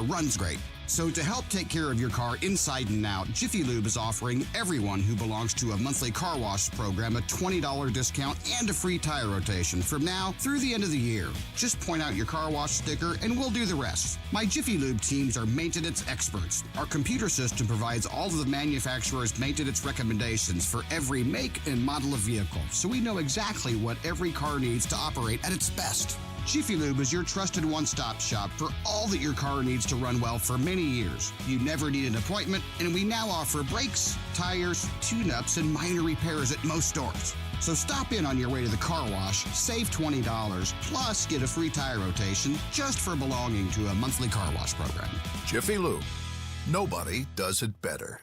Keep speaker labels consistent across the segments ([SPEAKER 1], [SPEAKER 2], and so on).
[SPEAKER 1] runs great. So to help take care of your car inside and out, Jiffy Lube is offering everyone who belongs to a monthly car wash program a $20 discount and a free tire rotation from now through the end of the year. Just point out your car wash sticker and we'll do the rest. My Jiffy Lube teams are maintenance experts. Our computer system provides all of the manufacturer's maintenance recommendations for every make and model of vehicle, so we know exactly what every car needs to operate at its best. Jiffy Lube is your trusted one-stop shop for all that your car needs to run well for many years. You never need an appointment, and we now offer brakes, tires, tune-ups, and minor repairs at most stores. So stop in on your way to the car wash, save $20, plus get a free tire rotation just for belonging to a monthly car wash program.
[SPEAKER 2] Jiffy Lube. Nobody does it better.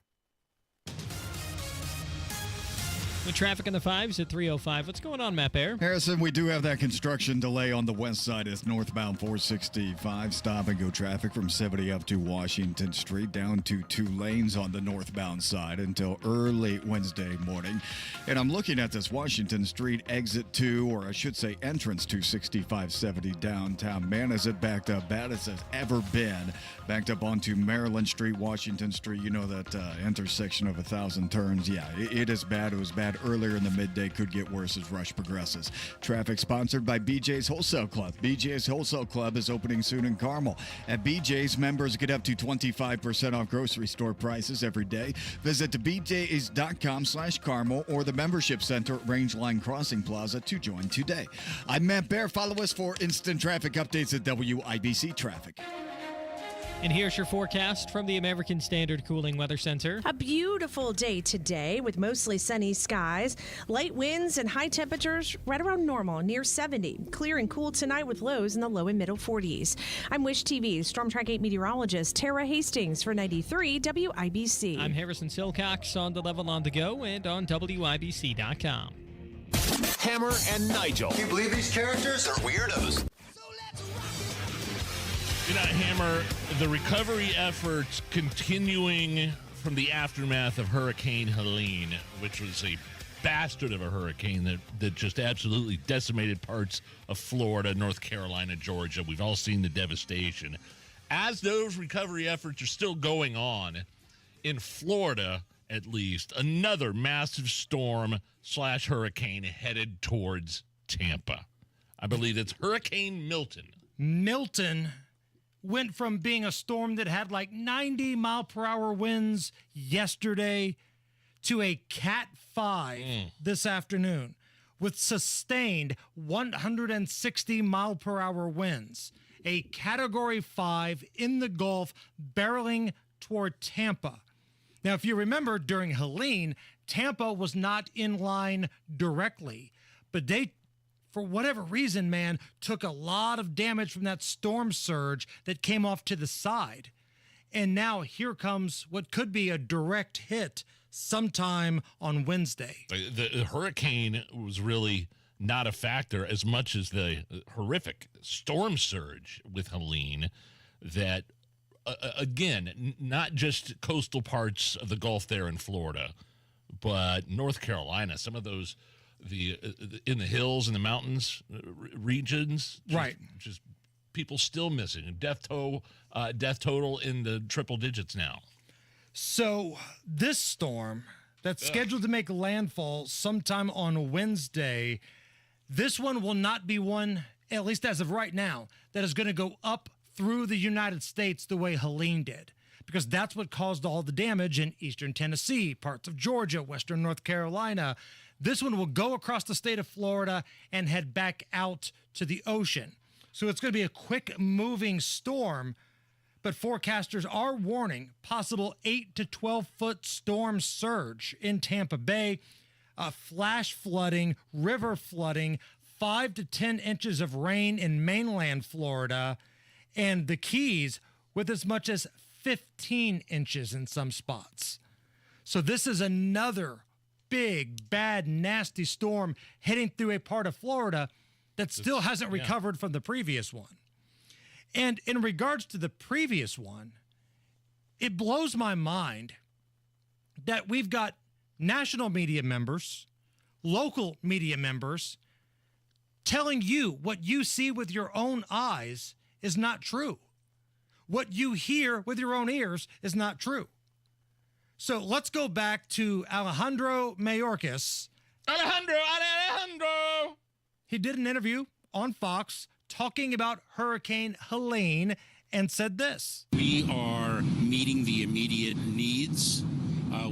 [SPEAKER 3] The traffic in the 5s at 3:05. What's going on, Matt Bear?
[SPEAKER 4] Harrison, we do have that construction delay on the west side. It's northbound 465. Stop and go traffic from 70 up to Washington Street, down to 2 lanes on the northbound side until early Wednesday morning. And I'm looking at this Washington Street exit to, or I should say entrance to 6570 downtown. Man, is it backed up bad as it's ever been. Backed up onto Maryland Street, Washington Street. You know that intersection of 1,000 turns. Yeah, it is bad. It was bad earlier in the midday, could get worse as rush progresses. Traffic sponsored by BJ's Wholesale Club. BJ's Wholesale Club is opening soon in Carmel. At BJ's, members get up to 25% off grocery store prices every day. Visit bjs.com/Carmel or the membership center at Rangeline Crossing Plaza to join today. I'm Matt Bear. Follow us for instant traffic updates at WIBC Traffic.
[SPEAKER 3] And here's your forecast from the American Standard Cooling Weather Center.
[SPEAKER 5] A beautiful day today with mostly sunny skies, light winds and high temperatures right around normal, near 70. Clear and cool tonight with lows in the low and middle 40s. I'm Wish TV's Storm Track 8 meteorologist Tara Hastings for 93 WIBC.
[SPEAKER 3] I'm Harrison Silcox on the Level on the Go and on WIBC.com.
[SPEAKER 6] Hammer and Nigel.
[SPEAKER 7] Can you believe these characters are weirdos?
[SPEAKER 8] Good night, Hammer. The recovery efforts continuing from the aftermath of Hurricane Helene, which was a bastard of a hurricane that just absolutely decimated parts of Florida, North Carolina, Georgia. We've all seen the devastation. As those recovery efforts are still going on, in Florida, at least, another massive storm/hurricane headed towards Tampa. I believe it's Hurricane Milton.
[SPEAKER 9] Milton went from being a storm that had like 90-mile-per-hour winds yesterday to a Cat 5 this afternoon with sustained 160-mile-per-hour winds. A Category 5 in the Gulf barreling toward Tampa. Now, if you remember, during Helene, Tampa was not in line directly, but they, for whatever reason, man, took a lot of damage from that storm surge that came off to the side. And now here comes what could be a direct hit sometime on Wednesday.
[SPEAKER 8] The hurricane was really not a factor as much as the horrific storm surge with Helene that, again, not just coastal parts of the Gulf there in Florida, but North Carolina, some of those in the hills and the mountains regions, just people still missing. Death total in the triple digits now.
[SPEAKER 9] So this storm that's scheduled to make landfall sometime on Wednesday, this one will not be one, at least as of right now, that is going to go up through the United States the way Helene did, because that's what caused all the damage in eastern Tennessee, parts of Georgia, western North Carolina. This one will go across the state of Florida and head back out to the ocean. So it's going to be a quick moving storm, but forecasters are warning possible 8 to 12 foot storm surge in Tampa Bay, flash flooding, river flooding, 5 to 10 inches of rain in mainland Florida, and the Keys with as much as 15 inches in some spots. So this is another big, bad, nasty storm heading through a part of Florida that still hasn't recovered from the previous one. And in regards to the previous one, it blows my mind that we've got national media members, local media members, telling you what you see with your own eyes is not true. what you hear with your own ears is not true. So let's go back to Alejandro Mayorkas.
[SPEAKER 8] Alejandro!
[SPEAKER 9] He did an interview on Fox talking about Hurricane Helene and said this.
[SPEAKER 10] We are meeting the immediate needs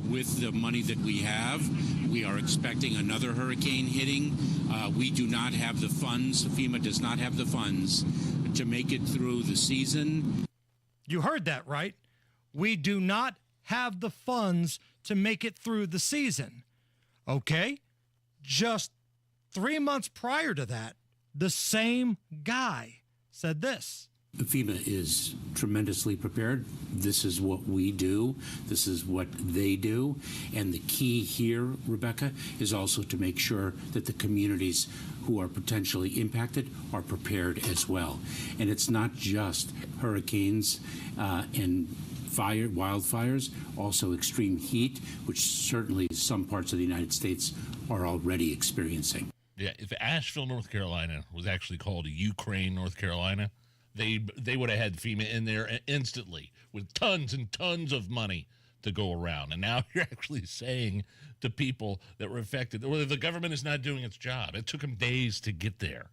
[SPEAKER 10] with the money that we have. We are expecting another hurricane hitting. We do not have the funds. FEMA does not have the funds to make it through the season.
[SPEAKER 9] You heard that, right? We do not have the funds to make it through the season. Okay? Just 3 months prior to that, the same guy said this.
[SPEAKER 10] FEMA is tremendously prepared. This is what we do. This is what they do. And the key here, Rebecca, is also to make sure that the communities who are potentially impacted are prepared as well. And it's not just hurricanes and wildfires, also extreme heat, which certainly some parts of the United States are already experiencing.
[SPEAKER 8] Yeah, if Asheville, North Carolina was actually called Ukraine, North Carolina, they would have had FEMA in there instantly with tons and tons of money to go around. And now you're actually saying to people that were affected, well, the government is not doing its job. It took them days to get there.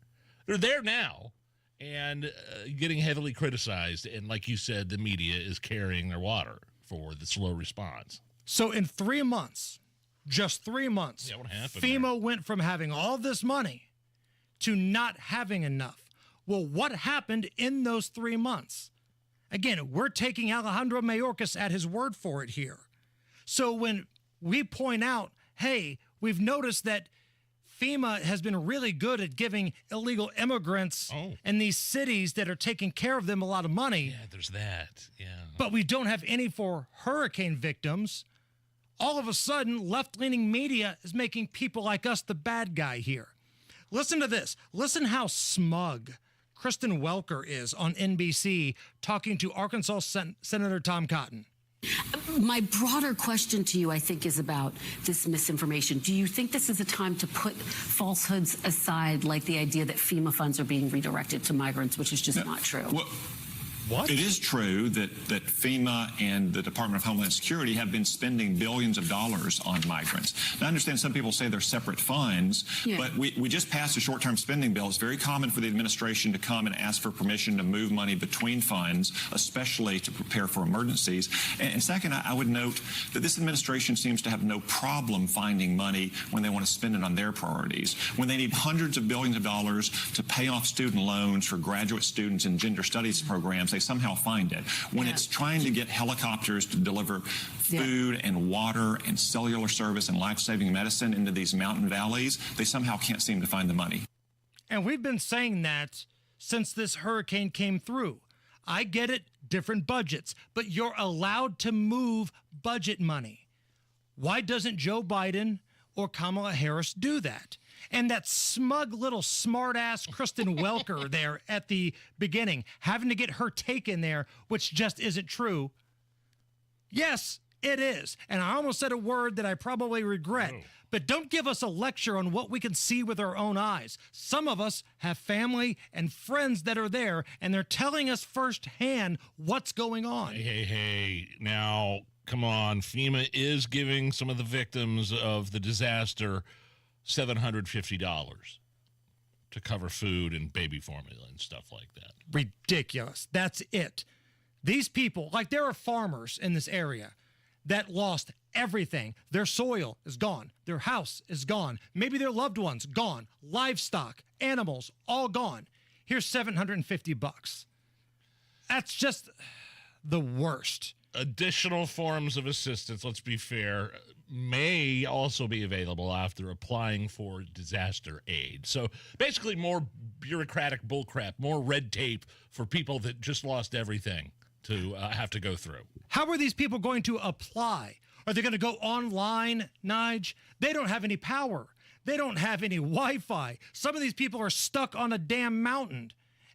[SPEAKER 8] They're there now and getting heavily criticized. And like you said, the media is carrying their water for the slow response.
[SPEAKER 9] So in 3 months, just 3 months,
[SPEAKER 8] what happened
[SPEAKER 9] FEMA went from having all this money to not having enough. Well, what happened in those 3 months? Again, we're taking Alejandro Mayorkas at his word for it here. So when we point out, hey, we've noticed that FEMA has been really good at giving illegal immigrants in these cities that are taking care of them a lot of money.
[SPEAKER 8] Yeah, there's that. Yeah.
[SPEAKER 9] But we don't have any for hurricane victims. All of a sudden, left-leaning media is making people like us the bad guy here. Listen to this. Listen how smug Kristen Welker is on NBC talking to Arkansas Senator Tom Cotton.
[SPEAKER 11] My broader question to you, I think, is about this misinformation. Do you think this is a time to put falsehoods aside, like the idea that FEMA funds are being redirected to migrants, which is just not true?
[SPEAKER 12] What? It is true that FEMA and the Department of Homeland Security have been spending billions of dollars on migrants. Now, I understand some people say they're separate funds, but we just passed a short-term spending bill. It's very common for the administration to come and ask for permission to move money between funds, especially to prepare for emergencies. And second, I would note that this administration seems to have no problem finding money when they want to spend it on their priorities. When they need hundreds of billions of dollars to pay off student loans for graduate students in gender studies programs, they somehow find it. When it's trying to get helicopters to deliver food and water and cellular service and life-saving medicine into these mountain valleys, they somehow can't seem to find the money.
[SPEAKER 9] And we've been saying that since this hurricane came through. I get it, different budgets, but you're allowed to move budget money. Why doesn't Joe Biden or Kamala Harris do that? And that smug little smart-ass Kristen Welker there at the beginning, having to get her take in there, which just isn't true. Yes, it is. And I almost said a word that I probably regret. But don't give us a lecture on what we can see with our own eyes. Some of us have family and friends that are there, and they're telling us firsthand what's going on.
[SPEAKER 8] Hey. Now, come on. FEMA is giving some of the victims of the disaster $750 to cover food and baby formula and stuff like that.
[SPEAKER 9] Ridiculous. That's it. These people, like there are farmers in this area that lost everything. Their soil is gone. Their house is gone. Maybe their loved ones gone. Livestock, animals, all gone. Here's $750. That's just the worst.
[SPEAKER 8] Additional forms of assistance, let's be fair, may also be available after applying for disaster aid. So basically more bureaucratic bullcrap, more red tape for people that just lost everything to have to go through.
[SPEAKER 9] How are these people going to apply? Are they going to go online, Nige? They don't have any power. They don't have any Wi-Fi. Some of these people are stuck on a damn mountain.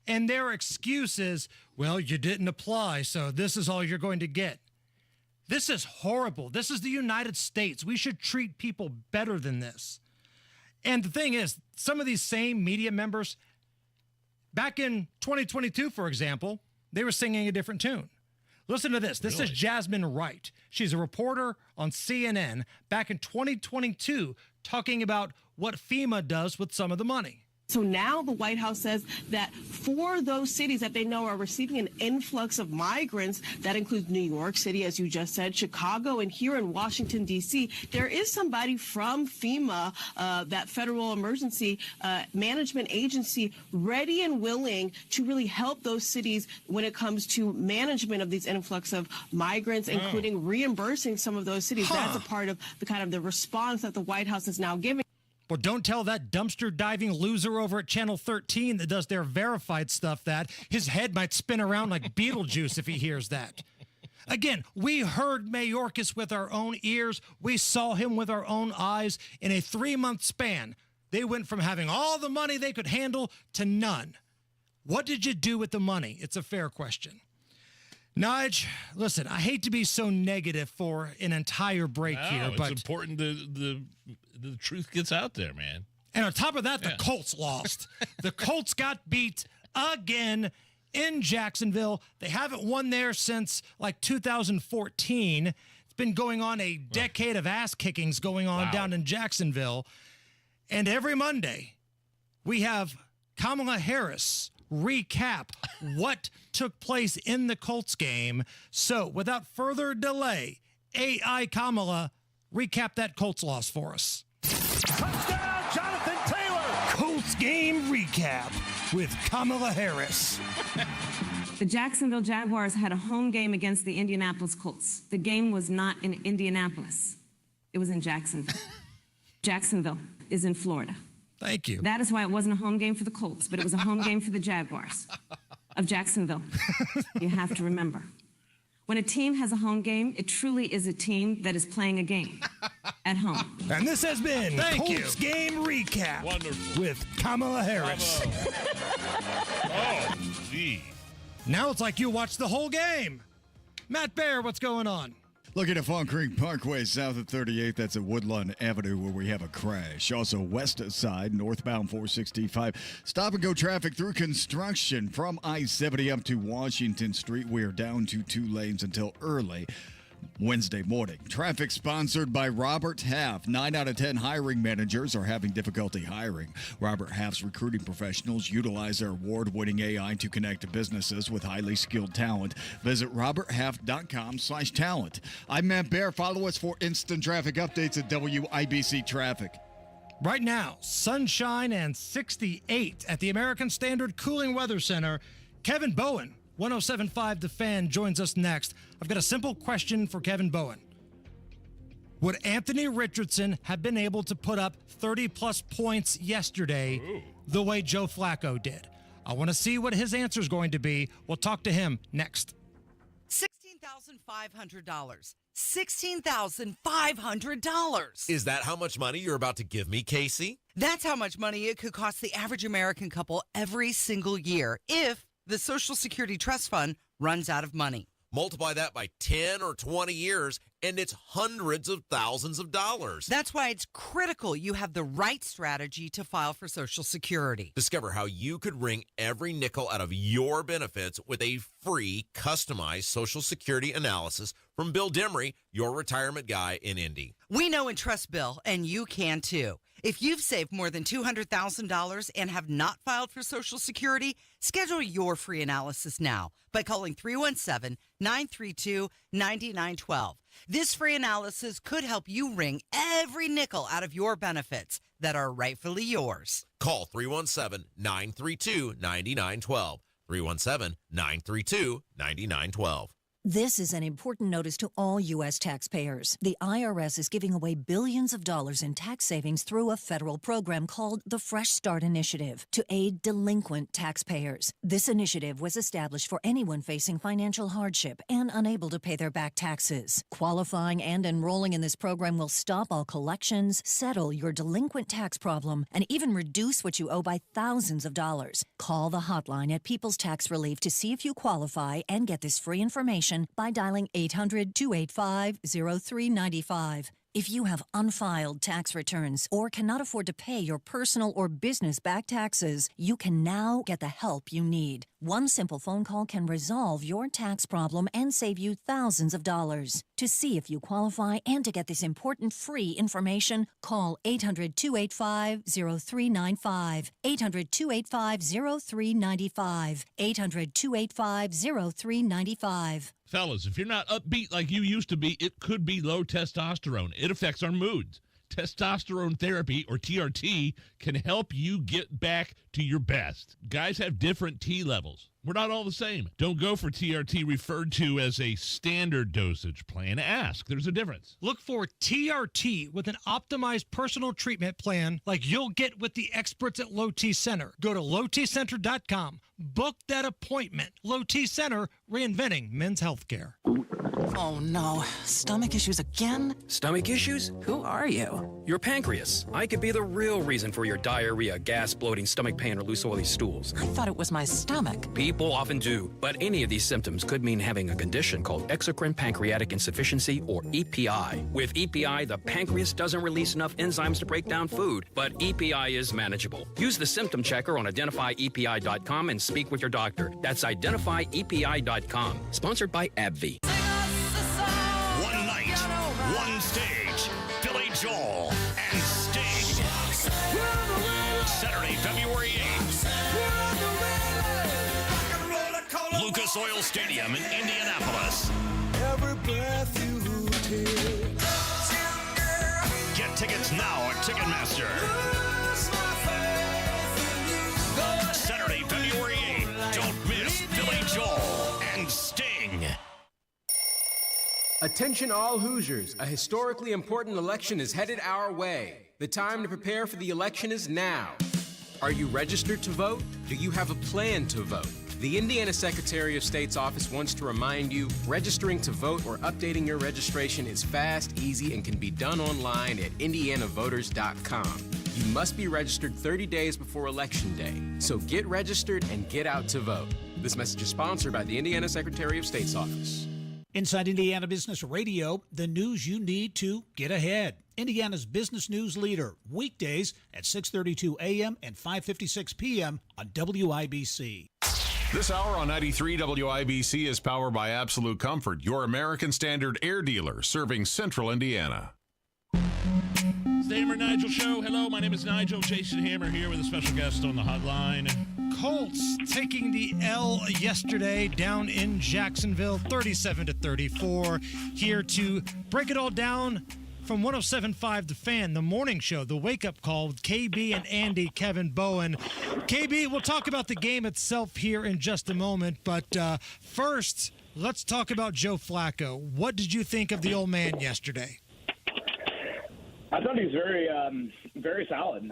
[SPEAKER 9] And their excuse is, well, you didn't apply, so this is all you're going to get. This is horrible. This is the United States. We should treat people better than this. And the thing is, some of these same media members, back in 2022, for example, they were singing a different tune. Listen to this. This is Jasmine Wright. She's a reporter on CNN back in 2022 talking about what FEMA does with some of the money.
[SPEAKER 13] So now the White House says that for those cities that they know are receiving an influx of migrants, that includes New York City, as you just said, Chicago, and here in Washington, D.C., there is somebody from FEMA, that federal emergency management agency, ready and willing to really help those cities when it comes to management of these influx of migrants, including reimbursing some of those cities. That's a part of the kind of the response that the White House is now giving.
[SPEAKER 9] Well, don't tell that dumpster diving loser over at Channel 13 that does their verified stuff that his head might spin around like Beetlejuice if he hears that. Again, we heard Mayorkas with our own ears. We saw him with our own eyes. In a 3-month span, they went from having all the money they could handle to none. What did you do with the money? It's a fair question. Nige, listen, I hate to be so negative for an entire break here, but
[SPEAKER 8] it's important the truth gets out there, man.
[SPEAKER 9] And on top of that, the Colts lost. The Colts got beat again in Jacksonville. They haven't won there since like 2014. It's been going on a decade of ass kickings going on down in Jacksonville. And every Monday, we have Kamala Harris recap what took place in the Colts game. So without further delay, AI Kamala, recap that Colts loss for us.
[SPEAKER 14] Touchdown, Jonathan Taylor!
[SPEAKER 9] Colts game recap with Kamala Harris.
[SPEAKER 15] The Jacksonville Jaguars had a home game against the Indianapolis Colts. The game was not in Indianapolis. It was in Jacksonville. Jacksonville is in Florida.
[SPEAKER 9] Thank you.
[SPEAKER 15] That is why it wasn't a home game for the Colts, but it was a home game for the Jaguars of Jacksonville. You have to remember. When a team has a home game, it truly is a team that is playing a game at home.
[SPEAKER 9] And this has been Colts Game Recap with Kamala Harris.
[SPEAKER 8] Oh, gee.
[SPEAKER 4] Now it's like you watched the whole game.
[SPEAKER 9] Matt Bear, what's going on?
[SPEAKER 4] Looking at Fawn Creek Parkway, south of 38th. That's at Woodlawn Avenue where we have a crash. Also, west side, northbound 465. Stop-and-go traffic through construction from I-70 up to Washington Street. We are down to 2 lanes until early Wednesday morning. Traffic sponsored by Robert Half. 9 out of 10 hiring managers are having difficulty hiring. Robert Half's recruiting professionals utilize their award-winning AI to connect businesses with highly skilled talent. Visit roberthalf.com/talent. I'm Matt Bear. Follow us for instant traffic updates at WIBC Traffic.
[SPEAKER 9] Right now, sunshine and 68 at the American Standard Cooling Weather Center. Kevin Bowen, 107.5 The Fan, joins us next. I've got a simple question for Kevin Bowen. Would Anthony Richardson have been able to put up 30-plus points yesterday the way Joe Flacco did? I want to see what his answer is going to be. We'll talk to him next.
[SPEAKER 16] $16,500. $16,500.
[SPEAKER 6] Is that how much money you're about to give me, Casey?
[SPEAKER 16] That's how much money it could cost the average American couple every single year if the Social Security Trust Fund runs out of money.
[SPEAKER 6] Multiply that by 10 or 20 years, and it's hundreds of thousands of dollars.
[SPEAKER 16] That's why it's critical you have the right strategy to file for Social Security.
[SPEAKER 6] Discover how you could wring every nickel out of your benefits with a free, customized Social Security analysis from Bill Demery, your retirement guy in Indy.
[SPEAKER 16] We know and trust Bill, and you can too. If you've saved more than $200,000 and have not filed for Social Security, schedule your free analysis now by calling 317-932-9912. This free analysis could help you wring every nickel out of your benefits that are rightfully yours.
[SPEAKER 6] Call 317-932-9912. 317-932-9912.
[SPEAKER 17] This is an important notice to all U.S. taxpayers. The IRS is giving away billions of dollars in tax savings through a federal program called the Fresh Start Initiative to aid delinquent taxpayers. This initiative was established for anyone facing financial hardship and unable to pay their back taxes. Qualifying and enrolling in this program will stop all collections, settle your delinquent tax problem, and even reduce what you owe by thousands of dollars. Call the hotline at People's Tax Relief to see if you qualify and get this free information by dialing 800-285-0395. If you have unfiled tax returns or cannot afford to pay your personal or business back taxes, you can now get the help you need. One simple phone call can resolve your tax problem and save you thousands of dollars. To see if you qualify and to get this important free information, call 800-285-0395. 800-285-0395. 800-285-0395.
[SPEAKER 8] Fellas, if you're not upbeat like you used to be, it could be low testosterone. It affects our moods. Testosterone therapy, or TRT, can help you get back to your best. Guys have different T levels. We're not all the same. Don't go for TRT referred to as a standard dosage plan. Ask. There's a difference.
[SPEAKER 9] Look for TRT with an optimized personal treatment plan like you'll get with the experts at Low T Center. Go to lowtcenter.com. Book that appointment. Low T Center, reinventing men's healthcare.
[SPEAKER 18] Oh no, stomach issues again?
[SPEAKER 19] Stomach issues? Who are you? Your pancreas. I could be the real reason for your diarrhea, gas, bloating, stomach pain, or loose oily stools.
[SPEAKER 18] I thought it was my stomach.
[SPEAKER 19] People often do, but any of these symptoms could mean having a condition called exocrine pancreatic insufficiency, or EPI. With EPI, the pancreas doesn't release enough enzymes to break down food, but EPI is manageable. Use the symptom checker on identifyepi.com and speak with your doctor. That's identifyepi.com. Sponsored by AbbVie.
[SPEAKER 14] One night, one stage, Billy Joel and Sting. Saturday, February 8th. Lucas Oil Stadium in Indianapolis. Every breath you take. Get tickets now at Ticketmaster. Saturday, February 8th. Don't miss Billy Joel and Sting.
[SPEAKER 20] Attention all Hoosiers, a historically important election is headed our way. The time to prepare for the election is now. Are you registered to vote? Do you have a plan to vote? The Indiana Secretary of State's office wants to remind you, registering to vote or updating your registration is fast, easy, and can be done online at indianavoters.com. You must be registered 30 days before Election Day, so get registered and get out to vote. This message is sponsored by the Indiana Secretary of State's office.
[SPEAKER 21] Inside Indiana Business Radio, the news you need to get ahead. Indiana's business news leader, weekdays at 6:32 a.m. and 5:56 p.m. on WIBC.
[SPEAKER 22] This hour on 93 WIBC is powered by Absolute Comfort, your American Standard air dealer serving Central Indiana.
[SPEAKER 8] It's the Hammer Nigel Show. Hello, my name is Nigel. Jason Hammer here with a special guest on the hotline.
[SPEAKER 9] Colts taking the L yesterday down in Jacksonville, 37-34. Here to break it all down from 107.5 The Fan, the morning show, the wake-up call with KB and Andy, Kevin Bowen. KB, we'll talk about the game itself here in just a moment, but first, let's talk about Joe Flacco. What did you think of the old man yesterday?
[SPEAKER 23] I thought he was very solid.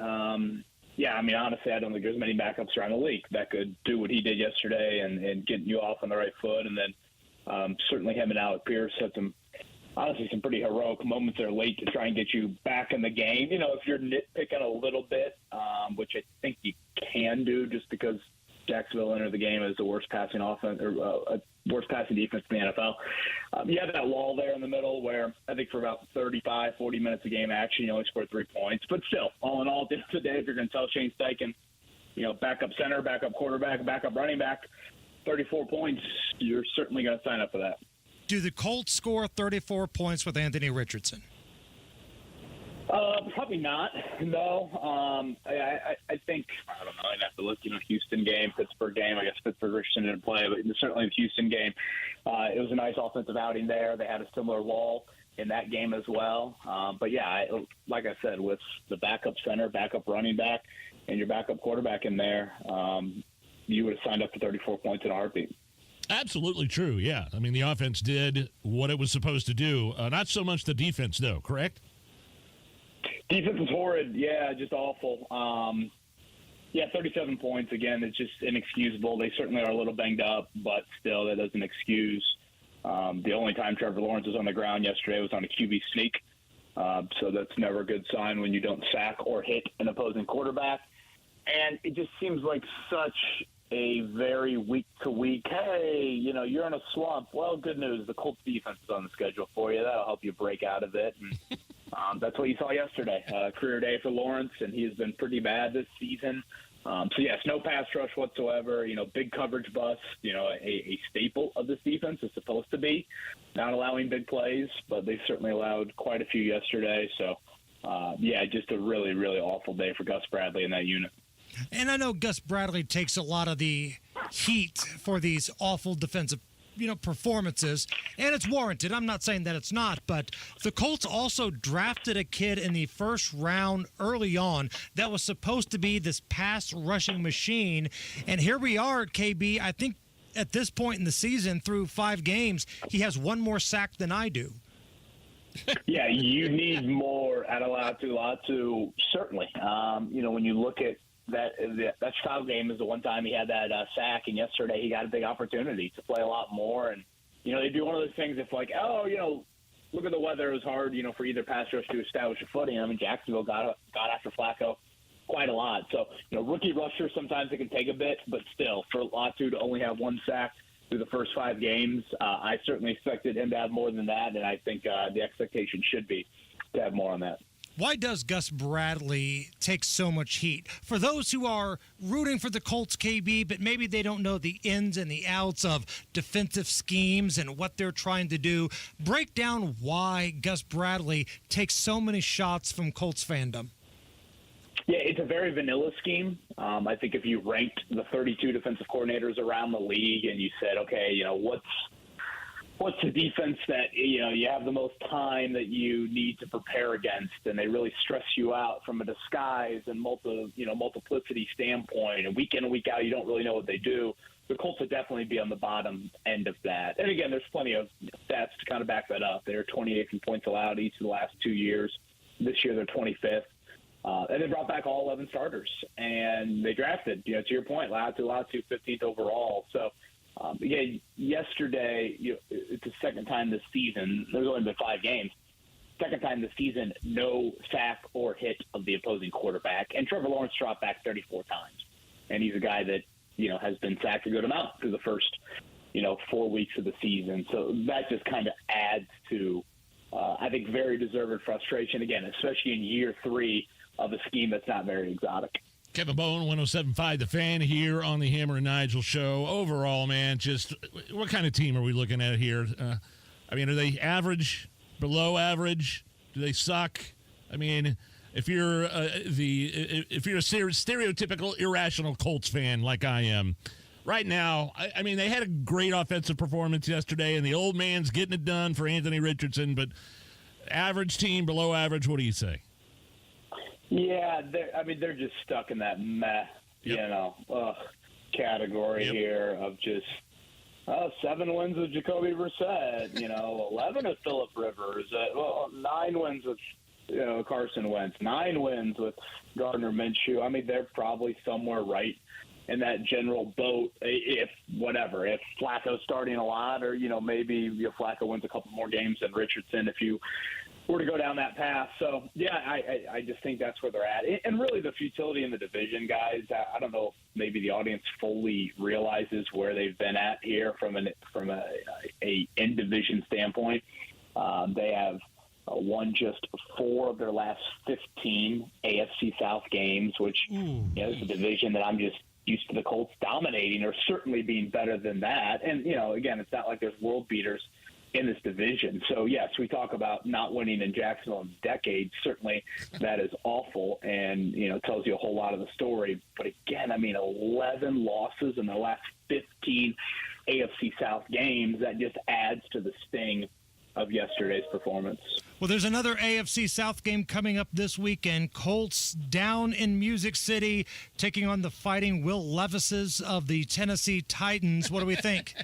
[SPEAKER 23] Yeah, I mean, honestly, I don't think there's many backups around the league that could do what he did yesterday and get you off on the right foot. And then certainly him and Alec Pierce had some pretty heroic moments there late to try and get you back in the game. You know, if you're nitpicking a little bit, which I think you can do just because Jacksonville entered the game as the worst passing offense or worst passing defense in the NFL. You had that lull there in the middle where I think for about 35, 40 minutes of game action, you only scored 3 points. But still, all in all, today, if you're going to tell Shane Steichen, you know, backup center, backup quarterback, backup running back, 34 points, you're certainly going to sign up for that.
[SPEAKER 9] Do the Colts score 34 points with Anthony Richardson?
[SPEAKER 23] Probably not. No. I think, I don't know, I'd have to look, Houston game, Pittsburgh game. I guess Pittsburgh Richardson didn't play, but certainly the Houston game, it was a nice offensive outing there. They had a similar lull in that game as well. But yeah, like I said, with the backup center, backup running back, and your backup quarterback in there, you would have signed up for 34 points in a heartbeat.
[SPEAKER 8] Absolutely true, yeah. I mean, the offense did what it was supposed to do. Not so much the defense, though, correct?
[SPEAKER 23] Defense is horrid. Yeah, just awful. 37 points, again, it's just inexcusable. They certainly are a little banged up, but still, that doesn't excuse. The only time Trevor Lawrence was on the ground yesterday was on a QB sneak. So that's never a good sign when you don't sack or hit an opposing quarterback. And it just seems like such a very week-to-week, hey, you're in a slump. Well, good news. The Colts defense is on the schedule for you. That'll help you break out of it. And that's what you saw yesterday. Career day for Lawrence, and he has been pretty bad this season. So, yes, no pass rush whatsoever. Big coverage bust, a staple of this defense is supposed to be not allowing big plays, but they certainly allowed quite a few yesterday. So, just a really, really awful day for Gus Bradley in that unit.
[SPEAKER 9] And I know Gus Bradley takes a lot of the heat for these awful defensive performances, and it's warranted. I'm not saying that it's not, but the Colts also drafted a kid in the first round early on that was supposed to be this pass rushing machine, and here we are, KB. I think at this point in the season, through 5 games, he has one more sack than I do.
[SPEAKER 23] Yeah, you need more at Latu, certainly. When you look at that Chicago game is the one time he had that sack, and yesterday he got a big opportunity to play a lot more. And, they do one of those things if look at the weather. It was hard, for either pass rush to establish a footing. I mean, Jacksonville got after Flacco quite a lot. So, rookie rushers, sometimes it can take a bit, but still, for Latu to only have 1 sack through the first 5 games, I certainly expected him to have more than that, and I think the expectation should be to have more on that.
[SPEAKER 9] Why does Gus Bradley take so much heat? For those who are rooting for the Colts, KB, but maybe they don't know the ins and the outs of defensive schemes and what they're trying to do, break down why Gus Bradley takes so many shots from Colts fandom.
[SPEAKER 23] Yeah, it's a very vanilla scheme. I think if you ranked the 32 defensive coordinators around the league and you said, okay, what's the defense that you have the most time that you need to prepare against, and they really stress you out from a disguise and multiplicity standpoint, and week in and week out you don't really know what they do. The Colts would definitely be on the bottom end of that. And again, there's plenty of stats to kind of back that up. They're 28th in points allowed each of the last 2 years. This year they're 25th. And they brought back all 11 starters, and they drafted, to your point, Latu 15th overall. So, again, yesterday, it's the second time this season. There's only been 5 games. Second time this season, no sack or hit of the opposing quarterback. And Trevor Lawrence dropped back 34 times. And he's a guy that, has been sacked a good amount through the first, 4 weeks of the season. So that just kind of adds to, I think, very deserved frustration, again, especially in year 3 of a scheme that's not very exotic.
[SPEAKER 8] Kevin Bowen, 107.5 The Fan here on the Hammer and Nigel show. Overall, man, just what kind of team are we looking at here? Are they average, below average? Do they suck? I mean, if you're if you're a stereotypical irrational Colts fan like I am, right now, I mean, they had a great offensive performance yesterday, and the old man's getting it done for Anthony Richardson. But average team, below average, what do you say?
[SPEAKER 23] Yeah, they're just stuck in that meh, category here of just 7 wins with Jacoby Brissett, 11 with Phillip Rivers, 9 wins with Carson Wentz, 9 wins with Gardner Minshew. I mean, they're probably somewhere right in that general boat. If Flacco's starting a lot, or maybe Flacco wins a couple more games than Richardson, if you were to go down that path. So, yeah, I just think that's where they're at. And really the futility in the division, guys, I don't know if maybe the audience fully realizes where they've been at here from a in-division standpoint. They have won just 4 of their last 15 AFC South games, which is a division that I'm just used to the Colts dominating, or certainly being better than that. And, again, it's not like there's world beaters in this division. So, yes, we talk about not winning in Jacksonville in decades. Certainly that is awful and, tells you a whole lot of the story. But, again, 11 losses in the last 15 AFC South games, that just adds to the sting of yesterday's performance.
[SPEAKER 9] Well, there's another AFC South game coming up this weekend. Colts down in Music City, taking on the Fighting Will Levises of the Tennessee Titans. What do we think?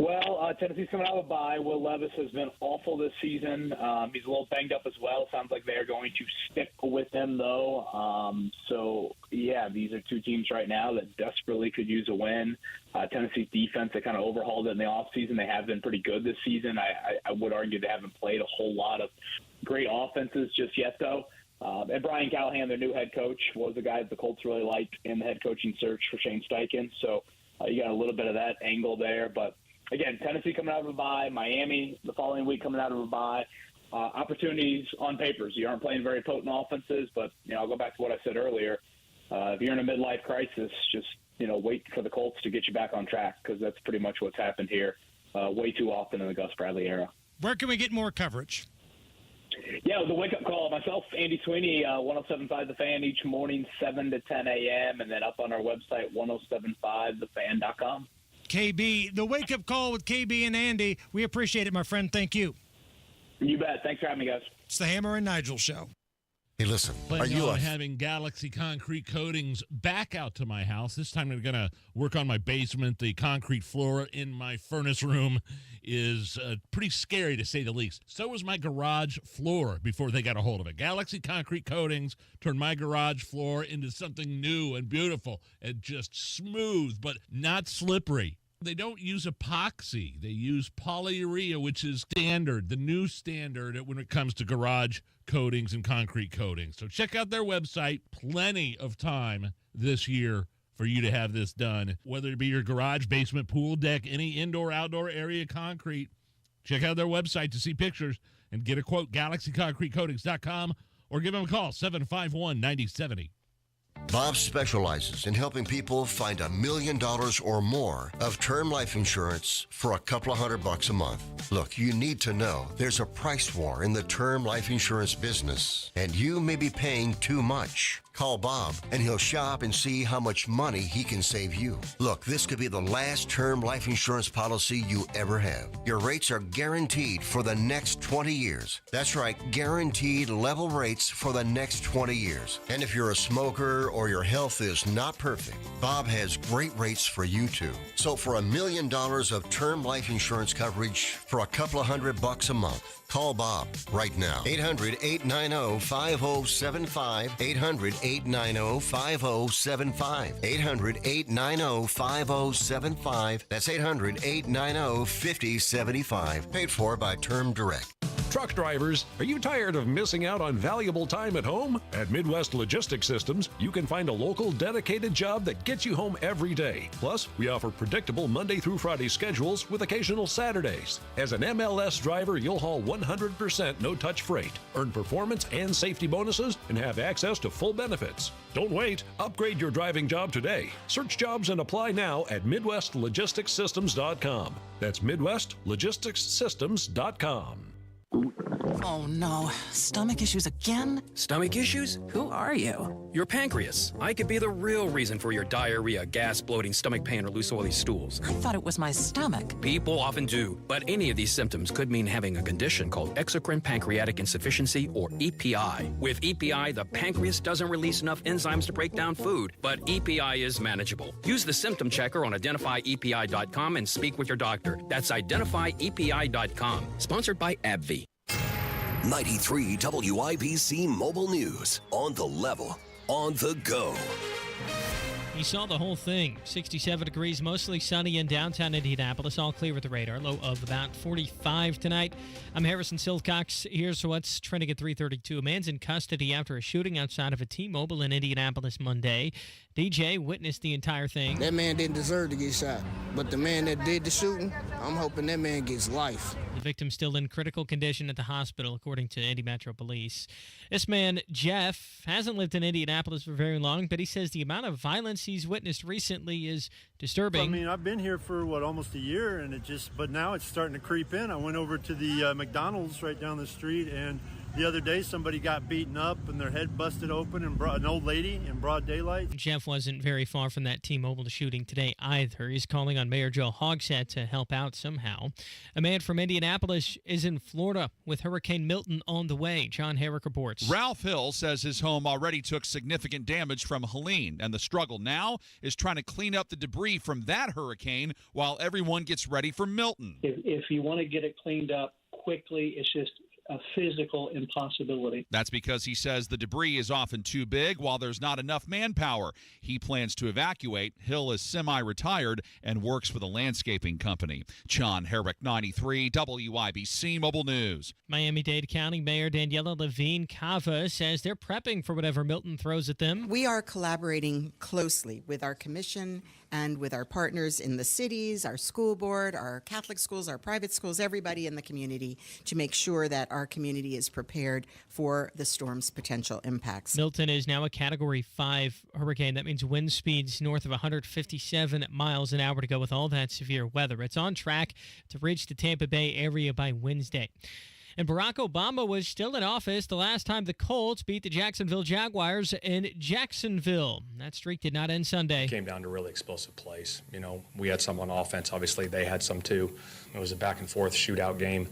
[SPEAKER 23] Well, Tennessee's coming out of a bye. Will Levis has been awful this season. He's a little banged up as well. Sounds like they're going to stick with him, though. So, yeah, these are 2 teams right now that desperately could use a win. Tennessee's defense, they kind of overhauled it in the offseason. They have been pretty good this season. I would argue they haven't played a whole lot of great offenses just yet, though. And Brian Callahan, their new head coach, was a guy that the Colts really liked in the head coaching search for Shane Steichen. So you got a little bit of that angle there. But, again, Tennessee coming out of a bye, Miami the following week coming out of a bye. Opportunities on papers. You aren't playing very potent offenses, but I'll go back to what I said earlier. if you're in a midlife crisis, just wait for the Colts to get you back on track, because that's pretty much what's happened here way too often in the Gus Bradley era.
[SPEAKER 9] Where can we get more coverage?
[SPEAKER 23] Yeah, the wake-up call. Myself, Andy Sweeney, 107.5 The Fan each morning, 7 to 10 a.m., and then up on our website, 1075thefan.com.
[SPEAKER 9] KB, the wake-up call with KB and Andy. We appreciate it, my friend. Thank you.
[SPEAKER 23] You bet. Thanks for having me, guys.
[SPEAKER 9] It's the Hammer and Nigel Show.
[SPEAKER 1] Hey, listen,
[SPEAKER 8] Planning on having Galaxy Concrete Coatings back out to my house. This time I'm going to work on my basement. The concrete floor in my furnace room is pretty scary, to say the least. So was my garage floor before they got a hold of it. Galaxy Concrete Coatings turned my garage floor into something new and beautiful and just smooth, but not slippery. They don't use epoxy. They use polyurea, which is standard, the new standard when it comes to garage coatings and concrete coatings. So check out their website. Plenty of time this year for you to have this done. Whether it be your garage, basement, pool, deck, any indoor, outdoor area concrete, check out their website to see pictures and get a quote, galaxyconcretecoatings.com, or give them a call, 751-9070.
[SPEAKER 1] Bob specializes in helping people find $1 million or more of term life insurance for a couple of $100 a month. Look, you need to know there's a price war in the term life insurance business, and you may be paying too much. Call Bob, and he'll shop and see how much money he can save you. Look, this could be the last term life insurance policy you ever have. Your rates are guaranteed for the next 20 years. That's right, guaranteed level rates for the next 20 years. And if you're a smoker or your health is not perfect, Bob has great rates for you too. So for $1 million of term life insurance coverage for a couple of $100 a month, call Bob right now. 800-890-5075. 800-890-5075. 800-890-5075. That's 800-890-5075. Paid for by Term Direct.
[SPEAKER 2] Truck drivers, are you tired of missing out on valuable time at home? At Midwest Logistics Systems, you can find a local dedicated job that gets you home every day. Plus, we offer predictable Monday through Friday schedules with occasional Saturdays. As an MLS driver, you'll haul 100% no-touch freight, earn performance and safety bonuses, and have access to full benefits. Don't wait. Upgrade your driving job today. Search jobs and apply now at MidwestLogisticsSystems.com. That's MidwestLogisticsSystems.com.
[SPEAKER 18] Oh no, stomach issues again?
[SPEAKER 19] Stomach issues?
[SPEAKER 18] Who are you?
[SPEAKER 19] Your pancreas. I could be the real reason for your diarrhea, gas, bloating, stomach pain, or loose oily stools.
[SPEAKER 18] I thought it was my stomach.
[SPEAKER 19] People often do, but any of these symptoms could mean having a condition called exocrine pancreatic insufficiency, or EPI. With EPI, the pancreas doesn't release enough enzymes to break down food, but EPI is manageable. Use the symptom checker on identifyepi.com and speak with your doctor. That's identifyepi.com. Sponsored by AbbVie.
[SPEAKER 14] 93 WIBC Mobile News. On the level, on the go.
[SPEAKER 3] You saw the whole thing. 67 degrees, mostly sunny in downtown Indianapolis. All clear with the radar. Low of about 45 tonight. I'm Harrison Silcox. Here's what's trending at 3:32. A man's in custody after a shooting outside of a T-Mobile in Indianapolis Monday. DJ witnessed the entire thing.
[SPEAKER 5] That man didn't deserve to get shot. But the man that did the shooting, I'm hoping that man gets life.
[SPEAKER 3] The victim still in critical condition at the hospital, according to Indy Metro Police. This man, Jeff, hasn't lived in Indianapolis for very long, but he says the amount of violence he's witnessed recently is disturbing.
[SPEAKER 24] I mean, I've been here for, almost a year, and but now it's starting to creep in. I went over to the McDonald's right down the street, and the other day somebody got beaten up and their head busted open, and an old lady in broad daylight.
[SPEAKER 3] Jeff wasn't very far from that T-Mobile shooting today either. He's calling on Mayor Joe Hogsett to help out somehow. A man from Indianapolis is in Florida with Hurricane Milton on the way. John Herrick reports.
[SPEAKER 25] Ralph Hill says his home already took significant damage from Helene, and the struggle now is trying to clean up the debris from that hurricane while everyone gets ready for Milton.
[SPEAKER 26] If you want to get it cleaned up quickly, it's just a physical impossibility.
[SPEAKER 25] That's because he says the debris is often too big while there's not enough manpower. He plans to evacuate. Hill is semi-retired and works for the landscaping company. John Herrick, 93 WIBC Mobile News.
[SPEAKER 3] Miami-Dade County Mayor Daniela Levine Cava says they're prepping for whatever Milton throws at them.
[SPEAKER 27] We are collaborating closely with our commission
[SPEAKER 7] and with our partners in the cities, our school board, our Catholic schools, our private schools, everybody in the community to make sure that our community is prepared for the storm's potential impacts.
[SPEAKER 3] Milton is now a Category 5 hurricane. That means wind speeds north of 157 miles an hour to go with all that severe weather. It's on track to reach the Tampa Bay area by Wednesday. And Barack Obama was still in office the last time the Colts beat the Jacksonville Jaguars in Jacksonville. That streak did not end Sunday.
[SPEAKER 10] It came down to really explosive plays. We had some on offense. Obviously, they had some too. It was a back-and-forth shootout game.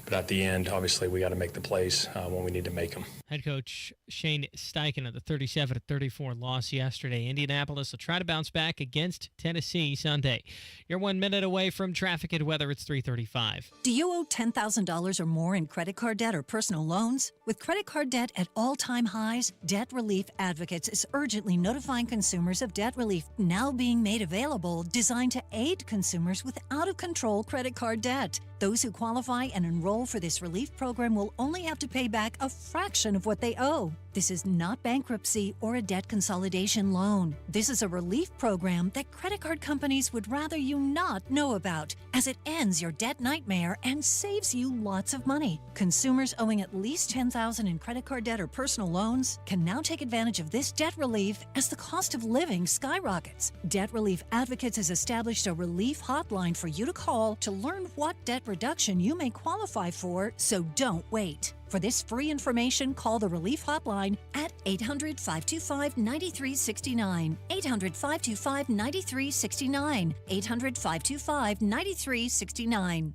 [SPEAKER 10] But at the end, obviously, we got to make the plays when we need to make them.
[SPEAKER 3] Head coach Shane Steichen of the 37-34 loss yesterday. Indianapolis will try to bounce back against Tennessee Sunday. You're 1 minute away from traffic and weather. It's 3:35.
[SPEAKER 17] Do you owe $10,000 or more in credit card debt or personal loans? With credit card debt at all-time highs, Debt Relief Advocates is urgently notifying consumers of debt relief now being made available, designed to aid consumers with out-of-control credit card debt. Those who qualify and enroll for this relief program will only have to pay back a fraction of what they owe. This is not bankruptcy or a debt consolidation loan. This is a relief program that credit card companies would rather you not know about, as it ends your debt nightmare and saves you lots of money. Consumers owing at least $10,000 in credit card debt or personal loans can now take advantage of this debt relief as the cost of living skyrockets. Debt Relief Advocates has established a relief hotline for you to call to learn what debt reduction you may qualify for, so don't wait. For this free information, call the Relief Hotline at 800-525-9369. 800-525-9369. 800-525-9369.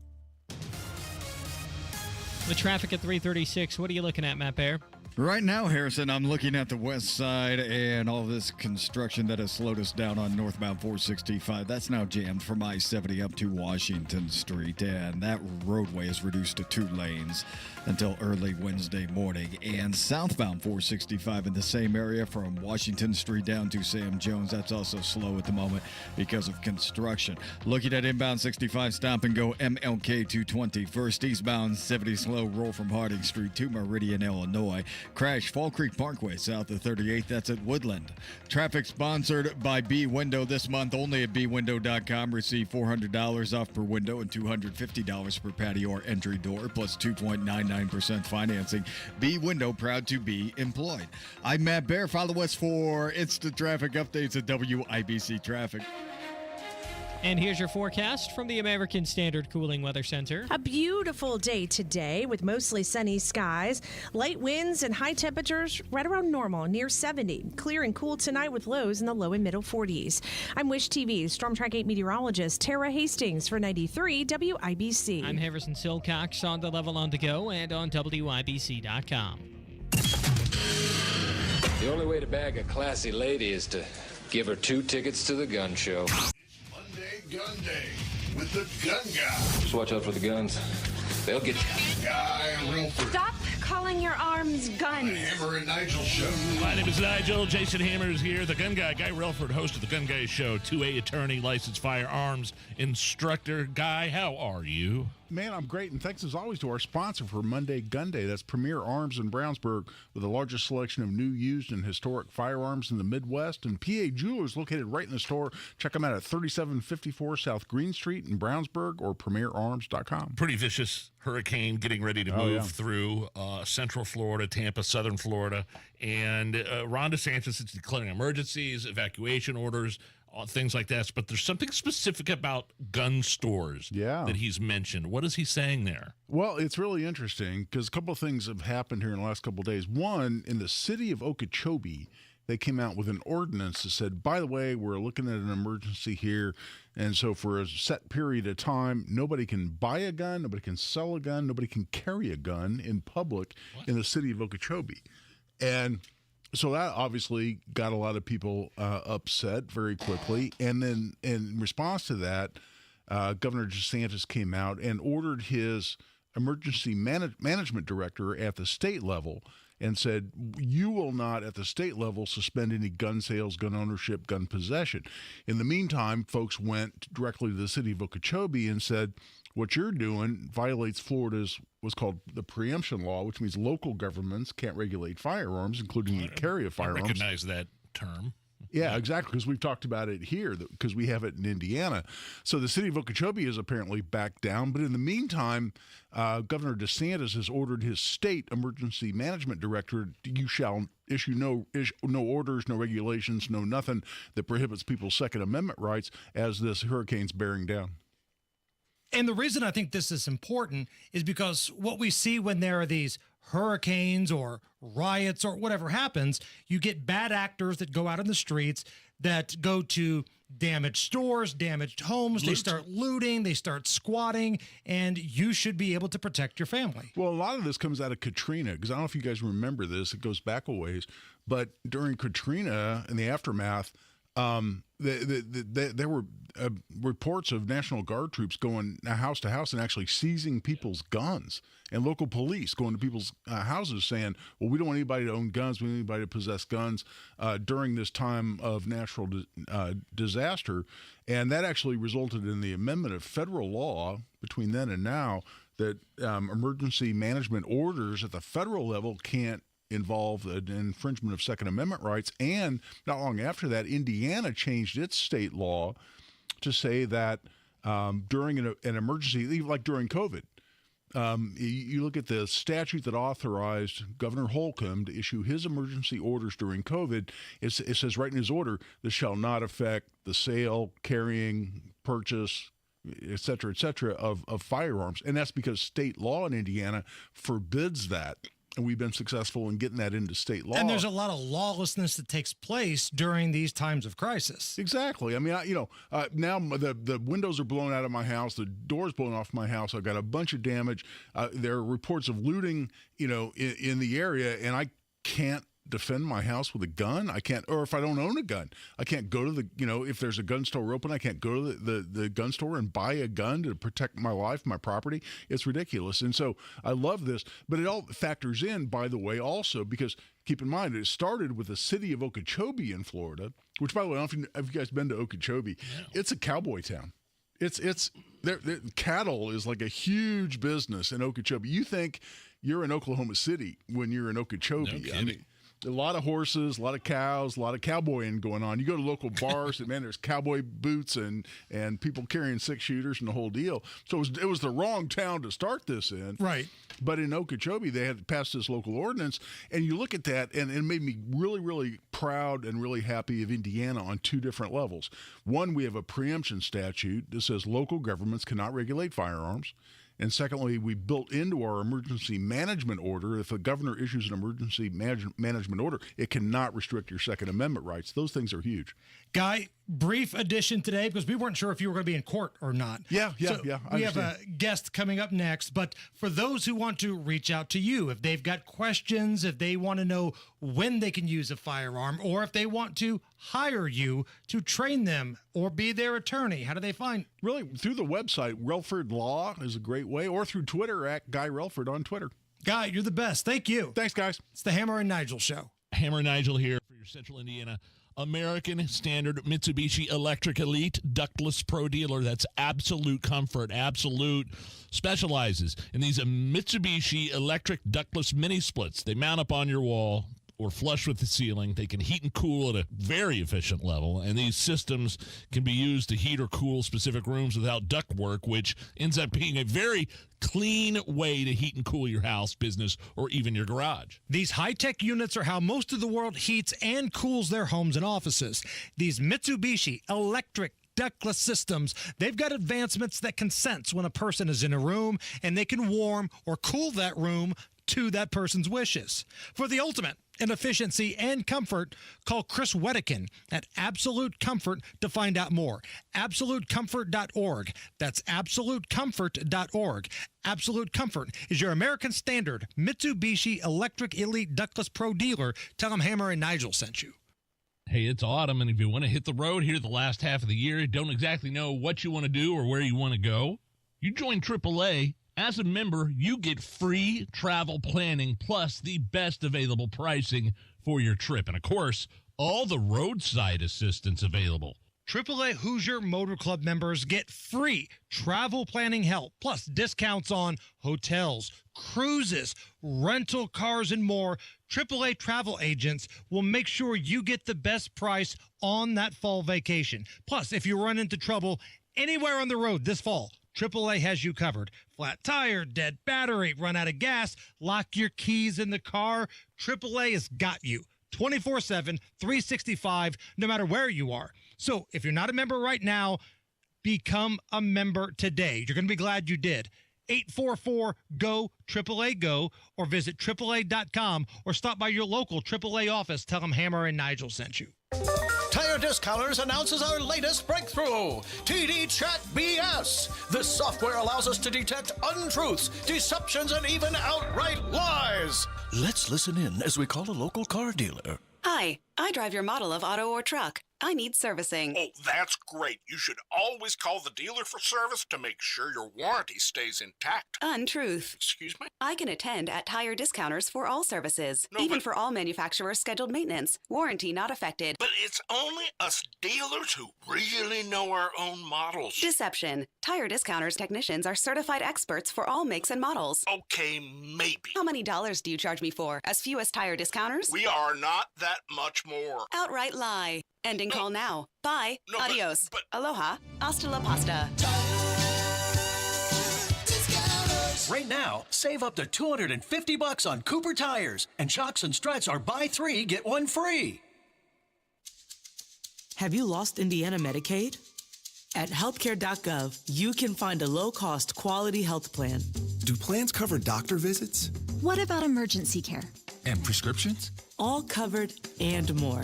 [SPEAKER 3] The traffic at 3:36. What are you looking at, Matt Bear?
[SPEAKER 4] Right now, Harrison, I'm looking at the west side and all this construction that has slowed us down on northbound 465. That's now jammed from I-70 up to Washington Street, and that roadway is reduced to 2 lanes until early Wednesday morning. And southbound 465 in the same area from Washington Street down to Sam Jones, that's also slow at the moment because of construction. Looking at inbound 65, stop and go MLK 220. First eastbound 70 slow, roll from Harding Street to Meridian, Illinois. Crash Fall Creek Parkway south of 38th. That's at Woodland. Traffic sponsored by B Window this month. Only at bwindow.com. Receive $400 off per window and $250 per patio or entry door, plus 2.99% financing. B Window, proud to be employed. I'm Matt Bear. Follow us for instant traffic updates at WIBC Traffic.
[SPEAKER 3] And here's your forecast from the American Standard Cooling Weather Center.
[SPEAKER 11] A beautiful day today with mostly sunny skies, light winds and high temperatures right around normal, near 70. Clear and cool tonight with lows in the low and middle 40s. I'm Wish TV's Storm Track 8 meteorologist Tara Hastings for 93 WIBC.
[SPEAKER 3] I'm Harrison Silcox on the Level on the Go and on WIBC.com.
[SPEAKER 12] The only way to bag a classy lady is to give her 2 tickets to the gun show.
[SPEAKER 13] Gun Day with the gun guy.
[SPEAKER 12] Just watch out for the guns. They'll get you.
[SPEAKER 13] Guy Relford.
[SPEAKER 15] Stop calling your arms guns.
[SPEAKER 13] Hammer and Nigel show.
[SPEAKER 8] My name is Nigel. Jason Hammer is here. The gun guy, Guy Relford, host of the Gun Guy Show, 2A attorney, licensed firearms instructor. Guy, how are you?
[SPEAKER 27] Man, I'm great, and thanks as always to our sponsor for Monday Gun Day. That's Premier Arms in Brownsburg, with the largest selection of new, used, and historic firearms in the Midwest. And PA Jewelers located right in the store. Check them out at 3754 South Green Street in Brownsburg or premierarms.com.
[SPEAKER 8] Pretty vicious hurricane getting ready to move through central Florida, Tampa, southern Florida. And Ron DeSantis is declaring emergencies, evacuation orders, things like that. But there's something specific about gun stores that he's mentioned. What is he saying there?
[SPEAKER 27] Well, it's really interesting because a couple of things have happened here in the last couple of days. One, in the city of Okeechobee, they came out with an ordinance that said, by the way, we're looking at an emergency here. And so for a set period of time, nobody can buy a gun, nobody can sell a gun, nobody can carry a gun in public in the city of Okeechobee. And so that obviously got a lot of people upset very quickly. And then in response to that, Governor DeSantis came out and ordered his emergency management director at the state level and said, you will not at the state level suspend any gun sales, gun ownership, gun possession. In the meantime, folks went directly to the city of Okeechobee and said, what you're doing violates Florida's what's called the preemption law, which means local governments can't regulate firearms, including the carry of firearms.
[SPEAKER 8] I recognize that term.
[SPEAKER 27] Yeah, exactly, because we've talked about it here, because we have it in Indiana. So the city of Okeechobee has apparently backed down, but in the meantime, Governor DeSantis has ordered his state emergency management director, you shall issue no orders, no regulations, no nothing that prohibits people's Second Amendment rights as this hurricane's bearing down.
[SPEAKER 6] And the reason I think this is important is because what we see when there are these hurricanes or riots or whatever happens, you get bad actors that go out in the streets that go to damaged stores, damaged homes. They start looting, they start squatting, and you should be able to protect your family.
[SPEAKER 27] Well, a lot of this comes out of Katrina, because I don't know if you guys remember this. It goes back a ways. But during Katrina and the aftermath, there were reports of National Guard troops going house to house and actually seizing people's guns, and local police going to people's houses saying, well, we don't want anybody to own guns, we don't want anybody to possess guns during this time of natural disaster. And that actually resulted in the amendment of federal law between then and now that emergency management orders at the federal level can't involve an infringement of Second Amendment rights. And not long after that, Indiana changed its state law to say that during an emergency, like during COVID, you look at the statute that authorized Governor Holcomb to issue his emergency orders during COVID. It says right in his order, this shall not affect the sale, carrying, purchase, et cetera, of firearms. And that's because state law in Indiana forbids that. And we've been successful in getting that into state law.
[SPEAKER 6] And there's a lot of lawlessness that takes place during these times of crisis.
[SPEAKER 27] Exactly. I mean, now the windows are blown out of my house. The door's blown off my house. I've got a bunch of damage. There are reports of looting, in the area, and I can't defend my house with a gun. I can't, or if I don't own a gun, I can't go to if there's a gun store open, I can't go to the gun store and buy a gun to protect my life, my property. It's ridiculous. And so I love this, but it all factors in, by the way, also because keep in mind, it started with the city of Okeechobee in Florida, which, by the way, I don't know if you guys been to Okeechobee. Yeah. It's a cowboy town. It's cattle is like a huge business in Okeechobee. You think you're in Oklahoma City when you're in Okeechobee.
[SPEAKER 8] No kidding.
[SPEAKER 27] A lot of horses, a lot of cows, a lot of cowboying going on. You go to local bars, and man, there's cowboy boots and people carrying 6-shooters and the whole deal. So it was the wrong town to start this in.
[SPEAKER 6] Right.
[SPEAKER 27] But in Okeechobee, they had passed this local ordinance, and you look at that, and it made me really, really proud and really happy of Indiana on two different levels. One, we have a preemption statute that says local governments cannot regulate firearms. And secondly, we built into our emergency management order, if a governor issues an emergency management order, it cannot restrict your Second Amendment rights. Those things are huge.
[SPEAKER 6] Guy, brief addition today because we weren't sure if you were going to be in court or not.
[SPEAKER 27] Yeah.
[SPEAKER 6] We have a guest coming up next, but for those who want to reach out to you, if they've got questions, if they want to know when they can use a firearm, or if they want to hire you to train them or be their attorney, how do they find?
[SPEAKER 27] Really, through the website, Relford Law is a great way, or through Twitter at Guy Relford on Twitter.
[SPEAKER 6] Guy, you're the best. Thank you.
[SPEAKER 27] Thanks, guys.
[SPEAKER 6] It's the Hammer and Nigel Show.
[SPEAKER 8] Hammer and Nigel here for your Central Indiana American Standard Mitsubishi Electric Elite Ductless Pro Dealer. That's Absolute Comfort. Absolute specializes in these Mitsubishi Electric Ductless Mini Splits. They mount up on your wall or flush with the ceiling. They can heat and cool at a very efficient level, and these systems can be used to heat or cool specific rooms without ductwork, which ends up being a very clean way to heat and cool your house, business, or even your garage.
[SPEAKER 6] These high-tech units are how most of the world heats and cools their homes and offices. These Mitsubishi electric ductless systems, they've got advancements that can sense when a person is in a room, and they can warm or cool that room to that person's wishes. For the ultimate in efficiency and comfort, call Chris Wedekin at Absolute Comfort to find out more. AbsoluteComfort.org. That's AbsoluteComfort.org. Absolute Comfort is your American Standard Mitsubishi Electric Elite Ductless Pro Dealer. Tell them Hammer and Nigel sent you.
[SPEAKER 8] Hey, it's autumn, and if you want to hit the road here the last half of the year, don't exactly know what you want to do or where you want to go, you join AAA. As a member, you get free travel planning plus the best available pricing for your trip. And, of course, all the roadside assistance available.
[SPEAKER 6] AAA Hoosier Motor Club members get free travel planning help, plus discounts on hotels, cruises, rental cars, and more AAA travel agents will make sure you get the best price on that fall vacation. Plus, if you run into trouble anywhere on the road this fall, AAA has you covered. Flat tire, dead battery, run out of gas, lock your keys in the car. AAA has got you 24/7, 365, no matter where you are. So if you're not a member right now, become a member today. You're going to be glad you did. 844-GO, AAA GO, or visit AAA.com or stop by your local AAA office. Tell them Hammer and Nigel sent you.
[SPEAKER 14] Tire Discounters announces our latest breakthrough, TD Chat BS. This software allows us to detect untruths, deceptions, and even outright lies. Let's listen in as we call a local car dealer.
[SPEAKER 1] Hi, I drive your model of auto or truck. I need servicing.
[SPEAKER 13] Oh, that's great. You should always call the dealer for service to make sure your warranty stays intact.
[SPEAKER 1] Untruth.
[SPEAKER 13] Excuse me?
[SPEAKER 1] I can attend at Tire Discounters for all services,
[SPEAKER 13] No,
[SPEAKER 1] even
[SPEAKER 13] but-
[SPEAKER 1] for all manufacturers' scheduled maintenance. Warranty not affected.
[SPEAKER 13] But it's only us dealers who really know our own models.
[SPEAKER 1] Deception. Tire Discounters technicians are certified experts for all makes and models.
[SPEAKER 13] Okay, maybe.
[SPEAKER 1] How many dollars do you charge me for? As few as Tire Discounters?
[SPEAKER 13] We are not that much more.
[SPEAKER 1] Outright lie. Ending call now. Bye.
[SPEAKER 13] No, but-
[SPEAKER 1] Adios. Aloha. Hasta la pasta.
[SPEAKER 14] Right now, save up to $250 on Cooper tires, and Shocks and Struts are buy 3, get 1 free.
[SPEAKER 9] Have you lost Indiana Medicaid? At healthcare.gov, you can find a low-cost, quality health plan.
[SPEAKER 16] Do plans cover doctor visits?
[SPEAKER 20] What about emergency care?
[SPEAKER 16] And prescriptions?
[SPEAKER 9] All covered and more.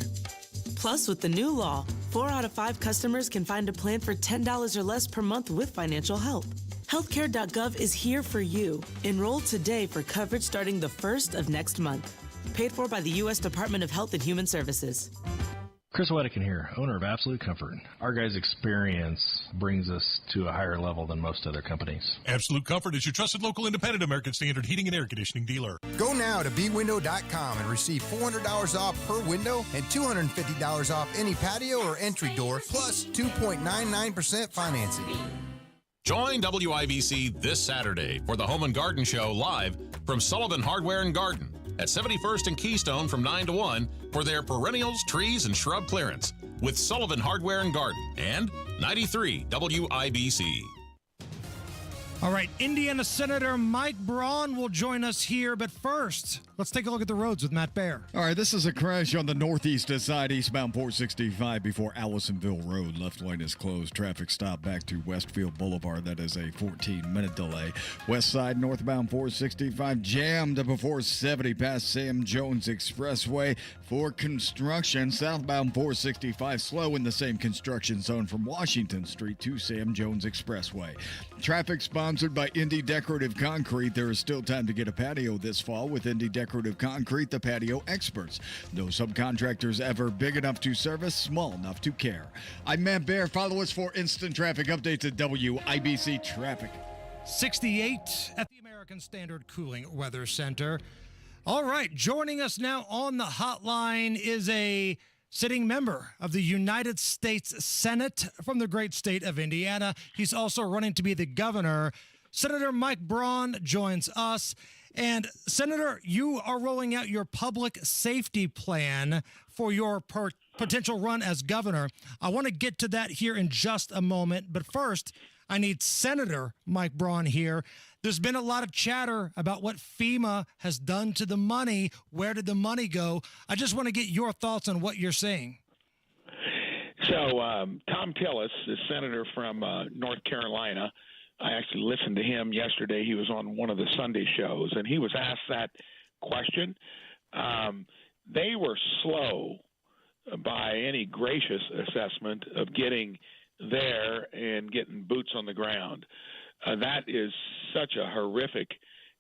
[SPEAKER 9] Plus, with the new law, 4 out of 5 customers can find a plan for $10 or less per month with financial help. Healthcare.gov is here for you. Enroll today for coverage starting the 1st of next month. Paid for by the U.S. Department of Health and Human Services.
[SPEAKER 21] Chris Wedekin here, owner of Absolute Comfort. Our guys' experience brings us to a higher level than most other companies.
[SPEAKER 22] Absolute Comfort is your trusted local independent American Standard heating and air conditioning dealer.
[SPEAKER 23] Go now to bwindow.com and receive $400 off per window and $250 off any patio or entry door, plus 2.99% financing.
[SPEAKER 28] Join WIBC this Saturday for the Home and Garden Show live from Sullivan Hardware and Garden at 71st and Keystone from 9 to 1 for their perennials, trees, and shrub clearance with Sullivan Hardware and Garden and 93 WIBC.
[SPEAKER 6] All right, Indiana Senator Mike Braun will join us here, but first, let's take a look at the roads with Matt Baer.
[SPEAKER 4] All right, this is a crash on the northeast side, eastbound 465 before Allisonville Road. Left lane is closed. Traffic stop back to Westfield Boulevard. That is a 14-minute delay. West side, northbound 465 jammed before 70 past Sam Jones Expressway for construction. Southbound 465 slow in the same construction zone from Washington Street to Sam Jones Expressway. Traffic sponsored by Indy Decorative Concrete. There is still time to get a patio this fall with Indy Decorative Concrete, the patio experts. No subcontractors ever big enough to service, small enough to care. I'm Matt Baer. Follow us for instant traffic updates at WIBC Traffic.
[SPEAKER 6] 68 at the American Standard Cooling Weather Center. All right, joining us now on the hotline is a sitting member of the United States Senate from the great state of Indiana. He's also running to be the governor. Senator Mike Braun joins us. And Senator, you are rolling out your public safety plan for your potential run as governor. I want to get to that here in just a moment. But first, I need Senator Mike Braun here. There's been a lot of chatter about what FEMA has done to the money. Where did the money go? I just want to get your thoughts on what you're saying.
[SPEAKER 29] So Tom Tillis, the senator from North Carolina, I actually listened to him yesterday. He was on one of the Sunday shows, and he was asked that question. They were slow by any gracious assessment of getting there and getting boots on the ground. That is such a horrific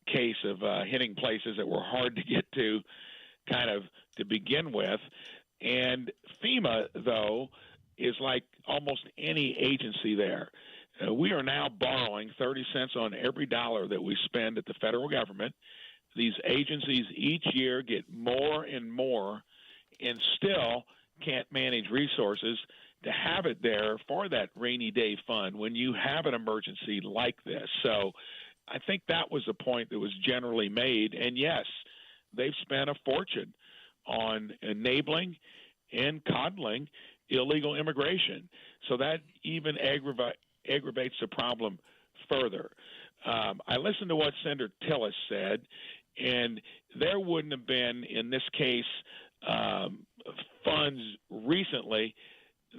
[SPEAKER 29] case of hitting places that were hard to get to kind of to begin with. And FEMA, though, is like almost any agency there. We are now borrowing 30 cents on every dollar that we spend at the federal government. These agencies each year get more and more and still can't manage resources to have it there for that rainy day fund when you have an emergency like this. So I think that was the point that was generally made. And yes, they've spent a fortune on enabling and coddling illegal immigration. So that even aggravates the problem further. I listened to what Senator Tillis said, and there wouldn't have been, in this case, funds recently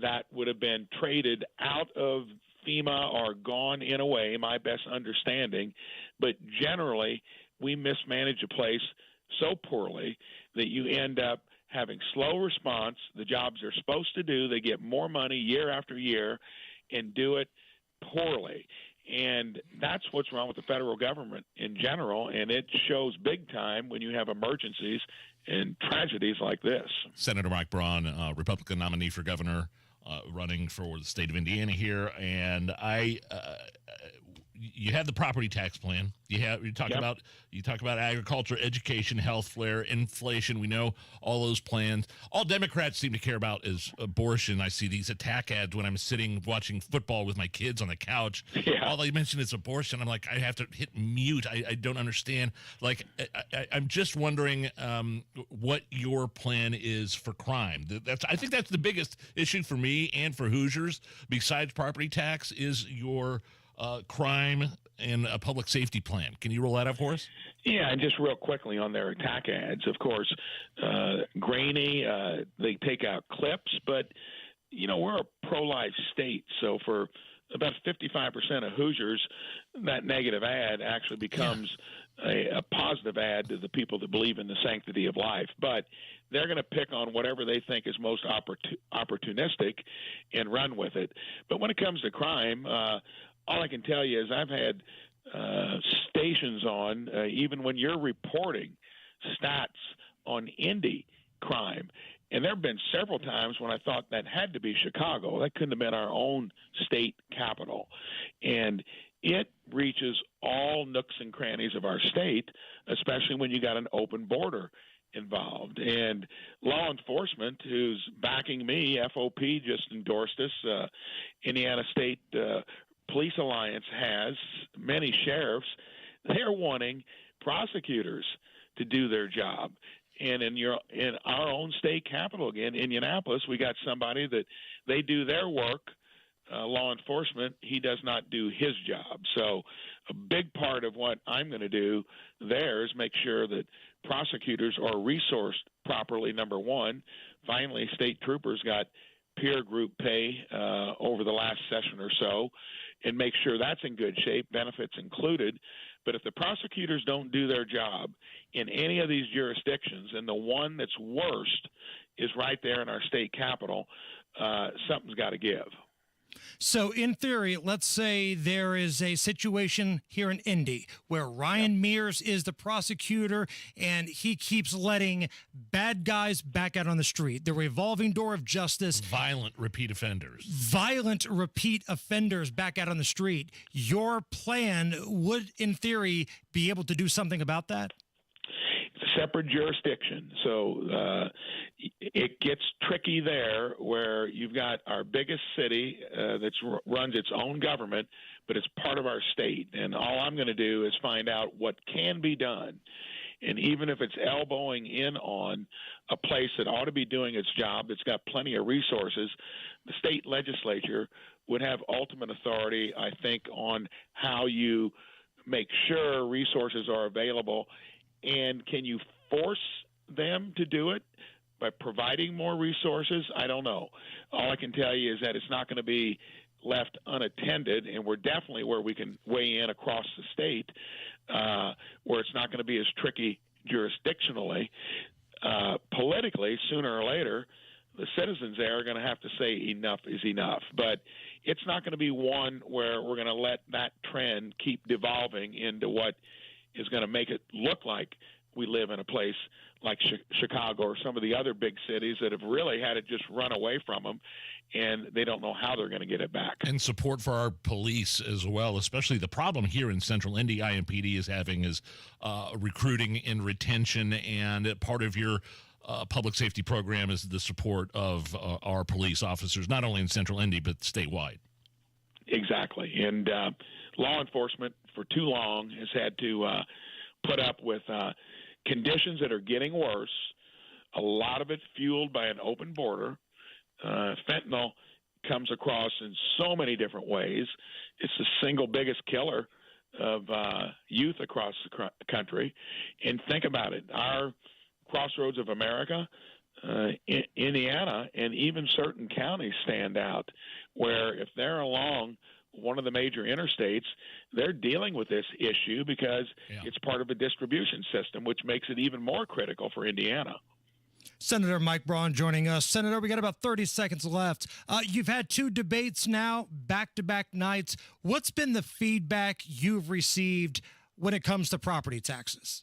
[SPEAKER 29] that would have been traded out of FEMA or gone in a way, my best understanding. But generally, we mismanage a place so poorly that you end up having slow response. The jobs they're supposed to do, they get more money year after year and do it poorly. And that's what's wrong with the federal government in general, and it shows big time when you have emergencies and tragedies like this.
[SPEAKER 8] Senator Mike Braun, Republican nominee for governor, running for the state of Indiana here, and you have the property tax plan. You talk about agriculture, education, health flare, inflation. We know all those plans. All Democrats seem to care about is abortion. I see these attack ads when I'm sitting watching football with my kids on the couch. Yeah. All they mention is abortion. I'm like, I have to hit mute. I don't understand. Like, I'm just wondering what your plan is for crime. I think that's the biggest issue for me and for Hoosiers, besides property tax, is your crime and a public safety plan. Can you roll that up for us?
[SPEAKER 29] Yeah, and just real quickly on their attack ads, of course, grainy, they take out clips, but, we're a pro-life state, so for about 55% of Hoosiers, that negative ad actually becomes a positive ad to the people that believe in the sanctity of life. But they're going to pick on whatever they think is most opportunistic and run with it. But when it comes to crime, all I can tell you is I've had stations on, even when you're reporting stats on Indy crime, and there have been several times when I thought that had to be Chicago. That couldn't have been our own state capital. And it reaches all nooks and crannies of our state, especially when you got an open border involved. And law enforcement, who's backing me, FOP just endorsed us, Indiana State Police Alliance has, many sheriffs, they're wanting prosecutors to do their job. And in our own state capital, again, Indianapolis, we got somebody that they do their work, law enforcement, he does not do his job. So a big part of what I'm going to do there is make sure that prosecutors are resourced properly, number one. Finally, state troopers got peer group pay over the last session or so, and make sure that's in good shape, benefits included. But if the prosecutors don't do their job in any of these jurisdictions, and the one that's worst is right there in our state capital, something's got to give.
[SPEAKER 6] So in theory, let's say there is a situation here in Indy where Ryan Mears is the prosecutor and he keeps letting bad guys back out on the street. The revolving door of justice.
[SPEAKER 8] Violent repeat offenders back out on the street. Your plan would, in theory, be able to do something about that?
[SPEAKER 29] It's a separate jurisdiction. So it gets tricky there where you've got our biggest city that runs its own government, but it's part of our state. And all I'm going to do is find out what can be done. And even if it's elbowing in on a place that ought to be doing its job, that's got plenty of resources, the state legislature would have ultimate authority, I think, on how you make sure resources are available. And can you force them to do it by providing more resources? I don't know. All I can tell you is that it's not going to be left unattended, and we're definitely where we can weigh in across the state, where it's not going to be as tricky jurisdictionally. Politically, sooner or later, the citizens there are going to have to say enough is enough. But it's not going to be one where we're going to let that trend keep devolving into what is going to make it look like we live in a place like Chicago or some of the other big cities that have really had it just run away from them, and they don't know how they're going to get it back.
[SPEAKER 8] And support for our police as well, especially the problem here in Central Indy IMPD is having is recruiting and retention, and part of your public safety program is the support of our police officers, not only in Central Indy, but statewide.
[SPEAKER 29] Exactly. And law enforcement for too long has had to put up with conditions that are getting worse, a lot of it fueled by an open border. Fentanyl comes across in so many different ways. It's the single biggest killer of youth across the country. And think about it. Our crossroads of America, Indiana, and even certain counties stand out where if they're along one of the major interstates, they're dealing with this issue because it's part of a distribution system, which makes it even more critical for Indiana.
[SPEAKER 6] Senator Mike Braun joining us. Senator, we got about 30 seconds left. You've had 2 debates now, back-to-back nights. What's been the feedback you've received when it comes to property taxes?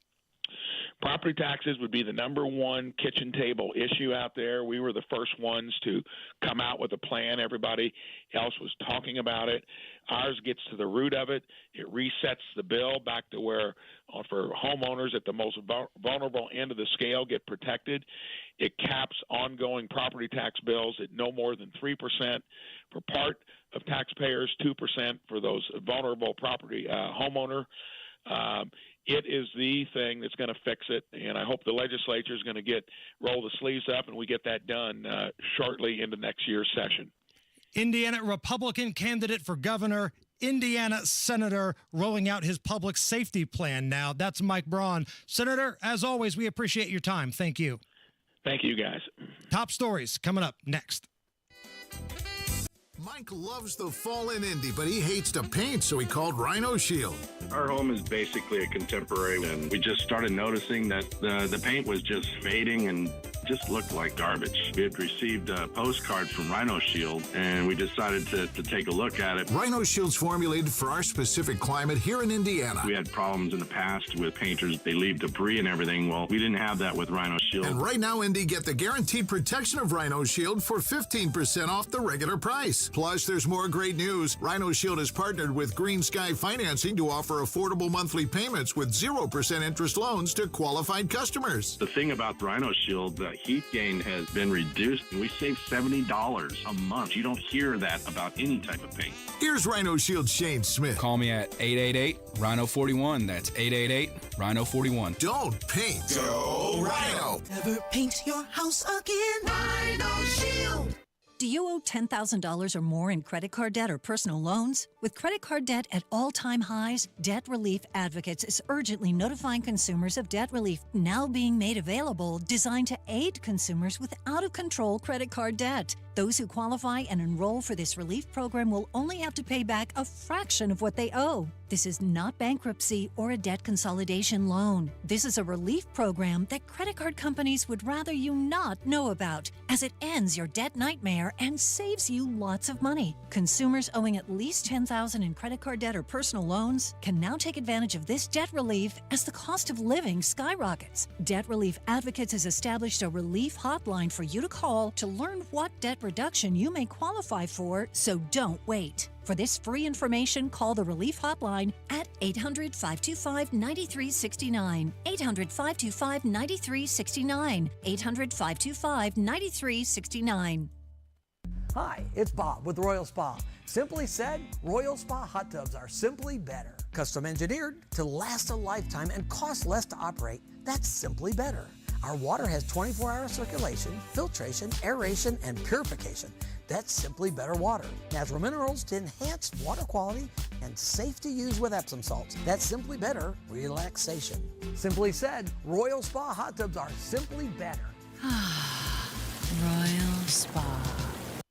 [SPEAKER 29] Property taxes would be the number one kitchen table issue out there. We were the first ones to come out with a plan. Everybody else was talking about it. Ours gets to the root of it. It resets the bill back to where for homeowners at the most vulnerable end of the scale get protected. It caps ongoing property tax bills at no more than 3% for part of taxpayers, 2% for those vulnerable property homeowner. It is the thing that's going to fix it, and I hope the legislature is going to roll the sleeves up and we get that done shortly into next year's session.
[SPEAKER 6] Indiana Republican candidate for governor, Indiana Senator rolling out his public safety plan now. That's Mike Braun. Senator, as always, we appreciate your time. Thank you.
[SPEAKER 29] Thank you, guys.
[SPEAKER 6] Top stories coming up next.
[SPEAKER 2] Mike loves the fall in Indy, but he hates to paint, so he called Rhino Shield.
[SPEAKER 5] Our home is basically a contemporary, and we just started noticing that the paint was just fading and just looked like garbage. We had received a postcard from Rhino Shield, and we decided to take a look at it.
[SPEAKER 2] Rhino Shield's formulated for our specific climate here in Indiana.
[SPEAKER 5] We had problems in the past with painters. They leave debris and everything. Well, we didn't have that with Rhino Shield.
[SPEAKER 2] And right now, Indy, get the guaranteed protection of Rhino Shield for 15% off the regular price. Plus, there's more great news. Rhino Shield has partnered with Green Sky Financing to offer affordable monthly payments with 0% interest loans to qualified customers.
[SPEAKER 5] The thing about Rhino Shield, the heat gain has been reduced, and we save $70 a month. You don't hear that about any type of paint.
[SPEAKER 2] Here's Rhino Shield Shane Smith.
[SPEAKER 7] Call me at 888-RHINO-41. That's 888-RHINO-41.
[SPEAKER 2] Don't paint. Go Rhino.
[SPEAKER 10] Never paint your house again. Rhino Shield.
[SPEAKER 17] Do you owe $10,000 or more in credit card debt or personal loans? With credit card debt at all-time highs, Debt Relief Advocates is urgently notifying consumers of debt relief now being made available, designed to aid consumers with out-of-control credit card debt. Those who qualify and enroll for this relief program will only have to pay back a fraction of what they owe. This is not bankruptcy or a debt consolidation loan. This is a relief program that credit card companies would rather you not know about, as it ends your debt nightmare and saves you lots of money. Consumers owing at least $10,000 in credit card debt or personal loans can now take advantage of this debt relief as the cost of living skyrockets. Debt Relief Advocates has established a relief hotline for you to call to learn what debt reduction you may qualify for, so don't wait. For this free information, call the Relief Hotline at 800-525-9369, 800-525-9369, 800-525-9369.
[SPEAKER 18] Hi, it's Bob with Royal Spa. Simply said, Royal Spa hot tubs are simply better. Custom engineered to last a lifetime and cost less to operate. That's simply better. Our water has 24-hour circulation, filtration, aeration, and purification. That's simply better water. Natural minerals to enhance water quality and safe to use with Epsom salts. That's simply better relaxation. Simply said, Royal Spa hot tubs are simply better.
[SPEAKER 19] Royal Spa.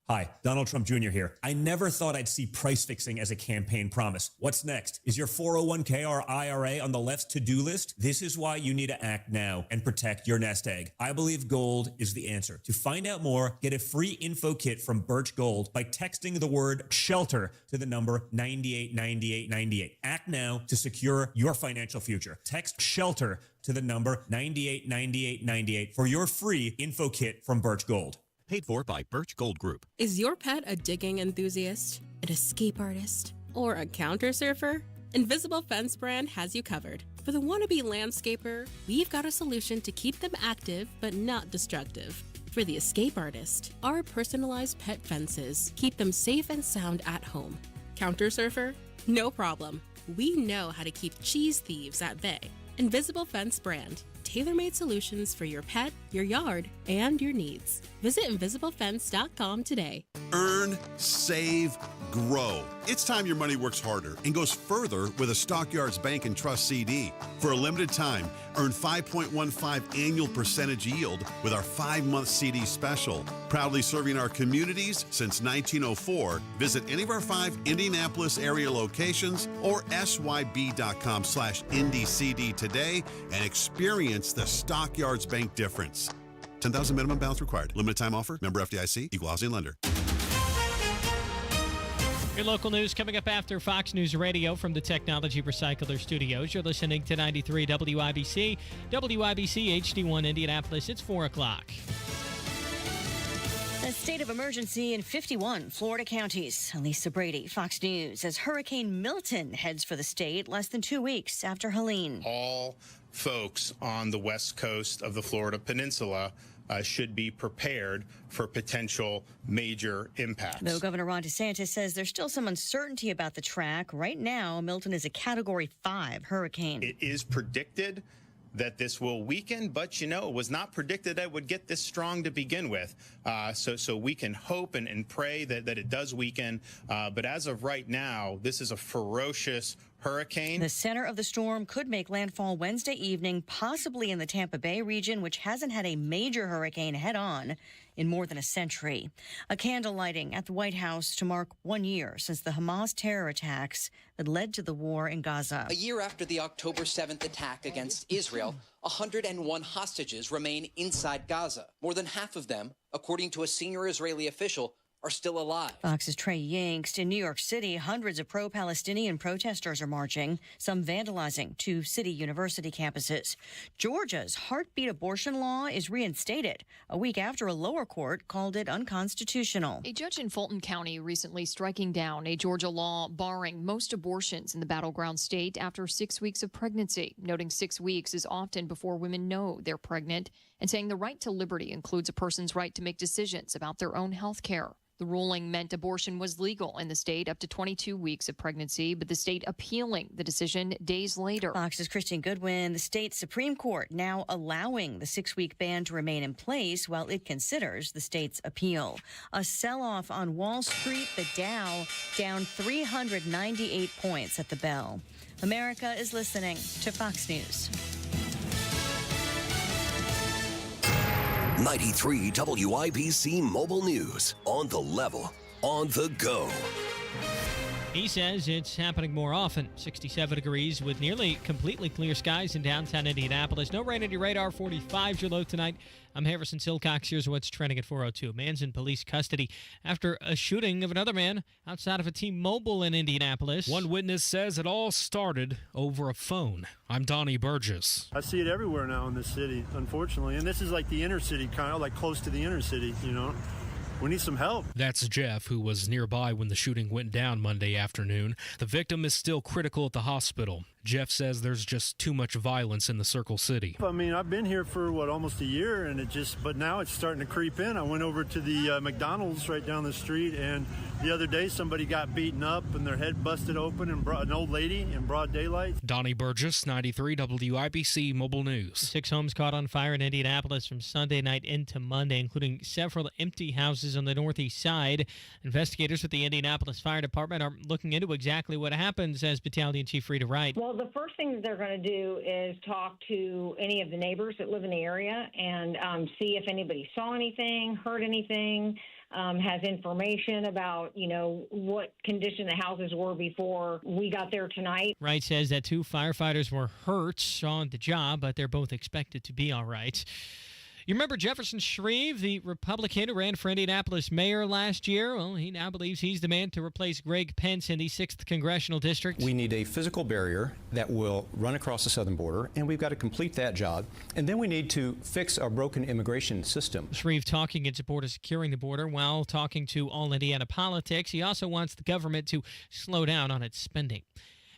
[SPEAKER 19] Hi, Donald Trump Jr. here. I never thought I'd see price fixing as a campaign promise. What's next? Is your 401k or IRA on the left's to-do list? This is why you need to act now and protect your nest egg. I believe gold is the answer. To find out more, get a free info kit from Birch Gold by texting the word SHELTER to the number 989898. Act now to secure your financial future. Text SHELTER to the number 989898 for your free info kit from Birch Gold.
[SPEAKER 24] Paid for by Birch Gold Group.
[SPEAKER 25] Is your pet a digging enthusiast, an escape artist, or a counter surfer? Invisible Fence brand has you covered. For the wannabe landscaper, we've got a solution to keep them active but not destructive. For the escape artist, our personalized pet fences keep them safe and sound at home. Counter surfer? No problem. We know how to keep cheese thieves at bay. Invisible Fence brand. Tailor-made solutions for your pet, your yard, and your needs. Visit invisiblefence.com today.
[SPEAKER 1] Earn, save, grow. It's time your money works harder and goes further with a Stockyards Bank and Trust CD. For a limited time, earn 5.15 annual percentage yield with our 5-month CD special. Proudly serving our communities since 1904. Visit any of our 5 Indianapolis area locations or syb.com/IndyCD today and experience the Stockyards Bank difference. 10,000 minimum balance required. Limited time offer. Member FDIC. Equal housing lender.
[SPEAKER 3] Your local news coming up after Fox News Radio from the Technology Recycler Studios. You're listening to 93 WIBC, WIBC HD1 Indianapolis. It's 4 o'clock.
[SPEAKER 11] A state of emergency in 51 Florida counties. Lisa Brady, Fox News, as Hurricane Milton heads for the state less than 2 weeks after Helene.
[SPEAKER 12] All folks on the west coast of the Florida Peninsula should be prepared for potential major impacts.
[SPEAKER 11] Though Governor Ron DeSantis says there's still some uncertainty about the track, right now Milton is a Category 5 hurricane.
[SPEAKER 12] It is predicted that this will weaken, but it was not predicted that it would get this strong to begin with. So we can hope and pray that it does weaken. But as of right now, this is a ferocious hurricane.
[SPEAKER 11] The center of the storm could make landfall Wednesday evening, possibly in the Tampa Bay region, which hasn't had a major hurricane head-on in more than a century. A candle lighting at the White House to mark 1 year since the Hamas terror attacks that led to the war in Gaza.
[SPEAKER 13] A year after the October 7th attack against Israel, 101 hostages remain inside Gaza. More than half of them, according to a senior Israeli official, are still alive.
[SPEAKER 11] Fox's Trey Yingst. In New York City, hundreds of pro-Palestinian protesters are marching, some vandalizing two city university campuses. Georgia's heartbeat abortion law is reinstated a week after a lower court called it unconstitutional.
[SPEAKER 14] A judge in Fulton County recently striking down a Georgia law barring most abortions in the battleground state after 6 weeks of pregnancy, noting 6 weeks is often before women know they're pregnant, and saying the right to liberty includes a person's right to make decisions about their own health care. The ruling meant abortion was legal in the state up to 22 weeks of pregnancy, but the state appealing the decision days later.
[SPEAKER 11] Fox's Christian Goodwin. The state Supreme Court now allowing the 6-week ban to remain in place while it considers the state's appeal. A sell-off on Wall Street, the Dow down 398 points at the bell. America is listening to Fox News.
[SPEAKER 15] 93 WIBC Mobile News. On the level, on the go.
[SPEAKER 3] He says it's happening more often. 67 degrees with nearly completely clear skies in downtown Indianapolis. No rain on your radar. 45's your low tonight. I'm Harrison Silcox. Here's what's trending at 4:02. A man's in police custody after a shooting of another man outside of a T-Mobile in Indianapolis.
[SPEAKER 26] One witness says it all started over a phone. I'm Donnie Burgess.
[SPEAKER 27] I see it everywhere now in this city, unfortunately. And this is like the inner city, kind of like close to the inner city, We need some help.
[SPEAKER 26] That's Jeff, who was nearby when the shooting went down Monday afternoon. The victim is still critical at the hospital. Jeff says there's just too much violence in the Circle City.
[SPEAKER 27] I mean, I've been here for, almost a year, and but now it's starting to creep in. I went over to the McDonald's right down the street, and the other day somebody got beaten up and their head busted open, and an old lady in broad daylight.
[SPEAKER 26] Donnie Burgess, 93 WIBC Mobile News.
[SPEAKER 3] 6 homes caught on fire in Indianapolis from Sunday night into Monday, including several empty houses on the northeast side. Investigators with the Indianapolis Fire Department are looking into exactly what happened, says Battalion Chief Rita Wright.
[SPEAKER 30] Well, the first thing that they're going to do is talk to any of the neighbors that live in the area and see if anybody saw anything, heard anything, has information about, what condition the houses were before we got there tonight.
[SPEAKER 3] Wright says that 2 firefighters were hurt on the job, but they're both expected to be all right. You remember Jefferson Shreve, the Republican who ran for Indianapolis mayor last year? Well, he now believes he's the man to replace Greg Pence in the 6th Congressional District.
[SPEAKER 31] We need a physical barrier that will run across the southern border, and we've got to complete that job. And then we need to fix our broken immigration system.
[SPEAKER 3] Shreve talking in support of securing the border while talking to All Indiana Politics. He also wants the government to slow down on its spending.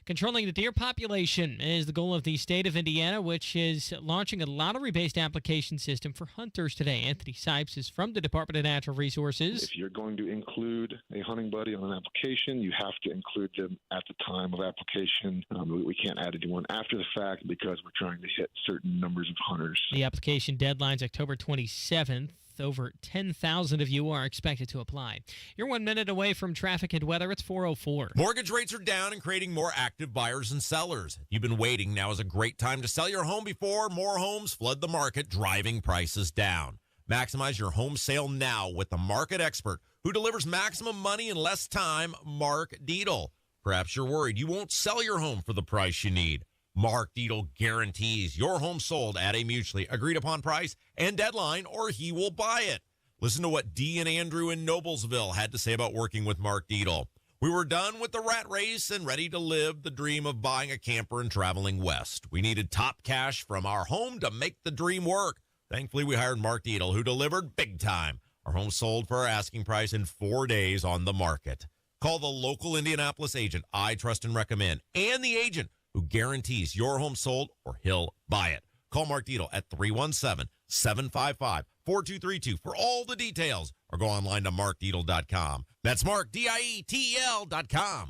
[SPEAKER 3] Controlling the deer population is the goal of the state of Indiana, which is launching a lottery-based application system for hunters today. Anthony Sipes is from the Department of Natural Resources.
[SPEAKER 4] If you're going to include a hunting buddy on an application, you have to include them at the time of application. We can't add anyone after the fact because we're trying to hit certain numbers of hunters.
[SPEAKER 3] The application deadline's October 27th. Over 10,000 of you are expected to apply. You're 1 minute away from traffic and weather. It's 4:04.
[SPEAKER 6] Mortgage rates are down and creating more active buyers and sellers. If you've been waiting, now is a great time to sell your home before more homes flood the market, driving prices down. Maximize your home sale now with the market expert who delivers maximum money in less time, Mark Deedle. Perhaps you're worried you won't sell your home for the price you need. Mark Deedle guarantees your home sold at a mutually agreed upon price and deadline, or he will buy it. Listen to what Dee and Andrew in Noblesville had to say about working with Mark Deedle. We were done with the rat race and ready to live the dream of buying a camper and traveling west. We needed top cash from our home to make the dream work. Thankfully, we hired Mark Deedle, who delivered big time. Our home sold for our asking price in 4 days on the market. Call the local Indianapolis agent I trust and recommend, and the agent who guarantees your home sold or he'll buy it. Call Mark Deedle at 317-755-4232 for all the details, or go online to markdeedle.com. That's Mark, DIETL.com.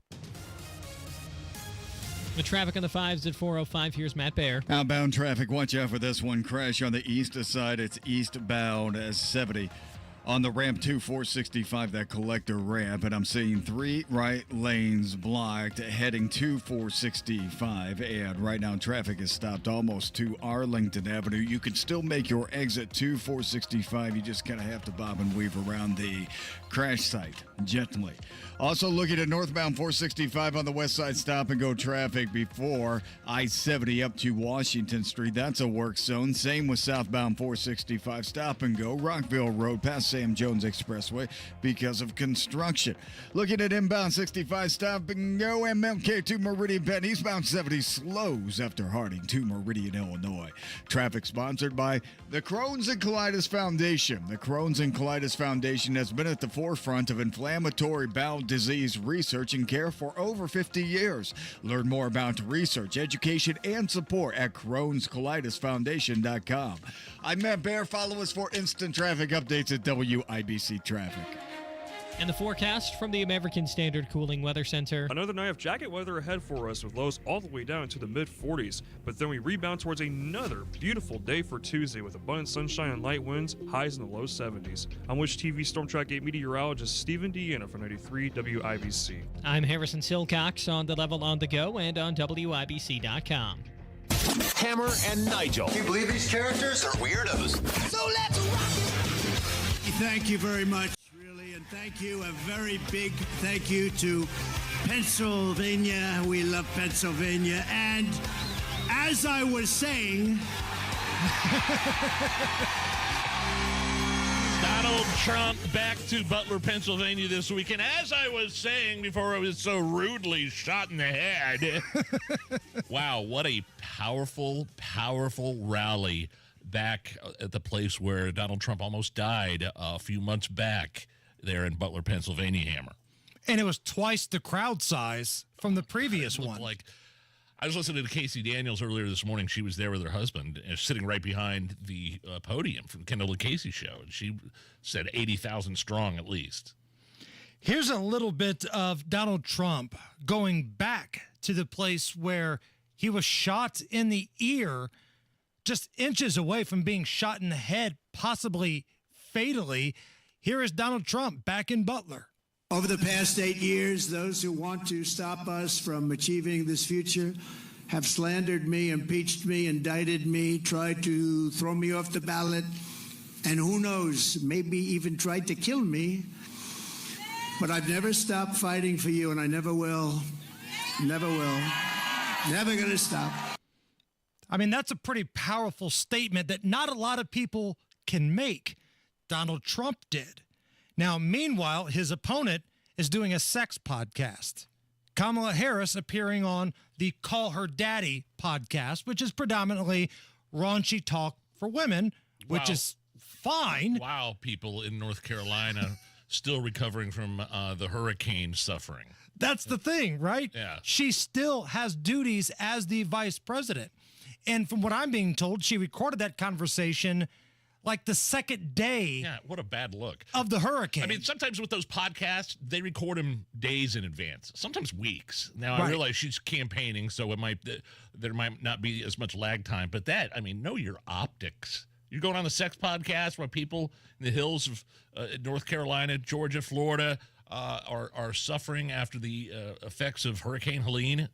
[SPEAKER 3] The traffic on the 5s at 4:05. Here's Matt Baer.
[SPEAKER 8] Outbound traffic, watch out for this one. Crash on the east side. It's eastbound as 70. On the ramp 465, that collector ramp, and I'm seeing 3 right lanes blocked heading to 465. And right now, traffic is stopped almost to Arlington Avenue. You can still make your exit to 465. You just kind of have to bob and weave around the crash site gently. Also looking at northbound 465 on the west side, stop and go traffic before I-70 up to Washington Street. That's a work zone. Same with southbound 465, stop and go Rockville Road past Sam Jones Expressway because of construction. Looking at inbound 65, stop and go MLK to Meridian Penn. Eastbound 70 slows after Harding to Meridian, Illinois. Traffic sponsored by the Crohn's and Colitis Foundation. The Crohn's and Colitis Foundation has been at the forefront of inflammatory bowel disease research and care for over 50 years. Learn more about research, education, and support at Crohn'sColitisFoundation.com. I'm Matt Baer. Follow us for instant traffic updates at WIBC Traffic.
[SPEAKER 3] And the forecast from the American Standard Cooling Weather Center.
[SPEAKER 9] Another night of jacket weather ahead for us with lows all the way down to the mid-40s. But then we rebound towards another beautiful day for Tuesday with abundant sunshine and light winds, highs in the low 70s. I'm Wish TV Storm Track 8 meteorologist Stephen Deanna for 93 WIBC.
[SPEAKER 3] I'm Harrison Silcox on The Level on the Go and on WIBC.com.
[SPEAKER 15] Hammer and Nigel.
[SPEAKER 16] Can you believe these characters are weirdos?
[SPEAKER 10] So let's rock it!
[SPEAKER 20] Thank you very much. And thank you, a very big thank you to Pennsylvania. We love Pennsylvania. And as I was saying,
[SPEAKER 21] Donald Trump back to Butler, Pennsylvania this week. And as I was saying before I was so rudely shot in the head, wow, what a powerful, powerful rally back at the place where Donald Trump almost died a few months back. There in Butler, Pennsylvania, Hammer.
[SPEAKER 22] And it was twice the crowd size from the previous one.
[SPEAKER 21] Like, I was listening to Casey Daniels earlier this morning. She was there with her husband, sitting right behind the podium from the Kendall and Casey show. And she said 80,000 strong at least.
[SPEAKER 22] Here's a little bit of Donald Trump going back to the place where he was shot in the ear, just inches away from being shot in the head, possibly fatally. Here is Donald Trump back in Butler.
[SPEAKER 20] over the past 8 years, those who want to stop us from achieving this future have slandered me, impeached me, indicted me, tried to throw me off the ballot, and who knows, maybe even tried to kill me. But I've never stopped fighting for you, and I never will. Never will. Never going to stop.
[SPEAKER 22] I mean, that's a pretty powerful statement that not a lot of people can make. Donald Trump did. Now, meanwhile, his opponent is doing a sex podcast. Kamala Harris appearing on the Call Her Daddy podcast, which is predominantly raunchy talk for women, which is fine.
[SPEAKER 21] Wow, people in North Carolina still recovering from the hurricane suffering.
[SPEAKER 22] That's the thing, right?
[SPEAKER 21] Yeah.
[SPEAKER 22] She still has duties as the vice president. And from what I'm being told, she recorded that conversation like the second day.
[SPEAKER 21] Yeah, what a bad look.
[SPEAKER 22] Of the hurricane.
[SPEAKER 21] I mean, sometimes with those podcasts, they record them days in advance, sometimes weeks. Now,
[SPEAKER 22] Right.
[SPEAKER 21] I realize she's campaigning, so there might not be as much lag time. But know your optics. You're going on the sex podcast where people in the hills of North Carolina, Georgia, Florida are suffering after the effects of Hurricane Helene.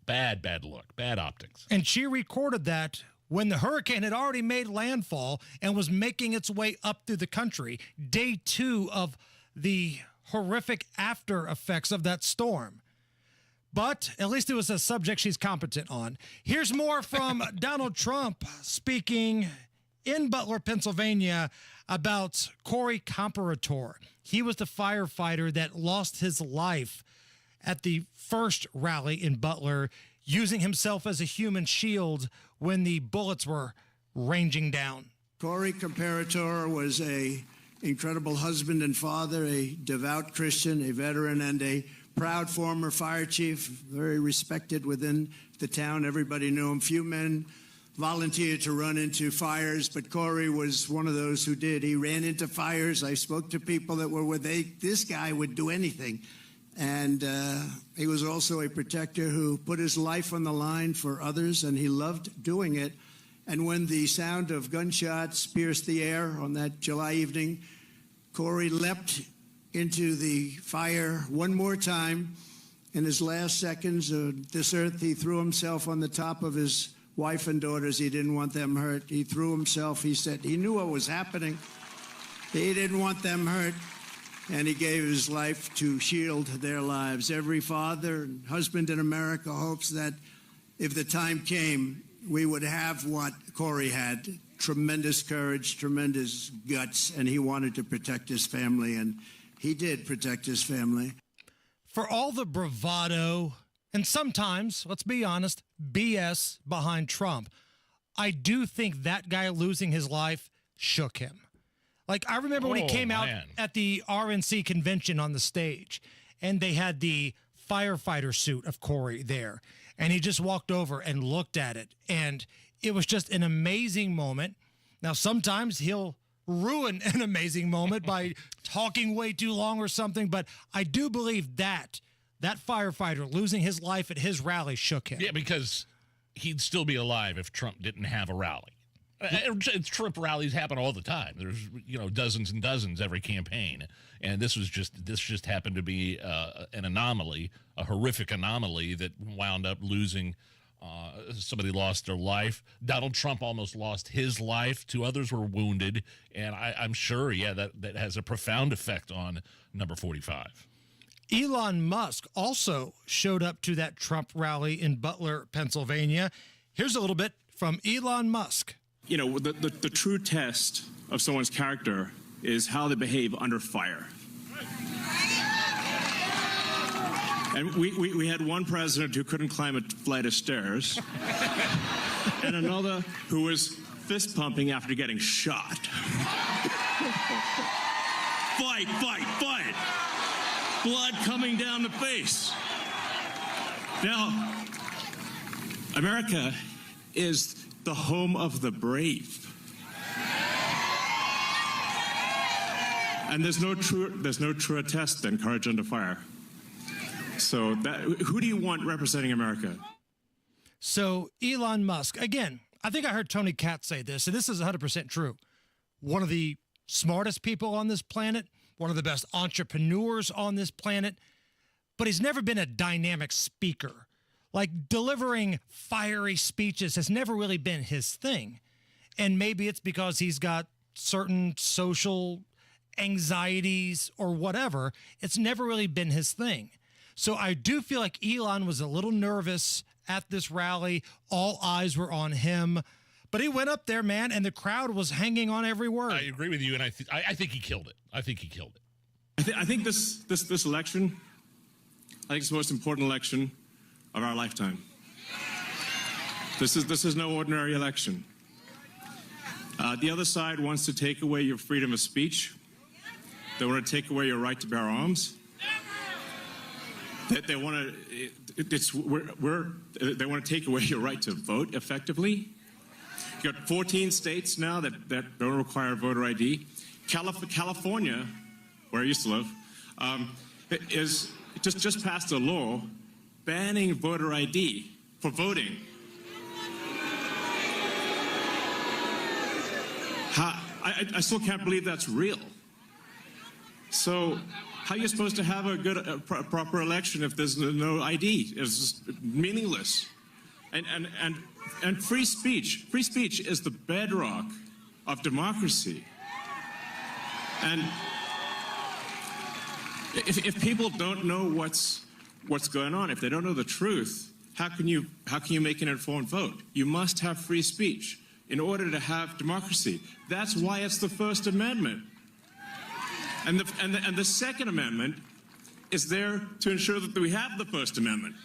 [SPEAKER 21] Bad look, bad optics.
[SPEAKER 22] And she recorded that when the hurricane had already made landfall and was making its way up through the country, day 2 of the horrific after effects of that storm. But at least it was a subject she's competent on. Here's more from Donald Trump speaking in Butler, Pennsylvania, about Corey Comparator. He was the firefighter that lost his life at the first rally in Butler, using himself as a human shield when the bullets were ranging down.
[SPEAKER 20] Corey Comparator was a incredible husband and father, a devout Christian, a veteran, and a proud former fire chief, very respected within the town. Everybody knew him. Few men volunteered to run into fires, but Corey was one of those who did. He ran into fires. I spoke to people that were with this guy would do anything. And he was also a protector who put his life on the line for others, and he loved doing it. And when the sound of gunshots pierced the air on that July evening, Corey leapt into the fire one more time. In his last seconds of this earth, he threw himself on the top of his wife and daughters. He didn't want them hurt. He threw himself. He said he knew what was happening. He didn't want them hurt. And he gave his life to shield their lives. Every father and husband in America hopes that if the time came, we would have what Corey had, tremendous courage, tremendous guts, and he wanted to protect his family, and he did protect his family.
[SPEAKER 22] For all the bravado and sometimes, let's be honest, BS behind Trump, I do think that guy losing his life shook him. Like, I remember when he came out at the RNC convention on the stage, and they had the firefighter suit of Corey there, and he just walked over and looked at it, and it was just an amazing moment. Now, sometimes he'll ruin an amazing moment by talking way too long or something, but I do believe that firefighter losing his life at his rally shook him.
[SPEAKER 21] Yeah, because he'd still be alive if Trump didn't have a rally. Trump rallies happen all the time. There's dozens and dozens every campaign, and this just happened to be an anomaly, a horrific anomaly that wound up losing. Somebody lost their life. Donald Trump almost lost his life. 2 others were wounded, and I'm sure, that has a profound effect on number 45.
[SPEAKER 22] Elon Musk also showed up to that Trump rally in Butler, Pennsylvania. Here's a little bit from Elon Musk.
[SPEAKER 2] You know, the true test of someone's character is how they behave under fire. And we had one president who couldn't climb a flight of stairs, and another who was fist pumping after getting shot. Fight, fight, fight. Blood coming down the face. Now, America is the home of the brave. And there's no truer test than courage under fire. So who do you want representing America?
[SPEAKER 22] So Elon Musk, again, I think I heard Tony Katz say this, and this is 100% true. One of the smartest people on this planet, one of the best entrepreneurs on this planet, but he's never been a dynamic speaker. Like, delivering fiery speeches has never really been his thing. And maybe it's because he's got certain social anxieties or whatever. It's never really been his thing. So I do feel like Elon was a little nervous at this rally. All eyes were on him. But he went up there, man, and the crowd was hanging on every word.
[SPEAKER 21] I agree with you, and I think he killed it. I think
[SPEAKER 2] this election, I think it's the most important election of our lifetime. This is no ordinary election. The other side wants to take away your freedom of speech. They want to take away your right to bear arms. They want to take away your right to vote effectively. You got 14 states now that don't require voter ID. California, where I used to live, is just passed a law banning voter ID for voting. I still can't believe that's real. So how are you supposed to have a proper election if there's no ID? It's just meaningless. And free speech is the bedrock of democracy. And if people don't know what's going on, if they don't know the truth, how can you make an informed vote? You must have free speech in order to have democracy. That's why it's the First Amendment. And the Second Amendment is there to ensure that we have the First Amendment.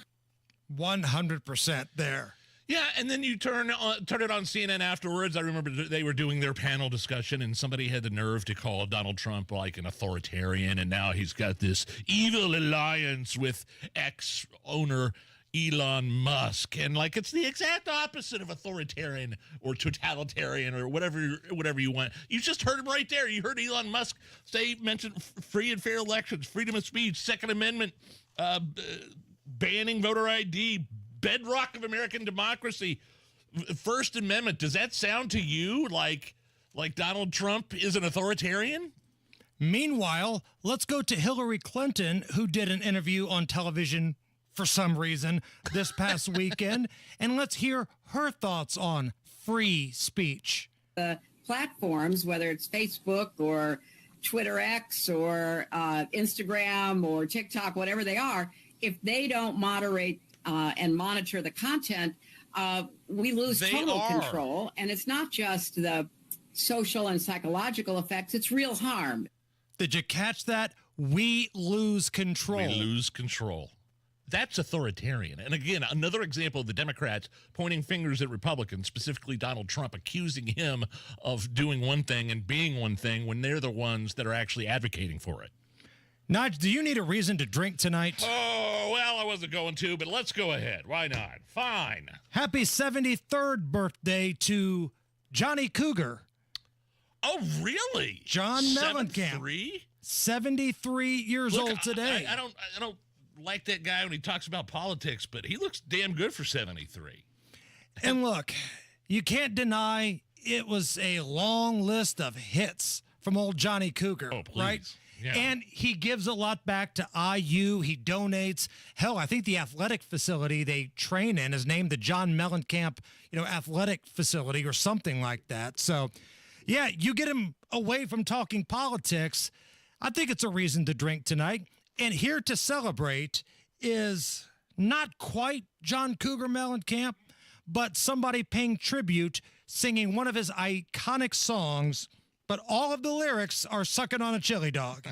[SPEAKER 22] 100% there.
[SPEAKER 21] Yeah, and then you turn it on CNN afterwards. I remember they were doing their panel discussion, and somebody had the nerve to call Donald Trump like an authoritarian, and now he's got this evil alliance with ex-owner Elon Musk, and like it's the exact opposite of authoritarian or totalitarian or whatever you want. You just heard him right there. You heard Elon Musk mention free and fair elections, freedom of speech, Second Amendment, banning voter ID, bedrock of American democracy, First Amendment. Does that sound to you like Donald Trump is an authoritarian?
[SPEAKER 22] Meanwhile, let's go to Hillary Clinton, who did an interview on television for some reason this past weekend, and let's hear her thoughts on free speech.
[SPEAKER 1] The platforms, whether it's Facebook or Twitter X or Instagram or TikTok, whatever they are, if they don't moderate and monitor the content, we lose total control. And it's not just the social and psychological effects, it's real harm.
[SPEAKER 22] Did you catch that? We lose control.
[SPEAKER 21] We lose control. That's authoritarian. And again, another example of the Democrats pointing fingers at Republicans, specifically Donald Trump, accusing him of doing one thing and being one thing when they're the ones that are actually advocating for it.
[SPEAKER 22] Nigel, do you need a reason to drink tonight?
[SPEAKER 21] Oh, well, I wasn't going to, but let's go ahead. Why not? Fine.
[SPEAKER 22] Happy 73rd birthday to Johnny Cougar.
[SPEAKER 21] Oh, really?
[SPEAKER 22] John Mellencamp. 73 years old today.
[SPEAKER 21] I don't like that guy when he talks about politics, but he looks damn good for 73.
[SPEAKER 22] And look, you can't deny it was a long list of hits from old Johnny Cougar, right?
[SPEAKER 21] Yeah.
[SPEAKER 22] And he gives a lot back to IU. He donates. Hell, I think the athletic facility they train in is named the John Mellencamp, athletic facility or something like that. So, yeah, you get him away from talking politics. I think it's a reason to drink tonight. And here to celebrate is not quite John Cougar Mellencamp, but somebody paying tribute, singing one of his iconic songs, but all of the lyrics are sucking on a chili dog.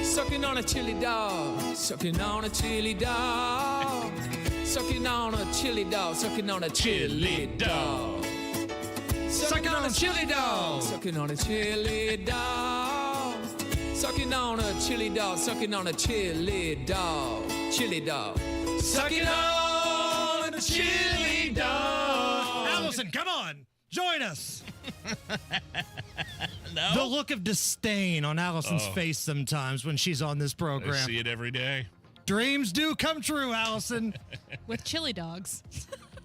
[SPEAKER 5] Sucking on a chili dog, sucking on a chili dog. Sucking on a chili dog, sucking on a chili dog. Sucking on a chili dog, sucking on a chili dog. Sucking on a chili dog, sucking on a chili dog. Chili dog. Sucking on a chili dog.
[SPEAKER 22] Allison, come on, join us.
[SPEAKER 21] No?
[SPEAKER 22] The look of disdain on Allison's face sometimes when she's on this program.
[SPEAKER 21] I see it every day.
[SPEAKER 22] Dreams do come true, Allison.
[SPEAKER 7] With chili dogs.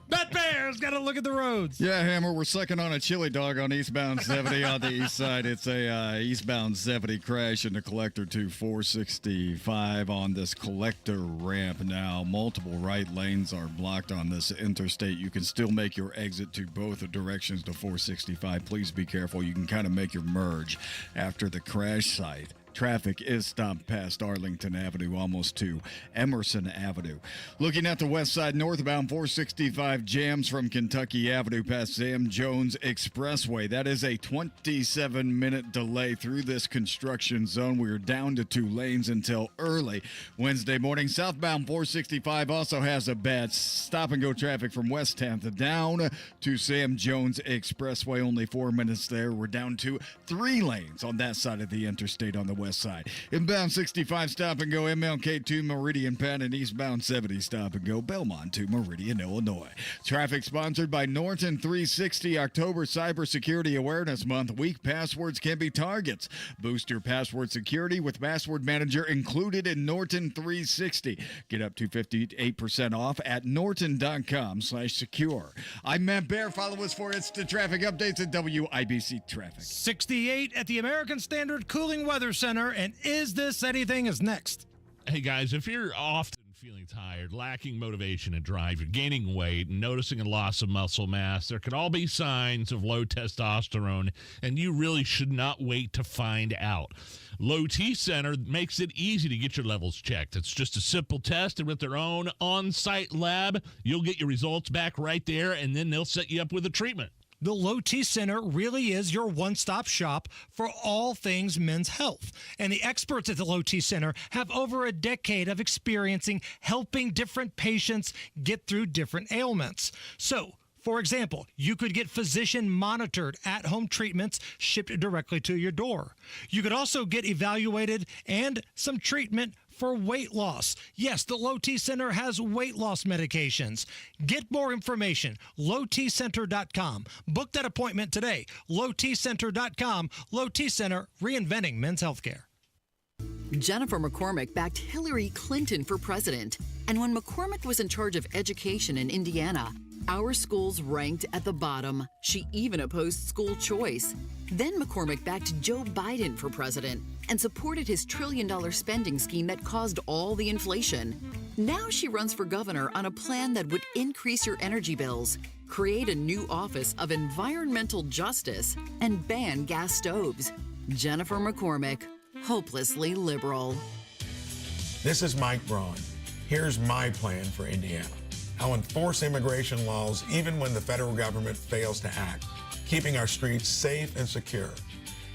[SPEAKER 22] Matt Bear's got to look at the roads.
[SPEAKER 8] Yeah, Hammer, we're sucking on a chili dog on eastbound 70 on the east side. It's a eastbound 70 crash in the collector to 465 on this collector ramp now. Multiple right lanes are blocked on this interstate. You can still make your exit to both directions to 465. Please be careful. You can kind of make your merge after the crash site Traffic is stopped past Arlington Avenue, almost to Emerson Avenue. Looking at the west side, northbound 465 jams from Kentucky Avenue past Sam Jones Expressway. That is a 27-minute delay through this construction zone. We are down to 2 lanes until early Wednesday morning. Southbound 465 also has a bad stop-and-go traffic from West 10th down to Sam Jones Expressway. Only 4 minutes there. We're down to 3 lanes on that side of the interstate on the west side. Inbound 65 stop and go MLK to Meridian Penn, and eastbound 70 stop and go Belmont to Meridian, Illinois. Traffic sponsored by Norton 360. October Cybersecurity Awareness Month. Weak passwords can be targets. Boost your password security with Password Manager included in Norton 360. Get up to 58% off at norton.com/secure. I'm Matt Bear. Follow us for instant traffic updates at WIBC Traffic.
[SPEAKER 22] 68 at the American Standard Cooling Weather Center, and Is This Anything is next.
[SPEAKER 21] Hey, guys, if you're often feeling tired, lacking motivation and drive, you're gaining weight, and noticing a loss of muscle mass, there could all be signs of low testosterone, and you really should not wait to find out. Low T Center makes it easy to get your levels checked. It's just a simple test, and with their own on-site lab, you'll get your results back right there, and then they'll set you up with a treatment.
[SPEAKER 22] The Low T Center really is your one-stop shop for all things men's health. And the experts at the Low T Center have over a decade of experiencing helping different patients get through different ailments. So, for example, you could get physician-monitored at-home treatments shipped directly to your door. You could also get evaluated and some treatment for weight loss. Yes, the Low T Center has weight loss medications. Get more information, lowtcenter.com. Book that appointment today, lowtcenter.com. Low T Center, reinventing men's healthcare.
[SPEAKER 12] Jennifer McCormick backed Hillary Clinton for president. And when McCormick was in charge of education in Indiana, our schools ranked at the bottom. She even opposed school choice. Then McCormick backed Joe Biden for president and supported his trillion-dollar spending scheme that caused all the inflation. Now she runs for governor on a plan that would increase your energy bills, create a new office of environmental justice, and ban gas stoves. Jennifer McCormick, hopelessly liberal.
[SPEAKER 13] This is Mike Braun. Here's my plan for Indiana. I'll enforce immigration laws even when the federal government fails to act, keeping our streets safe and secure.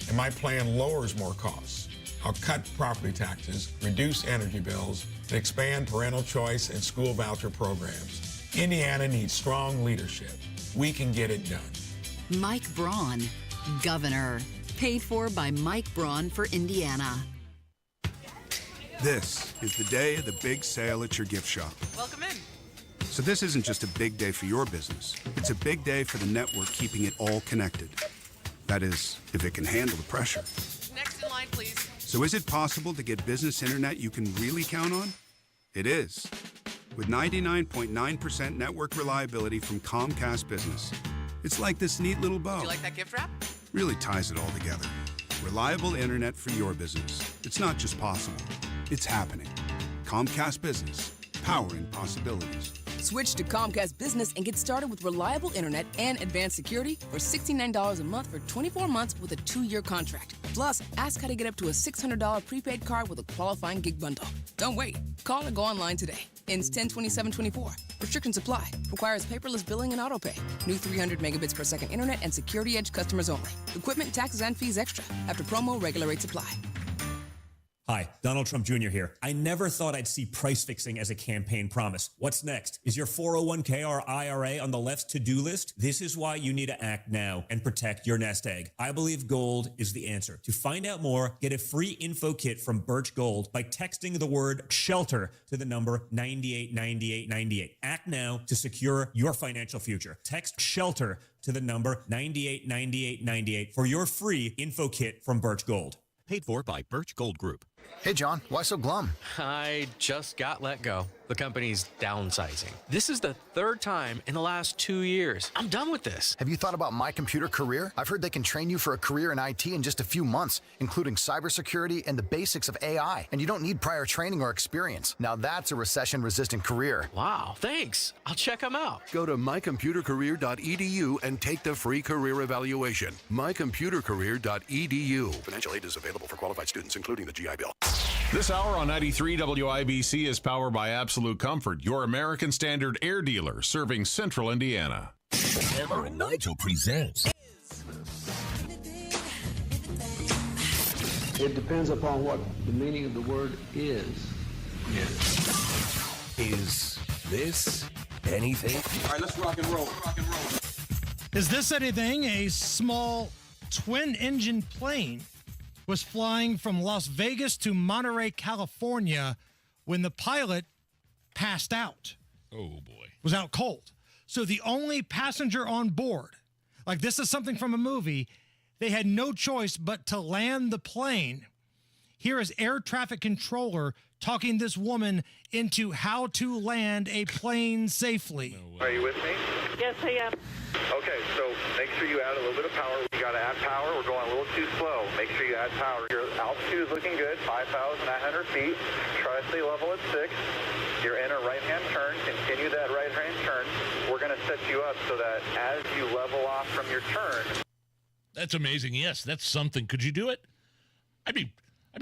[SPEAKER 13] And my plan lowers more costs. I'll cut property taxes, reduce energy bills, and expand parental choice and school voucher programs. Indiana needs strong leadership. We can get it done.
[SPEAKER 12] Mike Braun, governor. Paid for by Mike Braun for Indiana.
[SPEAKER 14] This is the day of the big sale at your gift shop.
[SPEAKER 17] Welcome in.
[SPEAKER 14] So this isn't just a big day for your business. It's a big day for the network keeping it all connected. That is, if it can handle the pressure.
[SPEAKER 17] Next in line, please.
[SPEAKER 14] So is it possible to get business internet you can really count on? It is. With 99.9% network reliability from Comcast Business. It's like this neat little bow.
[SPEAKER 17] Do you like that gift wrap?
[SPEAKER 14] Really ties it all together. Reliable internet for your business. It's not just possible. It's happening. Comcast Business. Powering possibilities.
[SPEAKER 18] Switch to Comcast Business and get started with reliable internet and advanced security for $69 a month for 24 months with a 2-year contract. Plus, ask how to get up to a $600 prepaid card with a qualifying gig bundle. Don't wait. Call or go online today. Ends 10/27/24. Restrictions apply. Requires paperless billing and autopay. New 300 megabits per second internet and Security Edge customers only. Equipment, taxes, and fees extra. After promo, regular rates apply.
[SPEAKER 19] Hi, Donald Trump Jr. here. I never thought I'd see price fixing as a campaign promise. What's next? Is your 401k or IRA on the left's to-do list? This is why you need to act now and protect your nest egg. I believe gold is the answer. To find out more, get a free info kit from Birch Gold by texting the word SHELTER to the number 989898. Act now to secure your financial future. Text SHELTER to the number 989898 for your free info kit from Birch Gold.
[SPEAKER 23] Paid for by Birch Gold Group.
[SPEAKER 16] Hey, John, why so glum?
[SPEAKER 24] I just got let go.
[SPEAKER 4] The company's downsizing. This is the third time in the last 2 years. I'm done with this.
[SPEAKER 11] Have you thought about My Computer Career? I've heard they can train you for a career in IT in just a few months, including cybersecurity and the basics of AI. And you don't need prior training or experience. Now that's a recession-resistant career.
[SPEAKER 4] Wow, thanks. I'll check them out.
[SPEAKER 23] Go to mycomputercareer.edu and take the free career evaluation. mycomputercareer.edu. Financial aid is available for qualified students, including the GI Bill.
[SPEAKER 24] This hour on 93 WIBC is powered by Absolute Comfort, your American Standard air dealer serving Central Indiana.
[SPEAKER 15] Hammer and Nigel presents.
[SPEAKER 25] It depends upon what the meaning of the word is.
[SPEAKER 15] Is this anything?
[SPEAKER 25] All right, let's rock and roll.
[SPEAKER 22] Is this anything? A small twin-engine plane was flying from Las Vegas to Monterey, California, when the pilot passed out.
[SPEAKER 21] Oh, boy.
[SPEAKER 22] Was out cold. So the only passenger on board, like this is something from a movie, they had no choice but to land the plane. Here is air traffic controller talking this woman into how to land a plane safely.
[SPEAKER 26] Are you with me?
[SPEAKER 27] Yes, I am.
[SPEAKER 26] Okay, so make sure you add a little bit of power. You got to add power. We're going a little too slow. Make sure you add power. Your altitude is looking good, 5,900 feet. Try to stay level at 6. You're in a right-hand turn. Continue that right-hand turn. We're going to set you up so that as you level off from your turn.
[SPEAKER 21] That's amazing. Yes, that's something. Could you do it? I'd be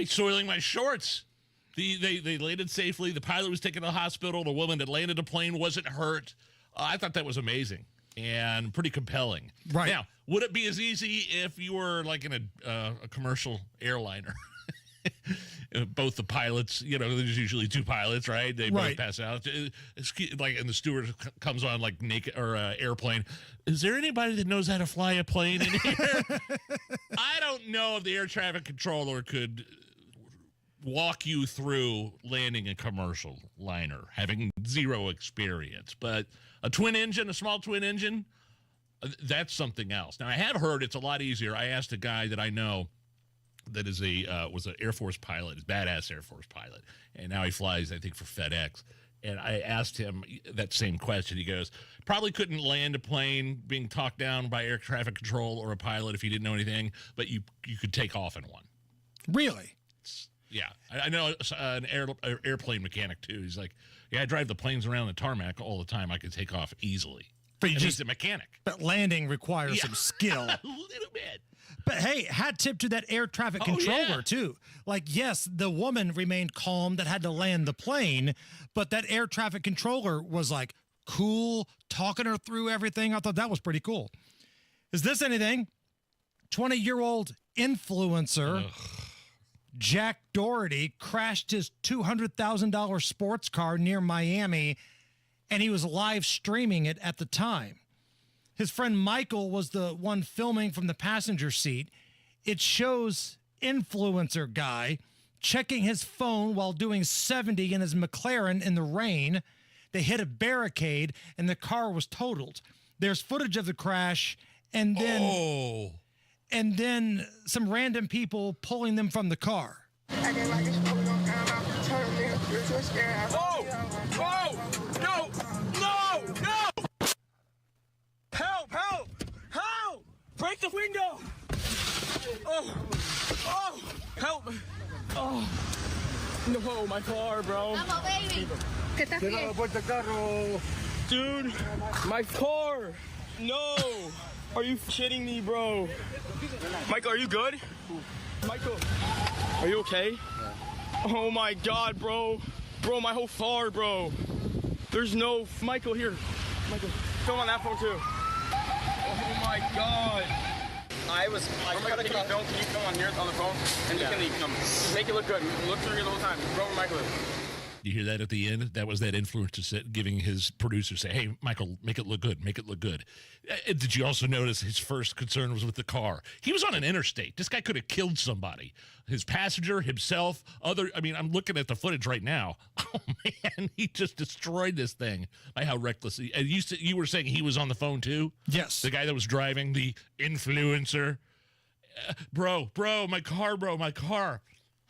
[SPEAKER 21] soiling my shorts. They landed safely. The pilot was taken to the hospital. The woman that landed the plane wasn't hurt. I thought that was amazing and pretty compelling.
[SPEAKER 22] Right.
[SPEAKER 21] Now, would it be as easy if you were like in a commercial airliner? Both the pilots, there's usually two pilots, right? They both pass out. Like, and the steward comes on like naked or airplane. Is there anybody that knows how to fly a plane in here? I don't know if the air traffic controller could walk you through landing a commercial liner, having zero experience. But a small twin engine, that's something else. Now, I have heard it's a lot easier. I asked a guy that I know that is was an Air Force pilot, a badass Air Force pilot, and now he flies, I think, for FedEx. And I asked him that same question. He goes, probably couldn't land a plane being talked down by air traffic control or a pilot if you didn't know anything, but you could take off in one.
[SPEAKER 22] Really?
[SPEAKER 21] Yeah. I know an airplane mechanic, too. He's like, yeah, I drive the planes around the tarmac all the time. I could take off easily.
[SPEAKER 22] But
[SPEAKER 21] he's a mechanic.
[SPEAKER 22] But landing requires some skill.
[SPEAKER 21] A little bit.
[SPEAKER 22] But hey, hat tip to that air traffic controller, too. Like, yes, the woman remained calm that had to land the plane, but that air traffic controller was like cool, talking her through everything. I thought that was pretty cool. Is this anything? 20-year-old influencer Jack Doherty crashed his $200,000 sports car near Miami, and he was live streaming it at the time. His friend Michael was the one filming from the passenger seat. It shows influencer guy checking his phone while doing 70 in his McLaren in the rain. They hit a barricade, and the car was totaled. There's footage of the crash, and then some random people pulling them from the car.
[SPEAKER 27] I didn't like this. No! Help! Break the window! Oh! Help! Oh! No, my car, bro. Vamos, baby. ¿Qué estás bien? Dude, my car! No! Are you shitting me, bro? Michael, are you good? Michael, are you okay? Oh my God, bro. Bro, my whole car, bro. There's no... Michael, here. Michael, film on that phone, too. Oh my God. Can you film on here on the phone? And you can make it look good. Look through it the whole time. Bro, Michael.
[SPEAKER 21] You hear that at the end? That was that influencer giving his producer say, hey, Michael, make it look good. Make it look good. Did you also notice his first concern was with the car? He was on an interstate. This guy could have killed somebody. His passenger, himself, I'm looking at the footage right now. Oh, man, he just destroyed this thing by how reckless he... And you were saying he was on the phone, too?
[SPEAKER 22] Yes.
[SPEAKER 21] The guy that was driving, the influencer. Bro, my car.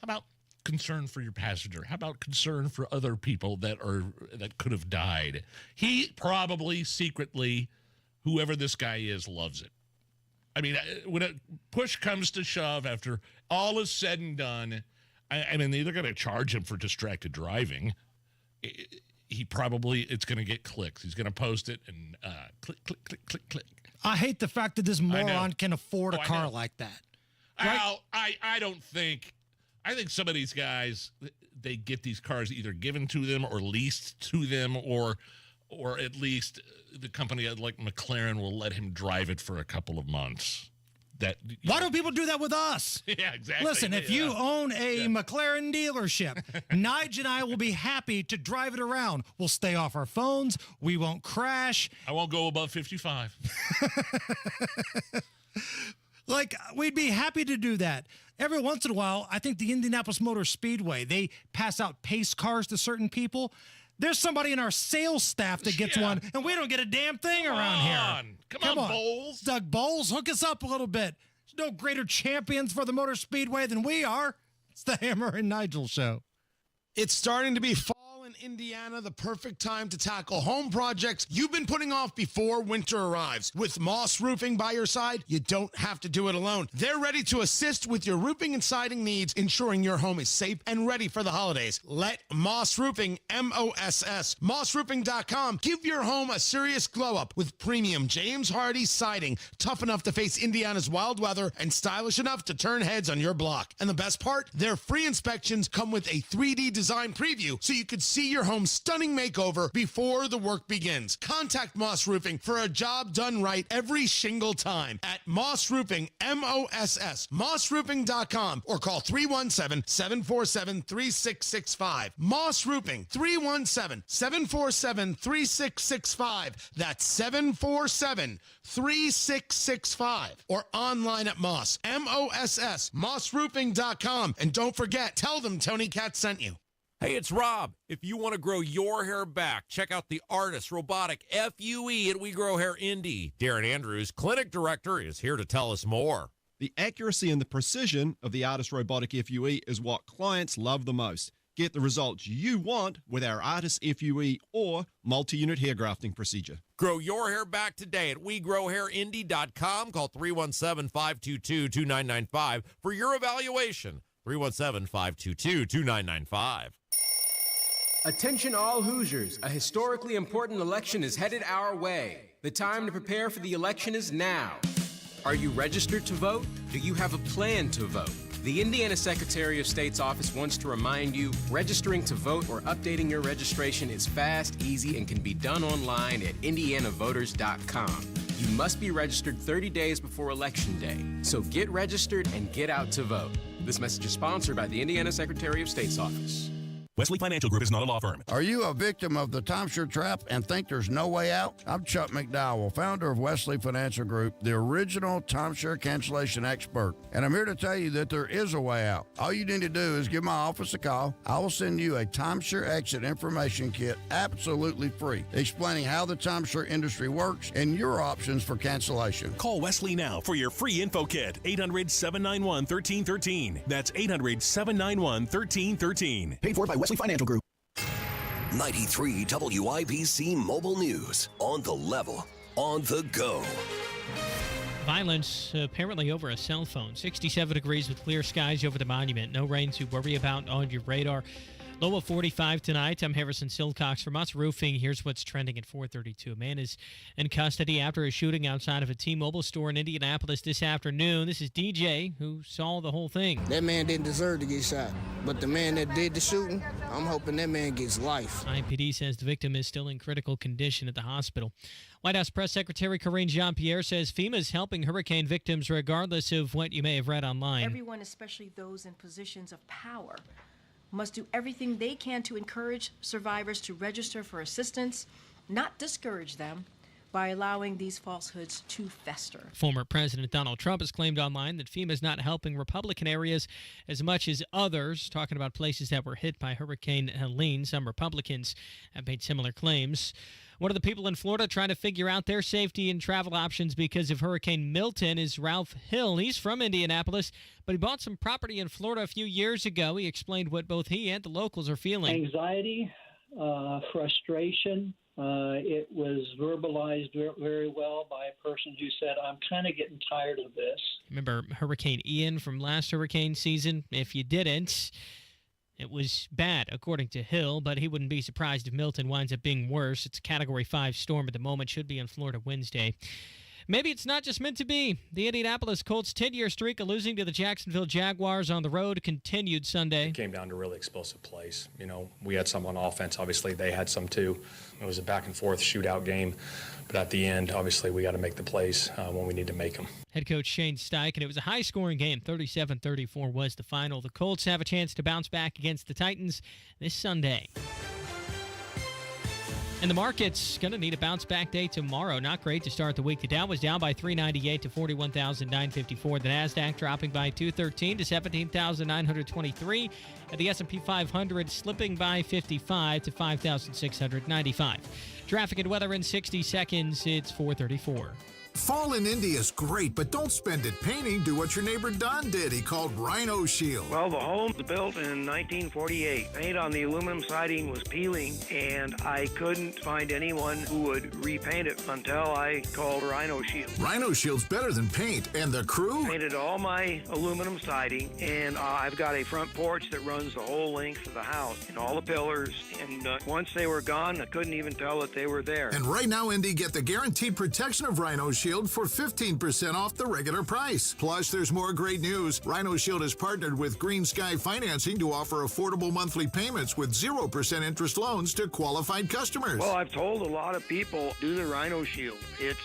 [SPEAKER 21] How concern for your passenger? How about concern for other people that could have died? He probably secretly, whoever this guy is, loves it. I mean, when a push comes to shove, after all is said and done, I mean, they're going to charge him for distracted driving. It's going to get clicks. He's going to post it and click, click, click, click, click.
[SPEAKER 22] I hate the fact that this moron can afford a car like that.
[SPEAKER 21] Right? Al, I don't think. I think some of these guys, they get these cars either given to them or leased to them, or at least the company like McLaren will let him drive it for a couple of months. Why
[SPEAKER 22] don't people do that with us?
[SPEAKER 21] Yeah, exactly.
[SPEAKER 22] Listen, if you own a McLaren dealership, Nigel and I will be happy to drive it around. We'll stay off our phones. We won't crash.
[SPEAKER 21] I won't go above 55.
[SPEAKER 22] Like, we'd be happy to do that. Every once in a while, I think the Indianapolis Motor Speedway, they pass out pace cars to certain people. There's somebody in our sales staff that gets one, and we don't get a damn thing around here.
[SPEAKER 21] Come on, Bowles.
[SPEAKER 22] Doug Bowles, hook us up a little bit. There's no greater champions for the Motor Speedway than we are. It's the Hammer and Nigel Show.
[SPEAKER 1] It's starting to be fall in Indiana, the perfect time to tackle home projects you've been putting off before winter arrives. With Moss Roofing by your side, you don't have to do it alone. They're ready to assist with your roofing and siding needs, ensuring your home is safe and ready for the holidays. Let Moss Roofing, M-O-S-S, mossroofing.com, give your home a serious glow-up with premium James Hardy siding, tough enough to face Indiana's wild weather and stylish enough to turn heads on your block. And the best part, their free inspections come with a 3D design preview so you could see your home's stunning makeover before the work begins. Contact Moss Roofing for a job done right every single time at Moss Roofing, M-O-S-S, mossroofing.com, or call 317-747-3665. Moss Roofing, 317-747-3665. That's 747-3665. Or online at Moss, M-O-S-S, mossroofing.com. And don't forget, tell them Tony Katz sent you.
[SPEAKER 2] Hey, it's Rob. If you want to grow your hair back, check out the Artist Robotic FUE at We Grow Hair Indy. Darren Andrews, clinic director, is here to tell us more.
[SPEAKER 3] The accuracy and the precision of the Artist Robotic FUE is what clients love the most. Get the results you want with our Artist FUE or multi-unit hair grafting procedure.
[SPEAKER 2] Grow your hair back today at WeGrowHairIndy.com. Call 317-522-2995 for your evaluation. 317-522-2995.
[SPEAKER 6] Attention all Hoosiers, a historically important election is headed our way. The time to prepare for the election is now. Are you registered to vote? Do you have a plan to vote? The Indiana Secretary of State's office wants to remind you, registering to vote or updating your registration is fast, easy, and can be done online at indianavoters.com. You must be registered 30 days before Election Day, so get registered and get out to vote. This message is sponsored by the Indiana Secretary of State's office.
[SPEAKER 9] Wesley Financial Group is not a law firm.
[SPEAKER 10] Are you a victim of the timeshare trap and think there's no way out? I'm Chuck McDowell, founder of Wesley Financial Group, the original timeshare cancellation expert. And I'm here to tell you that there is a way out. All you need to do is give my office a call. I will send you a timeshare exit information kit absolutely free, explaining how the timeshare industry works and your options for cancellation.
[SPEAKER 9] Call Wesley now for your free info kit. 800-791-1313. That's 800-791-1313.
[SPEAKER 15] Paid for by Wesley Financial Group. 93 WIBC Mobile News. On the level, on the go.
[SPEAKER 20] Violence apparently over a cell phone. 67 degrees with clear skies over the monument. No rain to worry about on your radar. Low of 45 tonight. I'm Harrison Silcox from Moss Roofing. Here's what's trending at 4:32. A man is in custody after a shooting outside of a T-Mobile store in Indianapolis this afternoon. This is DJ, who saw the whole thing.
[SPEAKER 28] That man didn't deserve to get shot. But the man that did the shooting, I'm hoping that man gets life.
[SPEAKER 20] IPD says the victim is still in critical condition at the hospital. White House Press Secretary Karine Jean-Pierre says FEMA is helping hurricane victims regardless of what you may have read online.
[SPEAKER 29] Everyone, especially those in positions of power, must do everything they can to encourage survivors to register for assistance, not discourage them by allowing these falsehoods to fester.
[SPEAKER 20] Former President Donald Trump has claimed online that FEMA is not helping Republican areas as much as others, talking about places that were hit by Hurricane Helene. Some Republicans have made similar claims. One of the people in Florida trying to figure out their safety and travel options because of Hurricane Milton is Ralph Hill. He's from Indianapolis, but he bought some property in Florida a few years ago. He explained what both he and the locals are feeling.
[SPEAKER 5] Anxiety, frustration. It was verbalized very well by a person who said, I'm kind of getting tired of this.
[SPEAKER 20] Remember Hurricane Ian from last hurricane season? If you didn't, it was bad, according to Hill, but he wouldn't be surprised if Milton winds up being worse. It's a Category 5 storm at the moment, should be in Florida Wednesday. Maybe it's not just meant to be. The Indianapolis Colts' 10-year streak of losing to the Jacksonville Jaguars on the road continued Sunday.
[SPEAKER 7] It came down to really explosive plays. You know, we had some on offense. Obviously, they had some too. It was a back-and-forth shootout game. But at the end, obviously, we got to make the plays when we need to make them.
[SPEAKER 20] Head coach Shane Steichen, it was a high-scoring game. 37-34 was the final. The Colts have a chance to bounce back against the Titans this Sunday. And the market's going to need a bounce-back day tomorrow. Not great to start the week. The Dow was down by 398 to 41,954. The NASDAQ dropping by 213 to 17,923. And the S&P 500 slipping by 55 to 5,695. Traffic and weather in 60 seconds. It's 4:34.
[SPEAKER 8] Fall in Indy is great, but don't spend it painting. Do what your neighbor Don did. He called Rhino Shield.
[SPEAKER 12] Well, the home was built in 1948. Paint on the aluminum siding was peeling, and I couldn't find anyone who would repaint it until I called Rhino Shield.
[SPEAKER 8] Rhino Shield's better than paint. And the crew?
[SPEAKER 12] Painted all my aluminum siding, and I've got a front porch that runs the whole length of the house and all the pillars. And once they were gone, I couldn't even tell that they were there.
[SPEAKER 8] And right now, Indy, get the guaranteed protection of Rhino Shield for 15% off the regular price. Plus, there's more great news. Rhino Shield has partnered with Green Sky Financing to offer affordable monthly payments with 0% interest loans to qualified customers.
[SPEAKER 12] Well, I've told a lot of people, do the Rhino Shield. It's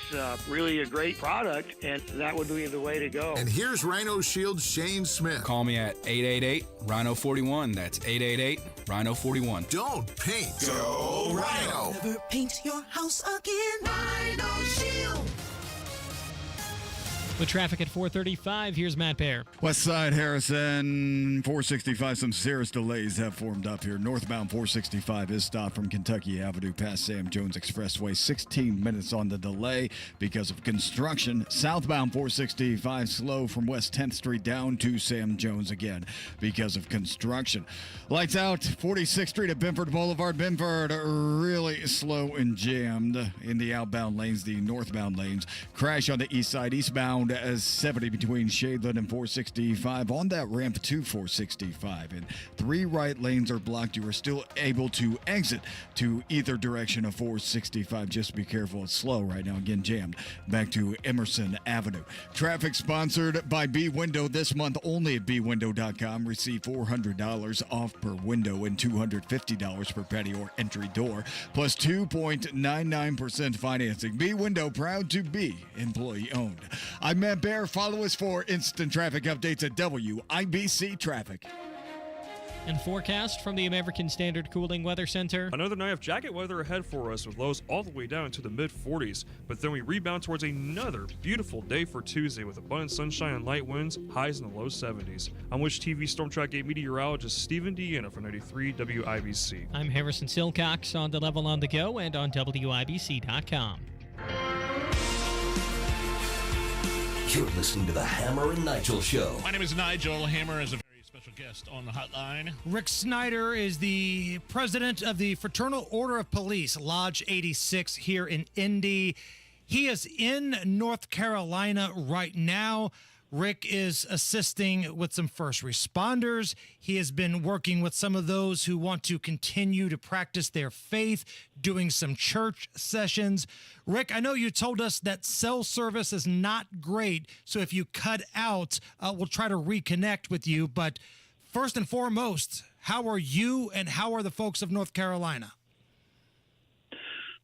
[SPEAKER 12] really a great product, and that would be the way to go.
[SPEAKER 8] And here's Rhino Shield's Shane Smith.
[SPEAKER 13] Call me at 888-RHINO-41. That's 888-RHINO-41.
[SPEAKER 8] Don't paint. Go Rhino.
[SPEAKER 14] Never paint your house again. Rhino Shield.
[SPEAKER 20] With traffic at 4:35, here's Matt Bear.
[SPEAKER 17] West Side Harrison, 465. Some serious delays have formed up here. Northbound 465 is stopped from Kentucky Avenue past Sam Jones Expressway. 16 minutes on the delay because of construction. Southbound 465 slow from West 10th Street down to Sam Jones again because of construction. Lights out, 46th Street at Benford Boulevard. Benford really slow and jammed in the outbound lanes, the northbound lanes. Crash on the east side, eastbound as 70 between Shadeland and 465 on that ramp to 465, and 3 right lanes are blocked. You are still able to exit to either direction of 465. Just be careful, it's slow right now, again jammed back to Emerson Avenue. Traffic sponsored by B Window this month only at bwindow.com. Receive $400 off per window and $250 per patio or entry door, plus 2.99% financing. B Window, proud to be employee owned. I'm Matt Bear. Follow us for instant traffic updates at WIBC Traffic.
[SPEAKER 20] And forecast from the American Standard Cooling Weather Center.
[SPEAKER 18] Another night of jacket weather ahead for us with lows all the way down to the mid-40s. But then we rebound towards another beautiful day for Tuesday with abundant sunshine and light winds, highs in the low 70s. I'm Wish TV Storm Track 8 meteorologist Stephen Deanna for 93 WIBC.
[SPEAKER 20] I'm Harrison Silcox on The Level on the Go and on WIBC.com.
[SPEAKER 15] You're listening to the Hammer and Nigel Show.
[SPEAKER 21] My name is Nigel. Hammer is a very special guest on the hotline.
[SPEAKER 22] Rick Snyder is the president of the Fraternal Order of Police, Lodge 86 here in Indy. He is in North Carolina right now. Rick is assisting with some first responders. He has been working with some of those who want to continue to practice their faith, doing some church sessions. Rick, I know you told us that cell service is not great, so if you cut out, we'll try to reconnect with you. But first and foremost, how are you and how are the folks of North Carolina?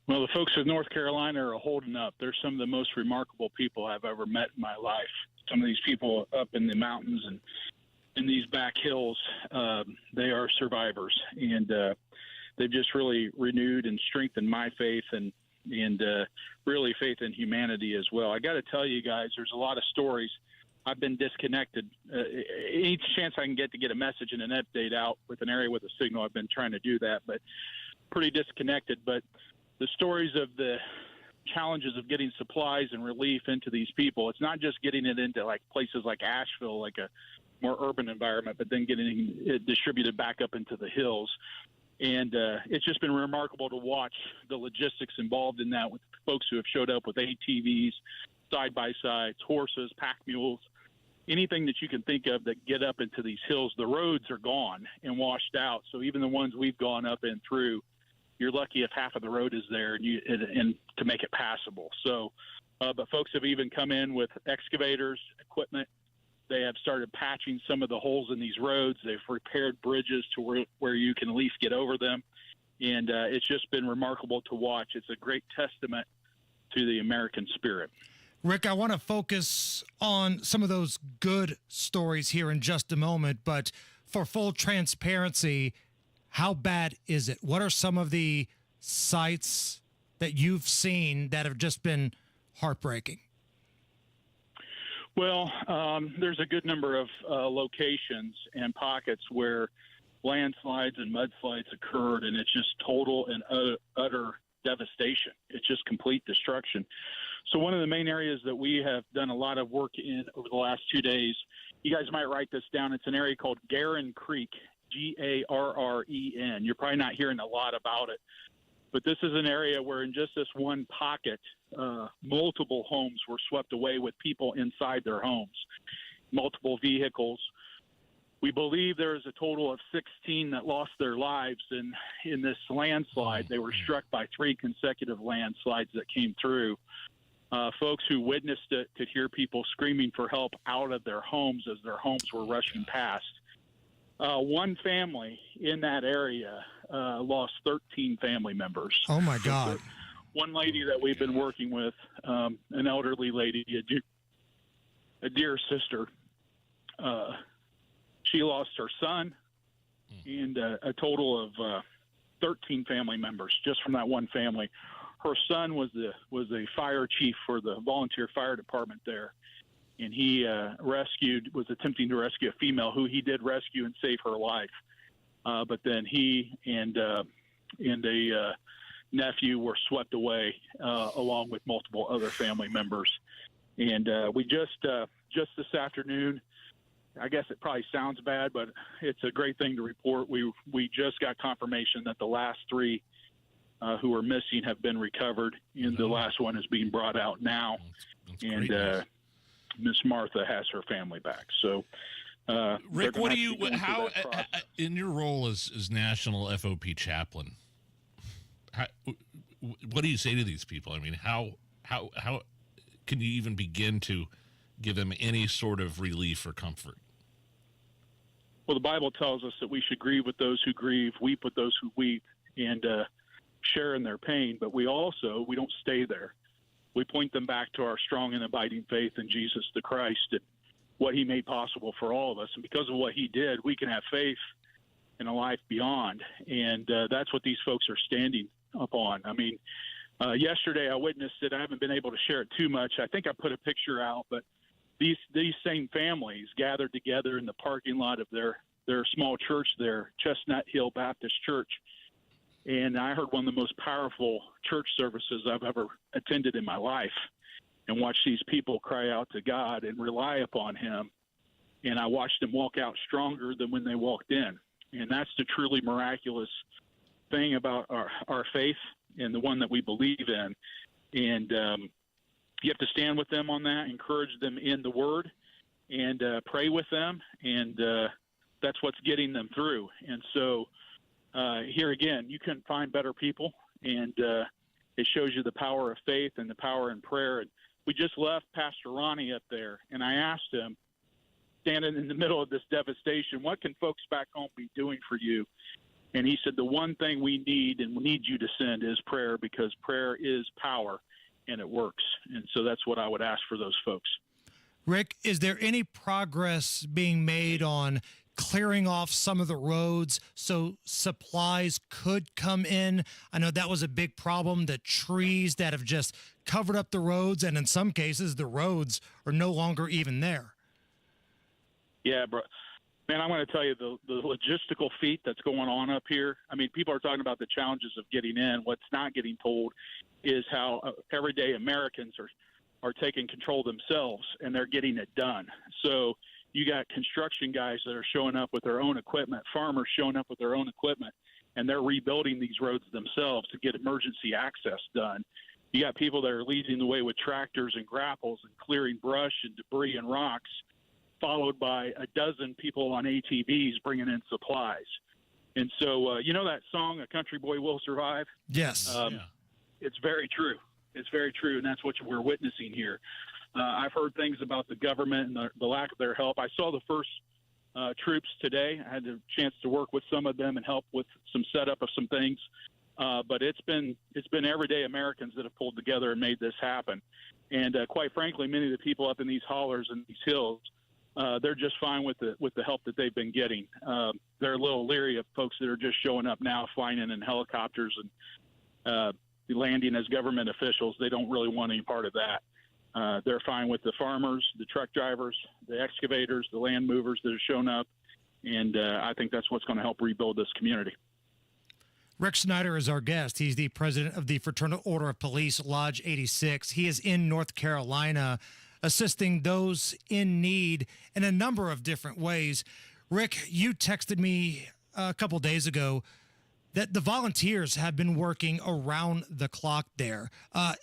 [SPEAKER 19] Well, the folks of North Carolina are holding up. They're some of the most remarkable people I've ever met in my life. Some of these people up in the mountains and in these back hills, they are survivors. And they've just really renewed and strengthened my faith and really faith in humanity as well. I got to tell you guys, there's a lot of stories. I've been disconnected. Each chance I can get to get a message and an update out with an area with a signal, I've been trying to do that, but pretty disconnected. But the stories of the challenges of getting supplies and relief into these people. It's not just getting it into like places like Asheville, like a more urban environment, but then getting it distributed back up into the hills. And it's just been remarkable to watch the logistics involved in that with folks who have showed up with ATVs, side-by-sides, horses, pack mules, anything that you can think of that get up into these hills. The roads are gone and washed out. So even the ones we've gone up and through, you're lucky if half of the road is there and to make it passable. So, but folks have even come in with excavators, equipment. They have started patching some of the holes in these roads. They've repaired bridges to where you can at least get over them. And it's just been remarkable to watch. It's a great testament to the American spirit.
[SPEAKER 22] Rick, I want to focus on some of those good stories here in just a moment, but for full transparency, how bad is it? What are some of the sites that you've seen that have just been heartbreaking?
[SPEAKER 19] Well, there's a good number of locations and pockets where landslides and mudslides occurred, and it's just total and utter devastation. It's just complete destruction. So one of the main areas that we have done a lot of work in over the last 2 days, you guys might write this down. It's an area called Garren Creek, Garren. You're probably not hearing a lot about it, but this is an area where in just this one pocket, multiple homes were swept away with people inside their homes, multiple vehicles. We believe there is a total of 16 that lost their lives in this landslide. They were struck by 3 consecutive landslides that came through. Folks who witnessed it could hear people screaming for help out of their homes as their homes were rushing past. One family in that area lost 13 family members.
[SPEAKER 22] Oh, my God.
[SPEAKER 19] One lady that we've been working with, an elderly lady, a dear sister, she lost her son and a total of 13 family members just from that one family. Her son was a fire chief for the volunteer fire department there, and he was attempting to rescue a female who he did rescue and save her life. But then he and a nephew were swept away along with multiple other family members. And we just this afternoon, I guess it probably sounds bad, but it's a great thing to report. We just got confirmation that the last 3 who were missing have been recovered, and the last one is being brought out now. And Miss Martha has her family back. So,
[SPEAKER 21] Rick, what do you? How in your role as national FOP chaplain? What do you say to these people? I mean, how can you even begin to give them any sort of relief or comfort?
[SPEAKER 19] Well, the Bible tells us that we should grieve with those who grieve, weep with those who weep, and share in their pain. But we don't stay there. We point them back to our strong and abiding faith in Jesus the Christ and what he made possible for all of us. And because of what he did, we can have faith in a life beyond. And that's what these folks are standing upon. I mean, yesterday I witnessed it. I haven't been able to share it too much. I think I put a picture out, but these same families gathered together in the parking lot of their small church there, Chestnut Hill Baptist Church. And I heard one of the most powerful church services I've ever attended in my life, and watched these people cry out to God and rely upon him. And I watched them walk out stronger than when they walked in. And that's the truly miraculous thing about our faith and the one that we believe in. And you have to stand with them on that, encourage them in the word, and pray with them. And that's what's getting them through. And so here again, you couldn't find better people. And it shows you the power of faith and the power in prayer. And we just left Pastor Ronnie up there, and I asked him, standing in the middle of this devastation, what can folks back home be doing for you? And he said, the one thing we need and we need you to send is prayer, because prayer is power and it works. And so that's what I would ask for those folks.
[SPEAKER 22] Rick, is there any progress being made on clearing off some of the roads so supplies could come in? I know that was a big problem, the trees that have just covered up the roads, and in some cases the roads are no longer even there.
[SPEAKER 19] Yeah, bro. Man, I'm going to tell you the logistical feat that's going on up here. I mean, people are talking about the challenges of getting in. What's not getting told is how everyday Americans are taking control themselves, and they're getting it done. So you got construction guys that are showing up with their own equipment, farmers showing up with their own equipment, and they're rebuilding these roads themselves to get emergency access done. You got people that are leading the way with tractors and grapples and clearing brush and debris and rocks, followed by a dozen people on ATVs bringing in supplies. And so, you know that song, "A Country Boy Will Survive"?
[SPEAKER 22] Yes.
[SPEAKER 19] It's very true. It's very true, and that's what we're witnessing here. I've heard things about the government and the lack of their help. I saw the first troops today. I had the chance to work with some of them and help with some setup of some things. But it's been everyday Americans that have pulled together and made this happen. And quite frankly, many of the people up in these hollers and these hills, they're just fine with the help that they've been getting. They're a little leery of folks that are just showing up now, flying in helicopters and landing as government officials. They don't really want any part of that. They're fine with the farmers, the truck drivers, the excavators, the land movers that have shown up. And I think that's what's going to help rebuild this community.
[SPEAKER 22] Rick Snyder is our guest. He's the president of the Fraternal Order of Police, Lodge 86. He is in North Carolina assisting those in need in a number of different ways. Rick, you texted me a couple days ago that the volunteers have been working around the clock there,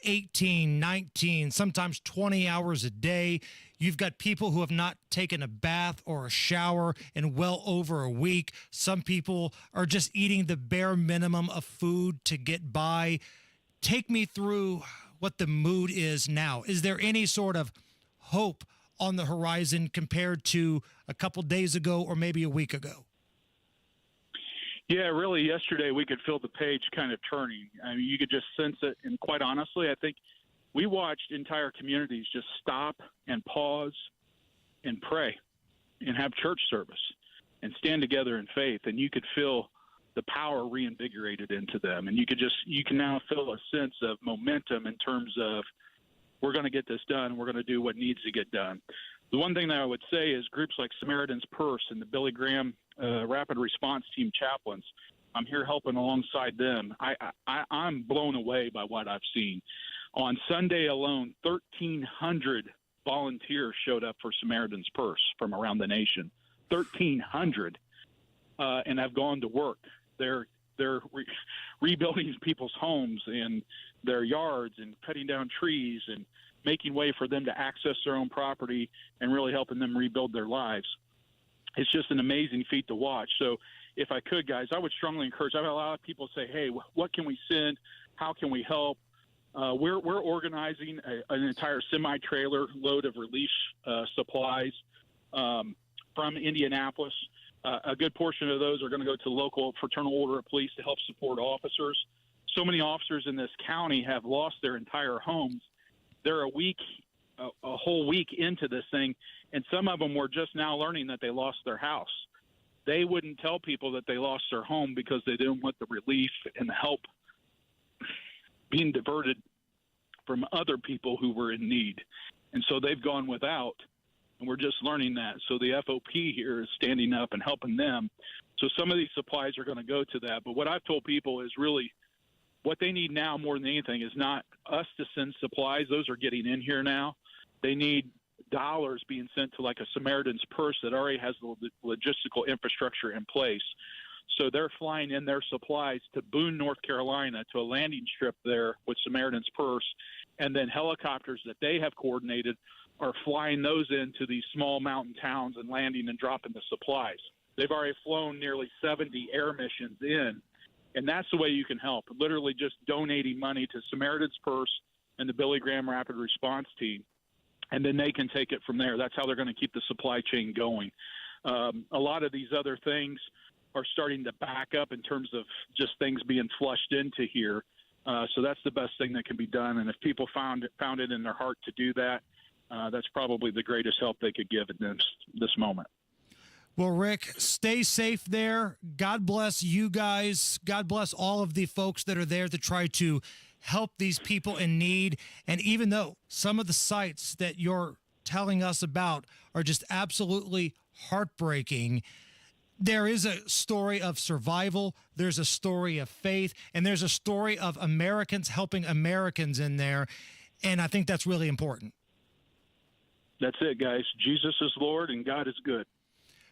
[SPEAKER 22] 18, 19, sometimes 20 hours a day. You've got people who have not taken a bath or a shower in well over a week. Some people are just eating the bare minimum of food to get by. Take me through what the mood is now. Is there any sort of hope on the horizon compared to a couple days ago or maybe a week ago?
[SPEAKER 19] Yeah, really, yesterday we could feel the page kind of turning. I mean, you could just sense it. And quite honestly, I think we watched entire communities just stop and pause and pray and have church service and stand together in faith. And you could feel the power reinvigorated into them. And you can now feel a sense of momentum in terms of, we're going to get this done. We're going to do what needs to get done. The one thing that I would say is groups like Samaritan's Purse and the Billy Graham Rapid Response Team chaplains, I'm here helping alongside them. I'm blown away by what I've seen. On Sunday alone, 1,300 volunteers showed up for Samaritan's Purse from around the nation. 1,300 and have gone to work. They're rebuilding people's homes and their yards and cutting down trees and making way for them to access their own property and really helping them rebuild their lives. It's just an amazing feat to watch. So if I could, guys, I would strongly encourage. I've had a lot of people say, hey, what can we send? How can we help? We're organizing an entire semi-trailer load of relief supplies from Indianapolis. A good portion of those are going to go to the local Fraternal Order of Police to help support officers. So many officers in this county have lost their entire homes. They're a whole week into this thing, and some of them were just now learning that they lost their house. They wouldn't tell people that they lost their home because they didn't want the relief and the help being diverted from other people who were in need. And so they've gone without, and we're just learning that. So the FOP here is standing up and helping them. So some of these supplies are going to go to that. But what I've told people is really what they need now more than anything is not us to send supplies. Those are getting in here now. They need dollars being sent to like a Samaritan's Purse that already has the logistical infrastructure in place. So they're flying in their supplies to Boone, North Carolina, to a landing strip there with Samaritan's Purse. And then helicopters that they have coordinated are flying those into these small mountain towns and landing and dropping the supplies. They've already flown nearly 70 air missions in. And that's the way you can help, literally just donating money to Samaritan's Purse and the Billy Graham Rapid Response Team. And then they can take it from there. That's how they're going to keep the supply chain going. A lot of these other things are starting to back up in terms of just things being flushed into here. So that's the best thing that can be done. And if people found it in their heart to do that, that's probably the greatest help they could give in this moment.
[SPEAKER 22] Well, Rick, stay safe there. God bless you guys. God bless all of the folks that are there to try to help these people in need. And even though some of the sites that you're telling us about are just absolutely heartbreaking. There is a story of survival, there's a story of faith, and there's a story of Americans helping Americans in there, and I think that's really important.
[SPEAKER 19] That's it, guys. Jesus is Lord, and God is good.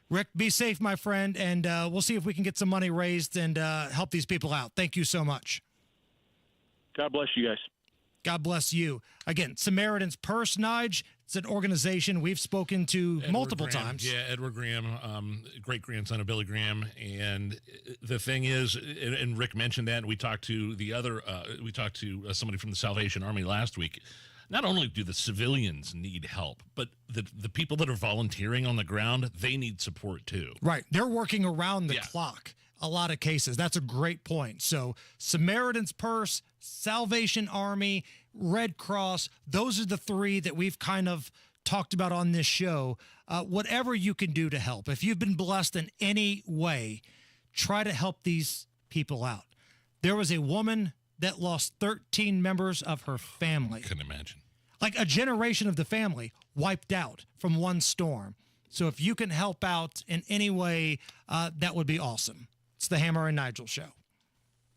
[SPEAKER 22] Rick, be safe, my friend, and we'll see if we can get some money raised and help these people out. Thank you so much.
[SPEAKER 19] God bless you guys.
[SPEAKER 22] God bless you. Again, Samaritan's Purse, Nige. It's an organization we've spoken to multiple times.
[SPEAKER 21] Yeah, Edward Graham, great-grandson of Billy Graham. And the thing is, and Rick mentioned that, and we talked to somebody from the Salvation Army last week. Not only do the civilians need help, but the people that are volunteering on the ground, they need support too.
[SPEAKER 22] Right. They're working around the clock. A lot of cases. That's a great point. So Samaritan's Purse, Salvation Army, Red Cross, those are the three that we've kind of talked about on this show. Whatever you can do to help. If you've been blessed in any way, try to help these people out. There was a woman that lost 13 members of her family.
[SPEAKER 21] Couldn't imagine.
[SPEAKER 22] Like a generation of the family wiped out from one storm. So if you can help out in any way, that would be awesome. It's the Hammer and Nigel Show.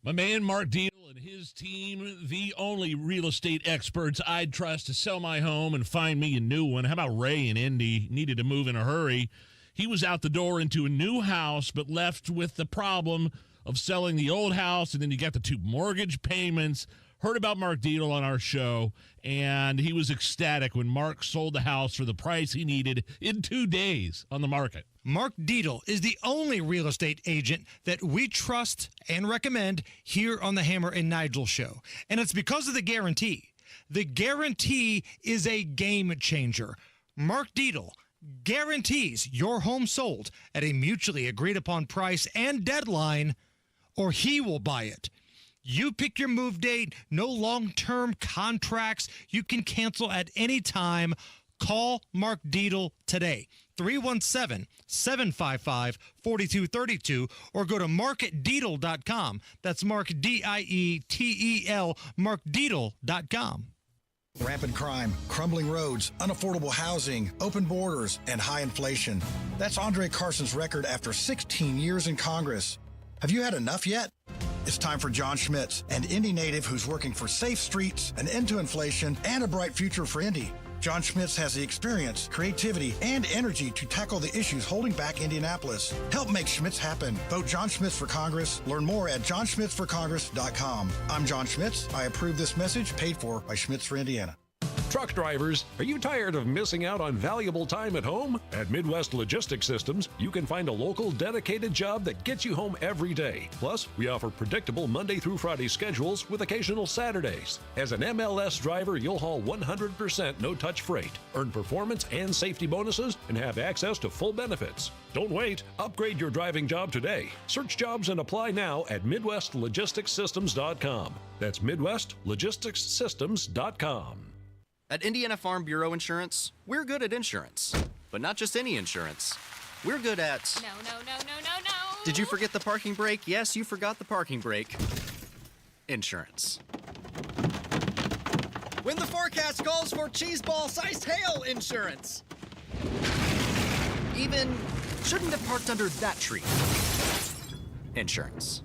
[SPEAKER 21] My man Mark Deal and his team, the only real estate experts I'd trust to sell my home and find me a new one. How about Ray in Indy? Needed to move in a hurry. He was out the door into a new house, but left with the problem of selling the old house, and then you got the 2 mortgage payments. Heard about Mark Deedle on our show, and he was ecstatic when Mark sold the house for the price he needed in 2 days on the market.
[SPEAKER 22] Mark Deedle is the only real estate agent that we trust and recommend here on the Hammer and Nigel Show. And it's because of the guarantee. The guarantee is a game changer. Mark Deedle guarantees your home sold at a mutually agreed upon price and deadline, or he will buy it. You pick your move date, no long-term contracts. You can cancel at any time. Call Mark Deedle today, 317-755-4232, or go to markdeedle.com. That's Mark, D-I-E-T-E-L, markdeedle.com.
[SPEAKER 1] Rampant crime, crumbling roads, unaffordable housing, open borders, and high inflation. That's Andre Carson's record after 16 years in Congress. Have you had enough yet? It's time for John Schmitz, an Indy native who's working for safe streets, an end to inflation, and a bright future for Indy. John Schmitz has the experience, creativity, and energy to tackle the issues holding back Indianapolis. Help make Schmitz happen. Vote John Schmitz for Congress. Learn more at johnschmitzforcongress.com. I'm John Schmitz. I approve this message, paid for by Schmitz for Indiana.
[SPEAKER 4] Truck drivers, are you tired of missing out on valuable time at home? At Midwest Logistics Systems, you can find a local dedicated job that gets you home every day. Plus, we offer predictable Monday through Friday schedules with occasional Saturdays. As an MLS driver, you'll haul 100% no-touch freight, earn performance and safety bonuses, and have access to full benefits. Don't wait. Upgrade your driving job today. Search jobs and apply now at MidwestLogisticsSystems.com. That's MidwestLogisticsSystems.com.
[SPEAKER 11] At Indiana Farm Bureau Insurance, we're good at insurance. But not just any insurance. We're good at...
[SPEAKER 16] No.
[SPEAKER 11] Did you forget the parking brake? Yes, you forgot the parking brake. Insurance.
[SPEAKER 23] When the forecast calls for cheeseball-sized hail insurance.
[SPEAKER 11] Even shouldn't have parked under that tree. Insurance.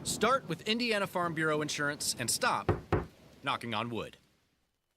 [SPEAKER 11] Start with Indiana Farm Bureau Insurance and stop knocking on wood.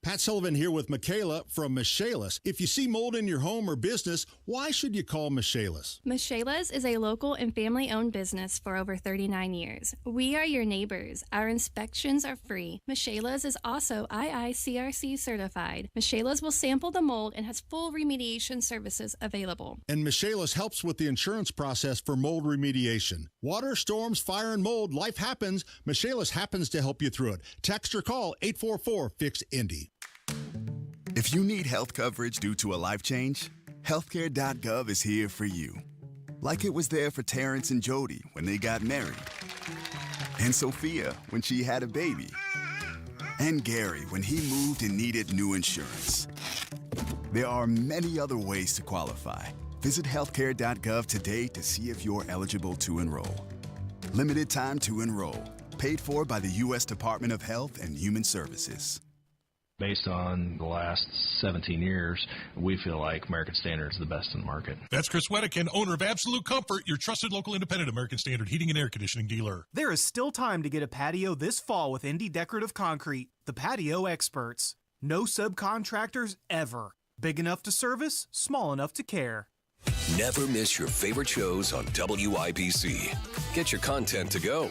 [SPEAKER 24] Pat Sullivan here with Michaela from Michaela's. If you see mold in your home or business, why should you call Michaela's?
[SPEAKER 25] Michaela's is a local and family-owned business for over 39 years. We are your neighbors. Our inspections are free. Michaela's is also IICRC certified. Michaela's will sample the mold and has full remediation services available.
[SPEAKER 24] And Michaela's helps with the insurance process for mold remediation. Water, storms, fire, and mold, life happens. Michaela's happens to help you through it. Text or call 844-FIX-INDY.
[SPEAKER 26] If you need health coverage due to a life change, healthcare.gov is here for you. Like it was there for Terrence and Jody when they got married, and Sophia when she had a baby, and Gary when he moved and needed new insurance. There are many other ways to qualify. Visit healthcare.gov today to see if you're eligible to enroll. Limited time to enroll. Paid for by the U.S. Department of Health and Human Services.
[SPEAKER 2] Based on the last 17 years, we feel like American Standard is the best in the market.
[SPEAKER 3] That's Chris Weddick, owner of Absolute Comfort, your trusted local independent American Standard heating and air conditioning dealer.
[SPEAKER 6] There is still time to get a patio this fall with Indy Decorative Concrete, the patio experts. No subcontractors ever. Big enough to service, small enough to care.
[SPEAKER 15] Never miss your favorite shows on WIBC. Get your content to go.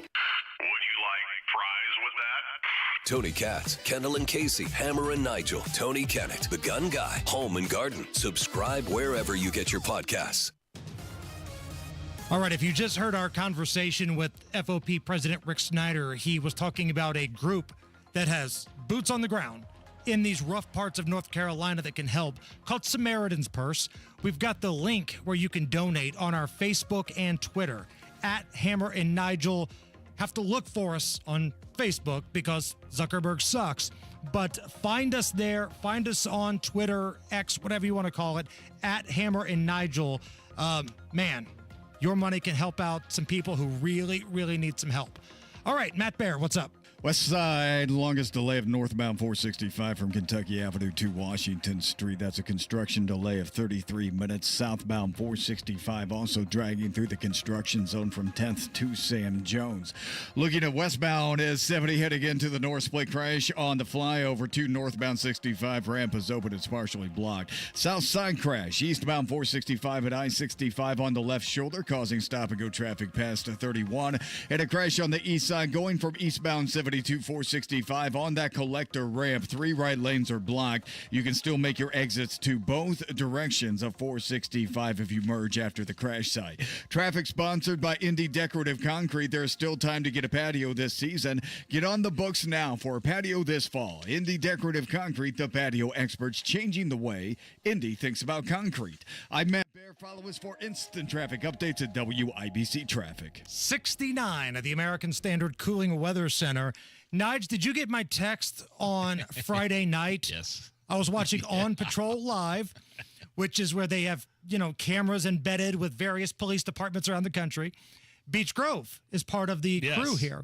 [SPEAKER 15] Tony Katz, Kendall and Casey, Hammer and Nigel, Tony Kennett, The Gun Guy, Home and Garden. Subscribe wherever you get your podcasts.
[SPEAKER 22] All right, if you just heard our conversation with FOP President Rick Snyder, he was talking about a group that has boots on the ground in these rough parts of North Carolina that can help, called Samaritan's Purse. We've got the link where you can donate on our Facebook and Twitter, at Hammer and Nigel. Have to look for us on Facebook because Zuckerberg sucks. But find us there. Find us on Twitter, X, whatever you want to call it, at Hammer and Nigel. Man, your money can help out some people who really, really need some help. All right, Matt Baer, what's up?
[SPEAKER 17] West Side, longest delay of northbound 465 from Kentucky Avenue to Washington Street. That's a construction delay of 33 minutes. Southbound 465 also dragging through the construction zone from 10th to Sam Jones. Looking at westbound is 70 heading into the North Split crash on the flyover to northbound 65. Ramp is open. It's partially blocked. South side crash. Eastbound 465 at I-65 on the left shoulder, causing stop-and-go traffic past 31. And a crash on the east side going from eastbound 72 465 on that collector ramp. 3 right lanes are blocked. You can still make your exits to both directions of 465 if you merge after the crash site. Traffic sponsored by Indy Decorative Concrete. There's still time to get a patio this season. Get on the books now for a patio this fall. Indy Decorative Concrete, the patio experts changing the way Indy thinks about concrete. I'm Matt Baer. Follow us for instant traffic updates at WIBC Traffic.
[SPEAKER 22] 69 at the American Standard Cooling Weather Center. Nige, did you get my text on Friday night?
[SPEAKER 21] Yes.
[SPEAKER 22] I was watching On Patrol Live, which is where they have, cameras embedded with various police departments around the country. Beech Grove is part of the crew here.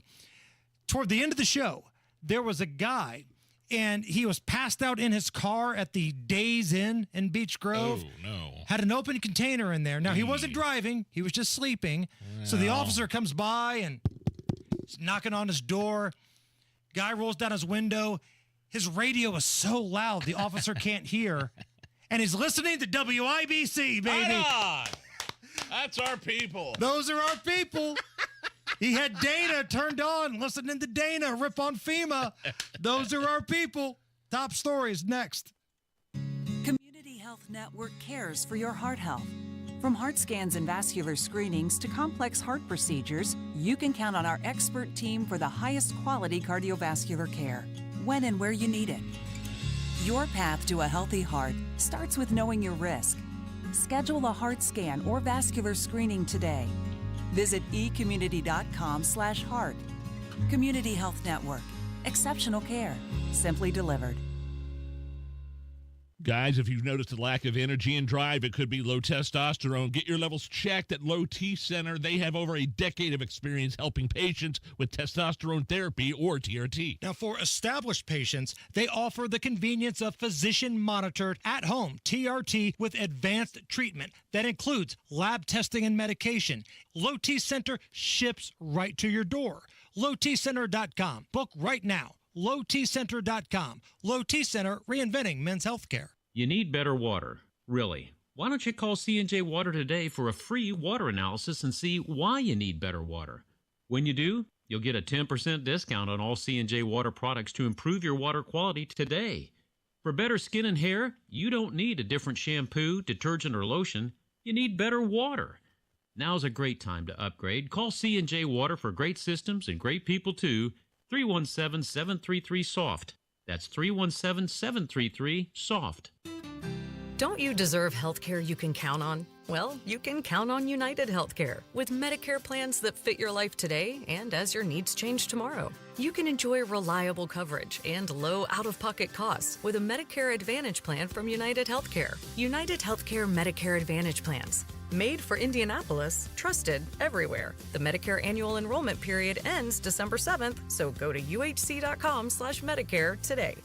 [SPEAKER 22] Toward the end of the show, there was a guy, and he was passed out in his car at the Days Inn in Beech Grove.
[SPEAKER 21] Oh, no.
[SPEAKER 22] Had an open container in there. Now, he wasn't driving. He was just sleeping. So the officer comes by and he's knocking on his door. Guy rolls down his window. His radio is so loud the officer can't hear. And he's listening to WIBC, baby.
[SPEAKER 21] Right on. That's our people.
[SPEAKER 22] Those are our people. He had Dana turned on, listening to Dana rip on FEMA. Those are our people. Top stories next.
[SPEAKER 9] Community Health Network cares for your heart health. From heart scans and vascular screenings to complex heart procedures, you can count on our expert team for the highest quality cardiovascular care, when and where you need it. Your path to a healthy heart starts with knowing your risk. Schedule a heart scan or vascular screening today. Visit ecommunity.com/heart. Community Health Network. Exceptional care. Simply delivered.
[SPEAKER 21] Guys, if you've noticed a lack of energy and drive, it could be low testosterone. Get your levels checked at Low T Center. They have over a decade of experience helping patients with testosterone therapy or TRT.
[SPEAKER 22] Now, for established patients, they offer the convenience of physician-monitored at-home TRT with advanced treatment that includes lab testing and medication. Low T Center ships right to your door. LowTCenter.com. Book right now. LowTCenter.com. Low T Center, reinventing men's healthcare.
[SPEAKER 10] You need better water. Really. Why don't you call C&J Water today for a free water analysis and see why you need better water? When you do, you'll get a 10% discount on all C&J Water products to improve your water quality today. For better skin and hair, you don't need a different shampoo, detergent, or lotion. You need better water. Now's a great time to upgrade. Call C&J Water for great systems and great people too. 317-733-SOFT. That's 317-733-SOFT.
[SPEAKER 16] Don't you deserve health care you can count on? Well, you can count on United Healthcare with Medicare plans that fit your life today and as your needs change tomorrow. You can enjoy reliable coverage and low out-of-pocket costs with a Medicare Advantage plan from United Healthcare. United Healthcare Medicare Advantage plans. Made for Indianapolis, trusted everywhere. The Medicare annual enrollment period ends December 7th, so go to uhc.com/Medicare today.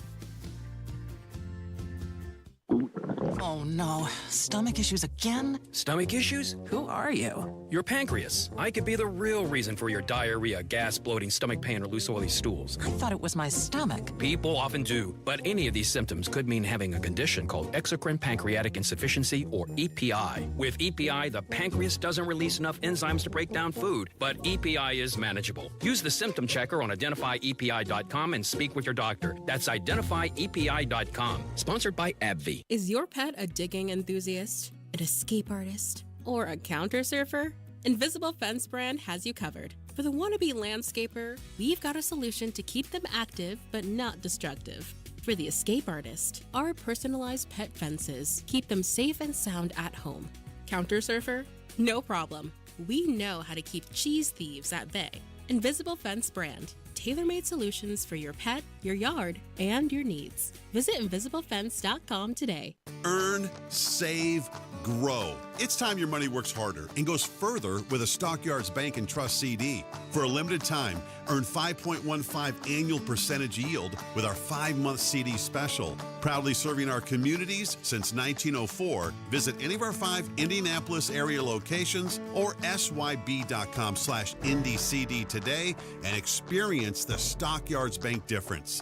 [SPEAKER 5] Oh no, stomach issues again?
[SPEAKER 7] Stomach issues? Who are you? Your pancreas. I could be the real reason for your diarrhea, gas, bloating, stomach pain, or loose oily stools.
[SPEAKER 5] I thought it was my stomach.
[SPEAKER 7] People often do, but any of these symptoms could mean having a condition called exocrine pancreatic insufficiency, or EPI. With EPI, the pancreas doesn't release enough enzymes to break down food, but EPI is manageable. Use the symptom checker on identifyepi.com and speak with your doctor. That's identifyepi.com. Sponsored by AbbVie.
[SPEAKER 8] Is your pet a digging enthusiast, an escape artist, or a counter surfer? Invisible Fence brand has you covered. For the wannabe landscaper, we've got a solution to keep them active but not destructive. For the escape artist, our personalized pet fences keep them safe and sound at home. Counter surfer? No problem. We know how to keep cheese thieves at bay. Invisible Fence brand. Tailor-made solutions for your pet, your yard, and your needs. Visit invisiblefence.com today.
[SPEAKER 12] Earn, save, grow. It's time your money works harder and goes further with a Stockyards Bank and Trust CD. For a limited time, earn 5.15 annual percentage yield with our 5-month CD special. Proudly serving our communities since 1904. Visit any of our 5 Indianapolis area locations or syb.com/IndyCD today and experience the Stockyards Bank difference.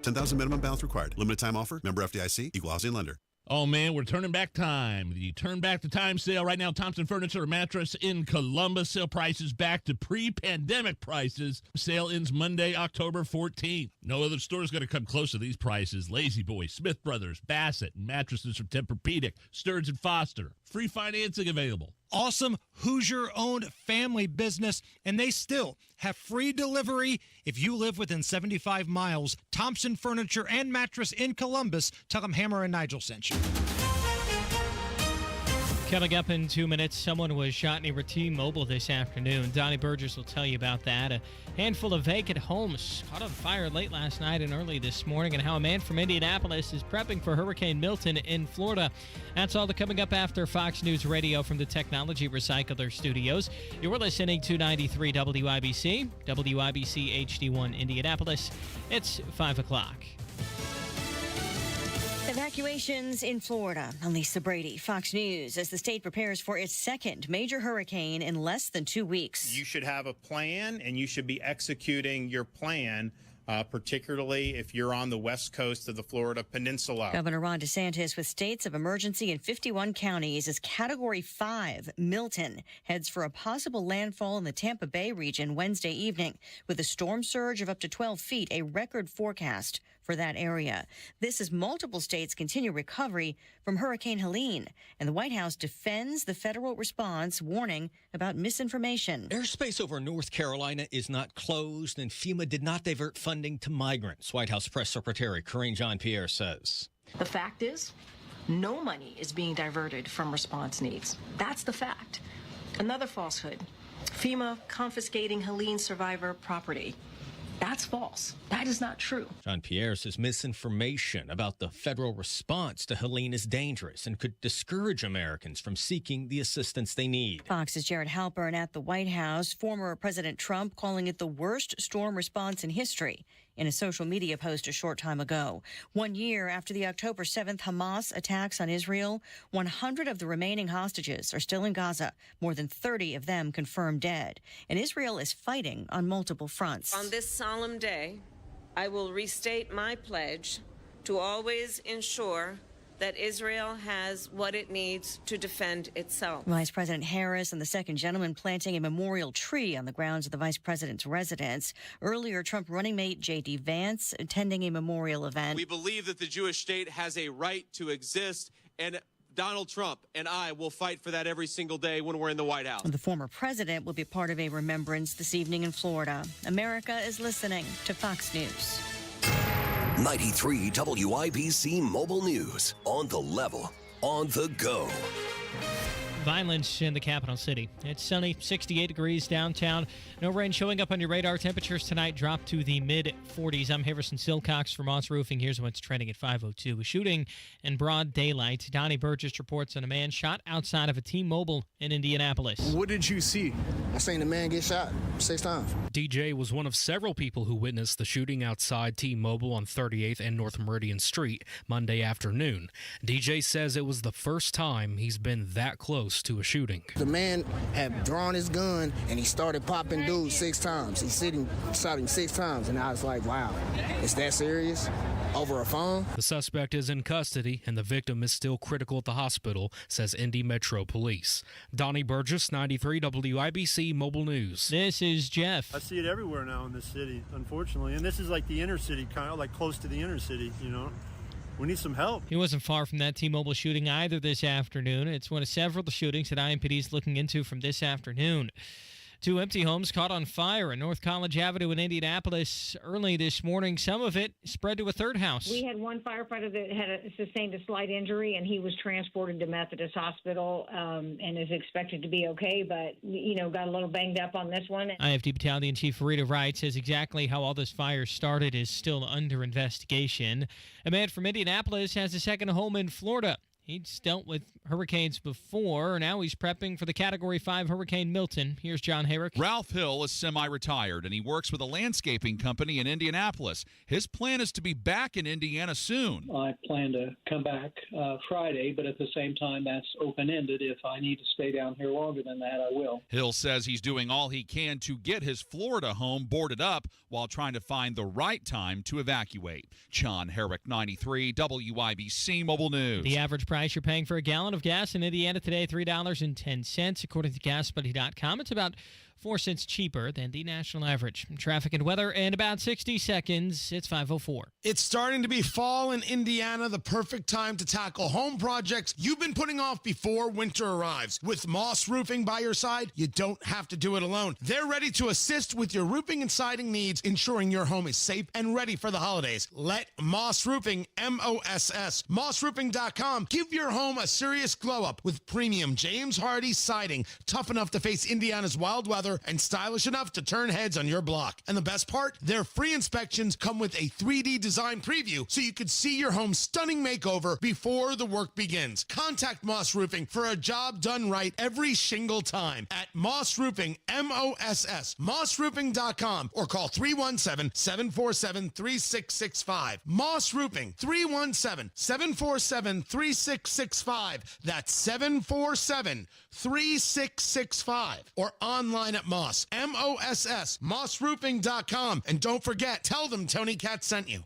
[SPEAKER 12] 10,000 minimum balance required. Limited time offer. Member FDIC. Equal housing lender.
[SPEAKER 21] Oh, man, we're turning back time. The Turn Back the Time sale right now. Thompson Furniture Mattress in Columbus. Sale prices back to pre-pandemic prices. Sale ends Monday, October 14th. No other store is going to come close to these prices. Lazy Boy, Smith Brothers, Bassett, and mattresses from Tempur-Pedic, Stearns & Foster. Free financing available.
[SPEAKER 22] Awesome Hoosier-owned family business, and they still have free delivery if you live within 75 miles. Thompson Furniture and Mattress in Columbus. Tell them Hammer and Nigel sent you.
[SPEAKER 20] Coming up in 2 minutes, someone was shot near T-Mobile this afternoon. Donnie Burgess will tell you about that. A handful of vacant homes caught on fire late last night and early this morning, and how a man from Indianapolis is prepping for Hurricane Milton in Florida. That's all coming up after Fox News Radio from the Technology Recycler Studios. You're listening to 93 WIBC, WIBC HD1 Indianapolis. It's 5 o'clock.
[SPEAKER 13] Evacuations in Florida. I'm Lisa Brady, Fox News, as the state prepares for its second major hurricane in less than 2 weeks.
[SPEAKER 14] You should have a plan, and you should be executing your plan, particularly if you're on the west coast of the Florida Peninsula.
[SPEAKER 13] Governor Ron DeSantis with states of emergency in 51 counties as Category 5 Milton heads for a possible landfall in the Tampa Bay region Wednesday evening with a storm surge of up to 12 feet, a record forecast for that area. This as multiple states continue recovery from Hurricane Helene, and the White House defends the federal response, warning about misinformation.
[SPEAKER 27] Airspace over North Carolina is not closed, and FEMA did not divert funding to migrants, White House Press Secretary Karine Jean-Pierre says.
[SPEAKER 28] The fact is, no money is being diverted from response needs. That's the fact. Another falsehood, FEMA confiscating Helene survivor property. That's false. That is not true.
[SPEAKER 27] Jean-Pierre says misinformation about the federal response to Helene is dangerous and could discourage Americans from seeking the assistance they need.
[SPEAKER 13] Fox's Jared Halpern at the White House. Former President Trump calling it the worst storm response in history in a social media post a short time ago. 1 year after the October 7th Hamas attacks on Israel, 100 of the remaining hostages are still in Gaza, more than 30 of them confirmed dead. And Israel is fighting on multiple fronts.
[SPEAKER 29] On this solemn day, I will restate my pledge to always ensure that Israel has what it needs to defend itself.
[SPEAKER 13] Vice President Harris and the second gentleman planting a memorial tree on the grounds of the vice president's residence. Earlier, Trump running mate J.D. Vance attending a memorial event.
[SPEAKER 30] We believe that the Jewish state has a right to exist, and Donald Trump and I will fight for that every single day when we're in the White House.
[SPEAKER 13] The former president will be part of a remembrance this evening in Florida. America is listening to Fox News.
[SPEAKER 15] 93 WIBC Mobile News. On the level, on the go.
[SPEAKER 20] Violence in the capital city. It's sunny, 68 degrees downtown. No rain showing up on your radar. Temperatures tonight drop to the mid-40s. I'm Harrison Silcox from Moss Roofing. Here's what's trending at 5:02. A shooting in broad daylight. Donnie Burgess reports on a man shot outside of a T-Mobile in Indianapolis.
[SPEAKER 1] What did you see? I seen the man get shot 6 times.
[SPEAKER 2] DJ was one of several people who witnessed the shooting outside T-Mobile on 38th and North Meridian Street Monday afternoon. DJ says it was the first time he's been that close to a shooting.
[SPEAKER 1] The man had drawn his gun and he started popping dudes 6 times. He shot him 6 times, and I was like, wow, is that serious? Over a phone?
[SPEAKER 2] The suspect is in custody and the victim is still critical at the hospital, says Indy Metro Police. Donnie Burgess, 93 WIBC Mobile News.
[SPEAKER 20] This is Jeff.
[SPEAKER 4] I see it everywhere now in this city, unfortunately. And this is like the inner city, kind of like close to the inner city, you know. We need some help.
[SPEAKER 20] He wasn't far from that T-Mobile shooting either this afternoon. It's one of several shootings that IMPD is looking into from this afternoon. 2 empty homes caught on fire in North College Avenue in Indianapolis early this morning. Some of it spread to a third house.
[SPEAKER 11] We had one firefighter that had sustained a slight injury, and he was transported to Methodist Hospital and is expected to be okay, but, you know, got a little banged up on this one.
[SPEAKER 20] IFD Battalion Chief Rita Wright says exactly how all this fire started is still under investigation. A man from Indianapolis has a second home in Florida. He's dealt with hurricanes before. Now he's prepping for the Category 5 Hurricane Milton. Here's John Herrick.
[SPEAKER 18] Ralph Hill is semi-retired, and he works with a landscaping company in Indianapolis. His plan is to be back in Indiana soon.
[SPEAKER 19] I plan to come back Friday, but at the same time, that's open-ended. If I need to stay down here longer than that, I will.
[SPEAKER 18] Hill says he's doing all he can to get his Florida home boarded up while trying to find the right time to evacuate. John Herrick, 93 WIBC Mobile News.
[SPEAKER 20] The average price you're paying for a gallon of gas in Indiana today, $3.10. According to GasBuddy.com, it's about 4 cents cheaper than the national average. Traffic and weather in about 60 seconds. It's 5:04.
[SPEAKER 23] It's starting to be fall in Indiana, the perfect time to tackle home projects you've been putting off before winter arrives. With Moss Roofing by your side, you don't have to do it alone. They're ready to assist with your roofing and siding needs, ensuring your home is safe and ready for the holidays. Let Moss Roofing, M-O-S-S, mossroofing.com, give your home a serious glow-up with premium James Hardy siding, tough enough to face Indiana's wild weather and stylish enough to turn heads on your block. And the best part, their free inspections come with a 3D design preview so you can see your home's stunning makeover before the work begins. Contact Moss Roofing for a job done right every single time at Moss Roofing, M-O-S-S, mossroofing.com, or call 317-747-3665. Moss Roofing, 317-747-3665. That's 747-3665. Or online at Moss, M-O-S-S, mossroofing.com. And don't forget, tell them Tony Katz sent you.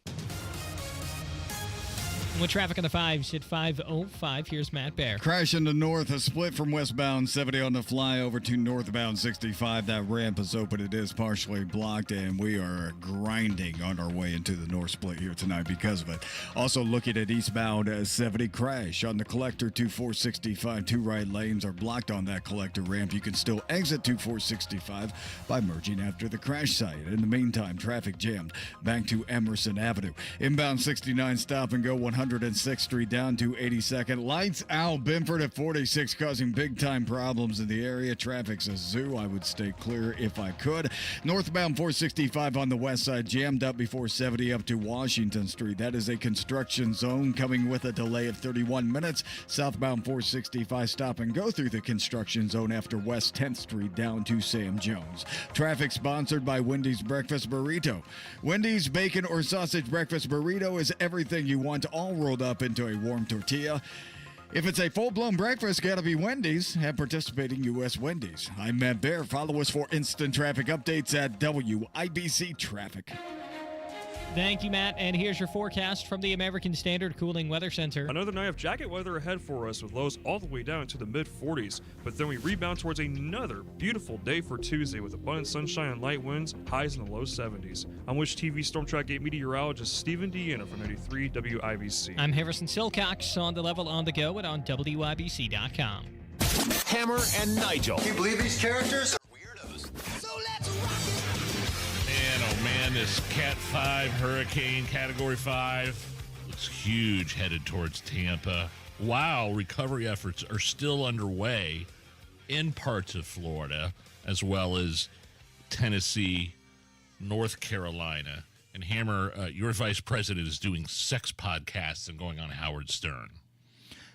[SPEAKER 20] With traffic on the 5s at 5:05, here's Matt Bear.
[SPEAKER 17] Crash in the north, a split from westbound 70 on the flyover to northbound 65. That ramp is open. It is partially blocked, and we are grinding on our way into the north split here tonight because of it. Also looking at eastbound 70, crash on the collector 2465. 2 right lanes are blocked on that collector ramp. You can still exit 2465 by merging after the crash site. In the meantime, traffic jammed back to Emerson Avenue. Inbound 69, stop and go 106th Street down to 82nd. Lights out. Benford at 46 causing big-time problems in the area. Traffic's a zoo. I would stay clear if I could. Northbound 465 on the west side jammed up before 70 up to Washington Street. That is a construction zone coming with a delay of 31 minutes. Southbound 465 stop and go through the construction zone after West 10th Street down to Sam Jones. Traffic sponsored by Wendy's Breakfast Burrito. Wendy's bacon or sausage breakfast burrito is everything you want, all rolled up into a warm tortilla. If it's a full-blown breakfast, gotta be Wendy's at participating U.S. Wendy's. I'm Matt Bear. Follow us for instant traffic updates at WIBC Traffic.
[SPEAKER 20] Thank you, Matt. And here's your forecast from the American Standard Cooling Weather Center.
[SPEAKER 24] Another night of jacket weather ahead for us with lows all the way down to the mid-40s. But then we rebound towards another beautiful day for Tuesday with abundant sunshine and light winds, highs in the low 70s. I'm Wish TV Storm Track 8 meteorologist Stephen Deanna from 93 WIBC.
[SPEAKER 20] I'm Harrison Silcox on the level on the go and on WIBC.com.
[SPEAKER 25] Hammer and Nigel.
[SPEAKER 26] Can you believe these characters?
[SPEAKER 21] Man, this Cat 5 hurricane, Category 5, looks huge headed towards Tampa. while recovery efforts are still underway in parts of Florida, as well as Tennessee, North Carolina. And Hammer, your vice president is doing sex podcasts and going on Howard Stern.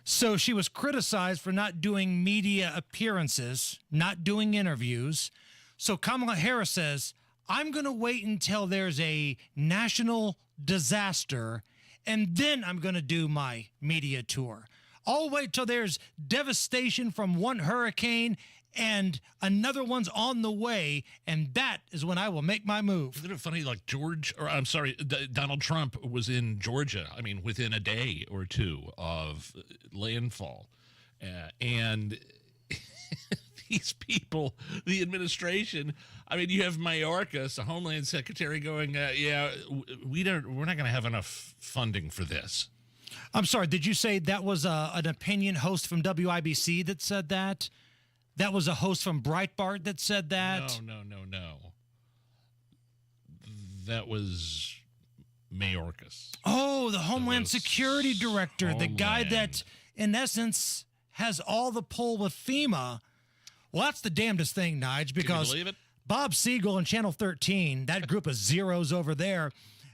[SPEAKER 22] So she was criticized for not doing media appearances, not doing interviews. So Kamala Harris says, I'm going to wait until there's a national disaster, and then I'm going to do my media tour. I'll wait till there's devastation from one hurricane and another one's on the way, and that is when I will make my move.
[SPEAKER 21] Isn't it funny, like Donald Trump was in Georgia, within a day or two of landfall. And these people, the administration, you have Mayorkas, the Homeland Secretary, going, we're not going to have enough funding for this.
[SPEAKER 22] I'm sorry, did you say that was an opinion host from WIBC that said that? That was a host from Breitbart that said that?
[SPEAKER 21] No. That was Mayorkas.
[SPEAKER 22] Oh, the Homeland Security Director, the guy that, in essence, has all the pull with FEMA. Well, that's the damnedest thing, Nige, because
[SPEAKER 21] Can you believe it?
[SPEAKER 22] Bob Siegel and Channel 13, that group of zeros over there,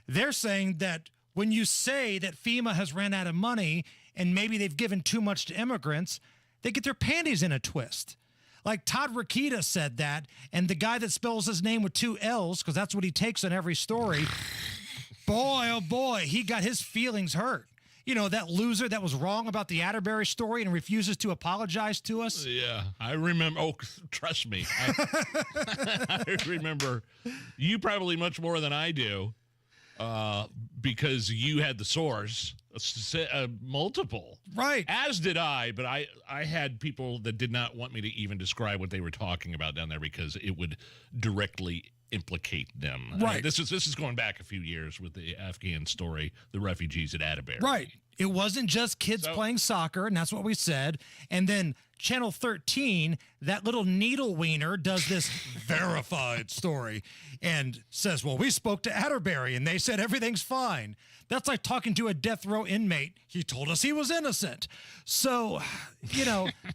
[SPEAKER 22] they're saying that when you say that FEMA has ran out of money and maybe they've given too much to immigrants, they get their panties in a twist. Like Todd Rokita said that, and the guy that spells his name with 2 L's, because that's what he takes on every story, boy, oh boy, he got his feelings hurt. You know, that loser that was wrong about the Atterbury story and refuses to apologize to us?
[SPEAKER 21] Yeah, I remember. Oh, trust me. I remember you probably much more than I do because you had the source. Multiple.
[SPEAKER 22] Right.
[SPEAKER 21] As did I, but I had people that did not want me to even describe what they were talking about down there because it would directly implicate them.
[SPEAKER 22] Right.
[SPEAKER 21] This is going back a few years with the Afghan story, the refugees at Atterbury.
[SPEAKER 22] Right. It wasn't just kids playing soccer, and that's what we said. And then Channel 13, that little needle wiener, does this verified story and says, well, we spoke to Atterbury, and they said everything's fine. That's like talking to a death row inmate. He told us he was innocent. So,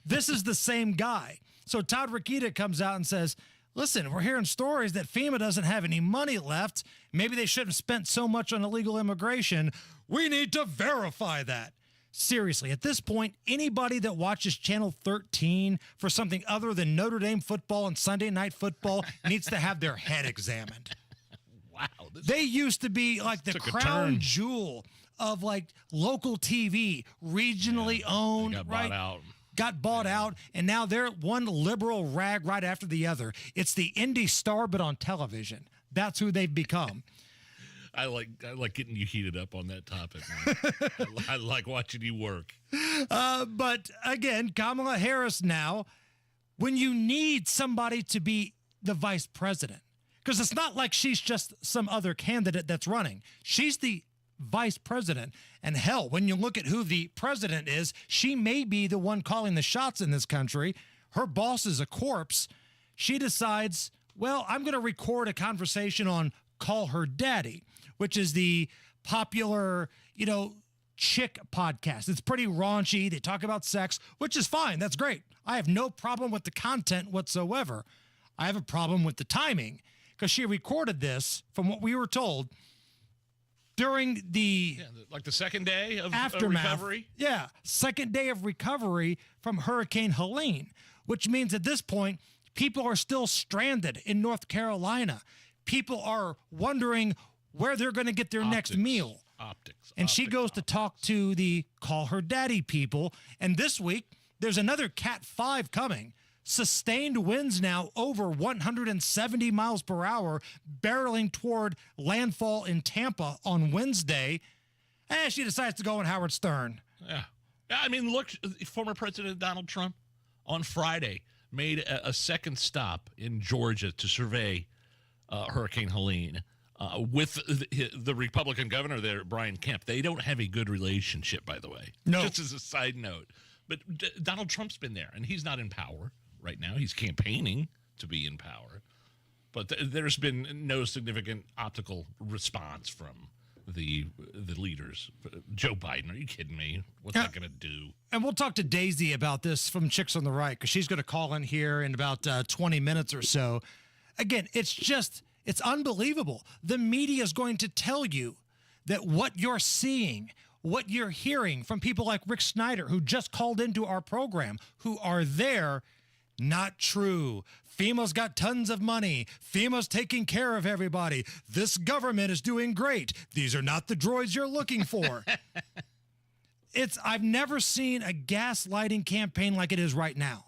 [SPEAKER 22] this is the same guy. So Todd Rokita comes out and says, listen, we're hearing stories that FEMA doesn't have any money left. Maybe they shouldn't have spent so much on illegal immigration. We need to verify that. Seriously, at this point, anybody that watches Channel 13 for something other than Notre Dame football and Sunday Night Football needs to have their head examined.
[SPEAKER 21] Wow.
[SPEAKER 22] They used to be like the crown jewel of like local TV, regionally owned,
[SPEAKER 21] got
[SPEAKER 22] right?
[SPEAKER 21] bought out.
[SPEAKER 22] Got bought out, and now they're one liberal rag right after the other. It's the Indy Star, but on television. That's who they've become.
[SPEAKER 21] I like getting you heated up on that topic, man. I like watching you work.
[SPEAKER 22] But again, Kamala Harris now, when you need somebody to be the vice president, because it's not like she's just some other candidate that's running. She's the vice president. And hell, when you look at who the president is, she may be the one calling the shots in this country. Her boss is a corpse. She decides, well, I'm going to record a conversation on Call Her Daddy, which is the popular, chick podcast. It's pretty raunchy. They talk about sex, which is fine. That's great. I have no problem with the content whatsoever. I have a problem with the timing because she recorded this, from what we were told, during the
[SPEAKER 21] the second day of
[SPEAKER 22] aftermath,
[SPEAKER 21] recovery?
[SPEAKER 22] Yeah, second day of recovery from Hurricane Helene, which means at this point, people are still stranded in North Carolina. People are wondering where they're going to get their next meal. And she goes to talk to the Call Her Daddy people. And this week, there's another Cat 5 coming. Sustained winds now over 170 miles per hour, barreling toward landfall in Tampa on Wednesday. And she decides to go on Howard Stern.
[SPEAKER 21] Yeah. I mean, look, former President Donald Trump on Friday made a second stop in Georgia to survey Hurricane Helene with the Republican governor there, Brian Kemp. They don't have a good relationship, by the way.
[SPEAKER 22] No.
[SPEAKER 21] Just as a side note. But Donald Trump's been there, and he's not in power right now. He's campaigning to be in power. But there's been no significant optical response from the leaders. Joe Biden, are you kidding me? What's that going to do?
[SPEAKER 22] And we'll talk to Daisy about this from Chicks on the Right, because she's going to call in here in about 20 minutes or so. Again, it's unbelievable. The media is going to tell you that what you're seeing, what you're hearing from people like Rick Snyder, who just called into our program, who are there, not true. FEMA's got tons of money. FEMA's taking care of everybody. This government is doing great. These are not the droids you're looking for. I've never seen a gaslighting campaign like it is right now.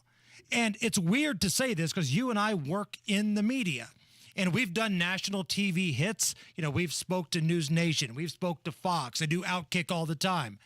[SPEAKER 22] And it's weird to say this because you and I work in the media. And we've done national TV hits. We've spoke to News Nation. We've spoke to Fox. I do Outkick all the time.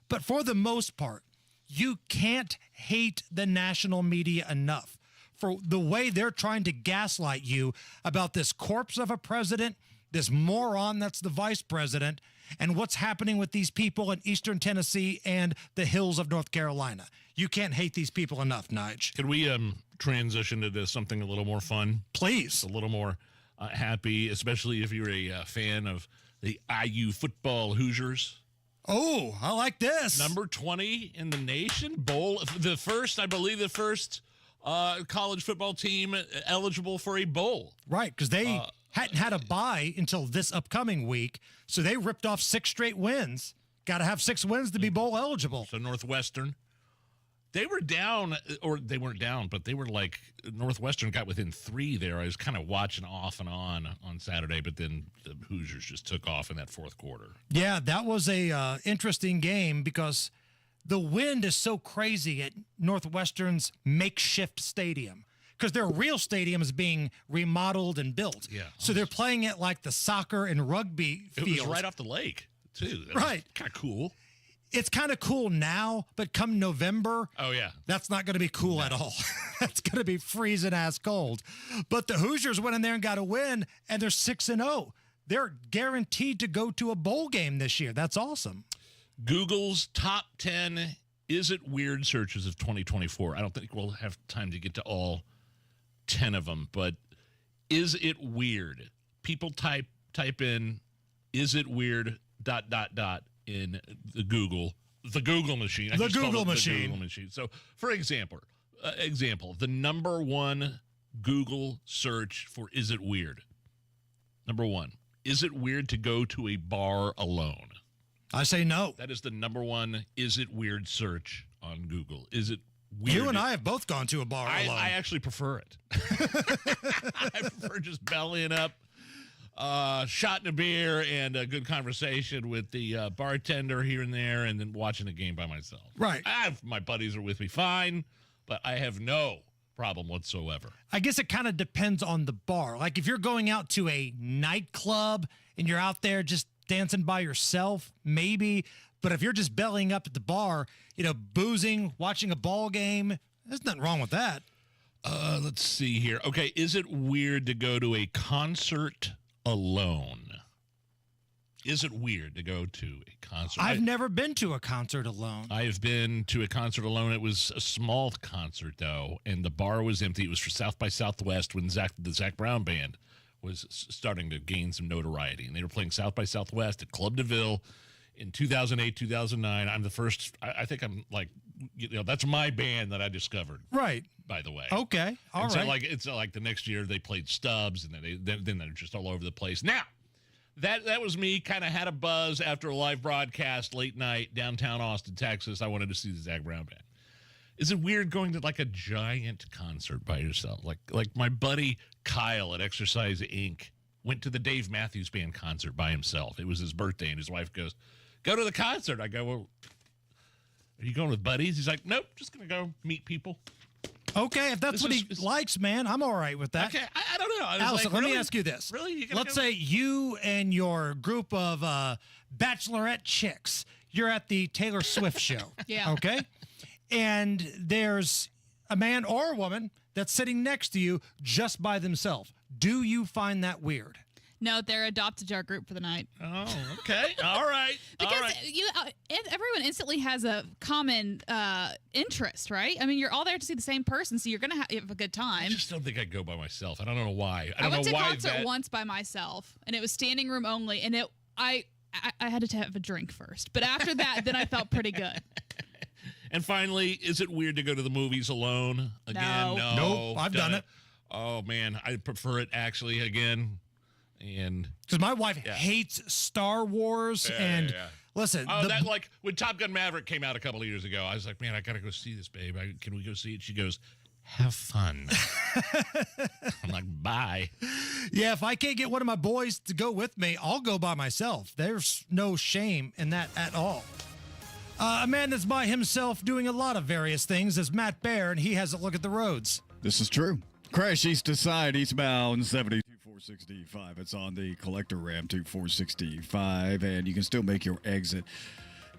[SPEAKER 22] But for the most part, you can't hate the national media enough for the way they're trying to gaslight you about this corpse of a president, this moron that's the vice president, and what's happening with these people in Eastern Tennessee and the hills of North Carolina. You can't hate these people enough, Nige.
[SPEAKER 21] Could we transition into something a little more fun?
[SPEAKER 22] Please.
[SPEAKER 21] A little more happy, especially if you're a fan of the IU football Hoosiers.
[SPEAKER 22] Oh, I like this.
[SPEAKER 21] Number 20 in the nation. The first college football team eligible for a bowl.
[SPEAKER 22] Right, because they hadn't had a bye until this upcoming week, so they ripped off 6 straight wins. Got to have 6 wins to be bowl eligible.
[SPEAKER 21] So Northwestern, they were down, or they weren't down, but they were like, Northwestern got within 3 there. I was kind of watching off and on Saturday, but then the Hoosiers just took off in that fourth quarter.
[SPEAKER 22] Yeah, that was a interesting game because the wind is so crazy at Northwestern's makeshift stadium because their real stadium is being remodeled and built.
[SPEAKER 21] Yeah.
[SPEAKER 22] So they're playing it like the soccer and rugby fields.
[SPEAKER 21] It was right off the lake, too. That
[SPEAKER 22] right.
[SPEAKER 21] Kind of cool.
[SPEAKER 22] It's kind of cool now, but come November, that's not going to be cool at all. That's going to be freezing ass cold. But the Hoosiers went in there and got a win, and they're 6-0. They're guaranteed to go to a bowl game this year. That's awesome.
[SPEAKER 21] Google's top 10 Is It Weird searches of 2024. I don't think we'll have time to get to all 10 of them, but is it weird? People type in is it weird ... in the Google machine.
[SPEAKER 22] The Google machine.
[SPEAKER 21] So, for example, the number 1 Google search for is it weird? Number 1, is it weird to go to a bar alone?
[SPEAKER 22] I say no.
[SPEAKER 21] That is the number 1 is it weird search on Google. Is it weird?
[SPEAKER 22] You and I have both gone to a bar alone.
[SPEAKER 21] I actually prefer it. I prefer just bellying up, shot in a beer, and a good conversation with the bartender here and there, and then watching the game by myself.
[SPEAKER 22] Right.
[SPEAKER 21] My buddies are with me, fine, but I have no problem whatsoever.
[SPEAKER 22] I guess it kind of depends on the bar. Like if you're going out to a nightclub and you're out there just dancing by yourself, maybe. But if you're just bellying up at the bar, boozing, watching a ball game, there's nothing wrong with that.
[SPEAKER 21] Let's see here. Okay, is it weird to go to a concert alone? Is it weird to go to a concert?
[SPEAKER 22] I've never been to a concert alone.
[SPEAKER 21] I've been to a concert alone. It was a small concert, though, and the bar was empty. It was for South by Southwest when the Zach Brown Band was starting to gain some notoriety. And they were playing South by Southwest at Club DeVille in 2008, 2009. I'm the first. I think I'm like, that's my band that I discovered.
[SPEAKER 22] Right.
[SPEAKER 21] By the way.
[SPEAKER 22] Okay. All right.
[SPEAKER 21] So it's like the next year they played Stubbs, and then they're just all over the place. Now, that was me. Kind of had a buzz after a live broadcast late night downtown Austin, Texas. I wanted to see the Zach Brown Band. Is it weird going to like a giant concert by yourself? Like my buddy Kyle at Exercise Inc. went to the Dave Matthews Band concert by himself. It was his birthday, and his wife goes, "Go to the concert." I go, "Well, are you going with buddies?" He's like, "Nope, just going to go meet people."
[SPEAKER 22] Okay, if that's what he likes, man, I'm all right with that.
[SPEAKER 21] Okay, I don't know.
[SPEAKER 22] Allison, let me ask you this.
[SPEAKER 21] Really?
[SPEAKER 22] Let's say you and your group of bachelorette chicks, you're at the Taylor Swift show.
[SPEAKER 3] Yeah.
[SPEAKER 22] Okay? And there's a man or a woman that's sitting next to you just by themselves. Do you find that weird?
[SPEAKER 3] No, they're adopted to our group for the night.
[SPEAKER 21] Oh, okay. All right.
[SPEAKER 3] Because
[SPEAKER 21] all right.
[SPEAKER 3] Everyone instantly has a common interest, right? I mean, you're all there to see the same person, so you're going to have a good time.
[SPEAKER 21] I just don't think I'd go by myself. I don't know why.
[SPEAKER 3] I went to a concert once by myself, and it was standing room only, and I had to have a drink first. But after that, then I felt pretty good.
[SPEAKER 21] And finally, is it weird to go to the movies alone again?
[SPEAKER 3] No.
[SPEAKER 22] Nope, I've done it.
[SPEAKER 21] Oh, man, I prefer it actually again. And
[SPEAKER 22] because my wife hates Star Wars listen.
[SPEAKER 21] Oh, that like when Top Gun Maverick came out a couple of years ago, I was like, man, I gotta go see this, babe. Can we go see it? She goes, have fun. I'm like, bye.
[SPEAKER 22] Yeah, if I can't get one of my boys to go with me, I'll go by myself. There's no shame in that at all. A man that's by himself doing a lot of various things is Matt Baer, and he has a look at the roads.
[SPEAKER 17] This is true. Crash east to side, eastbound 465. It's on the collector ramp to 465, and you can still make your exit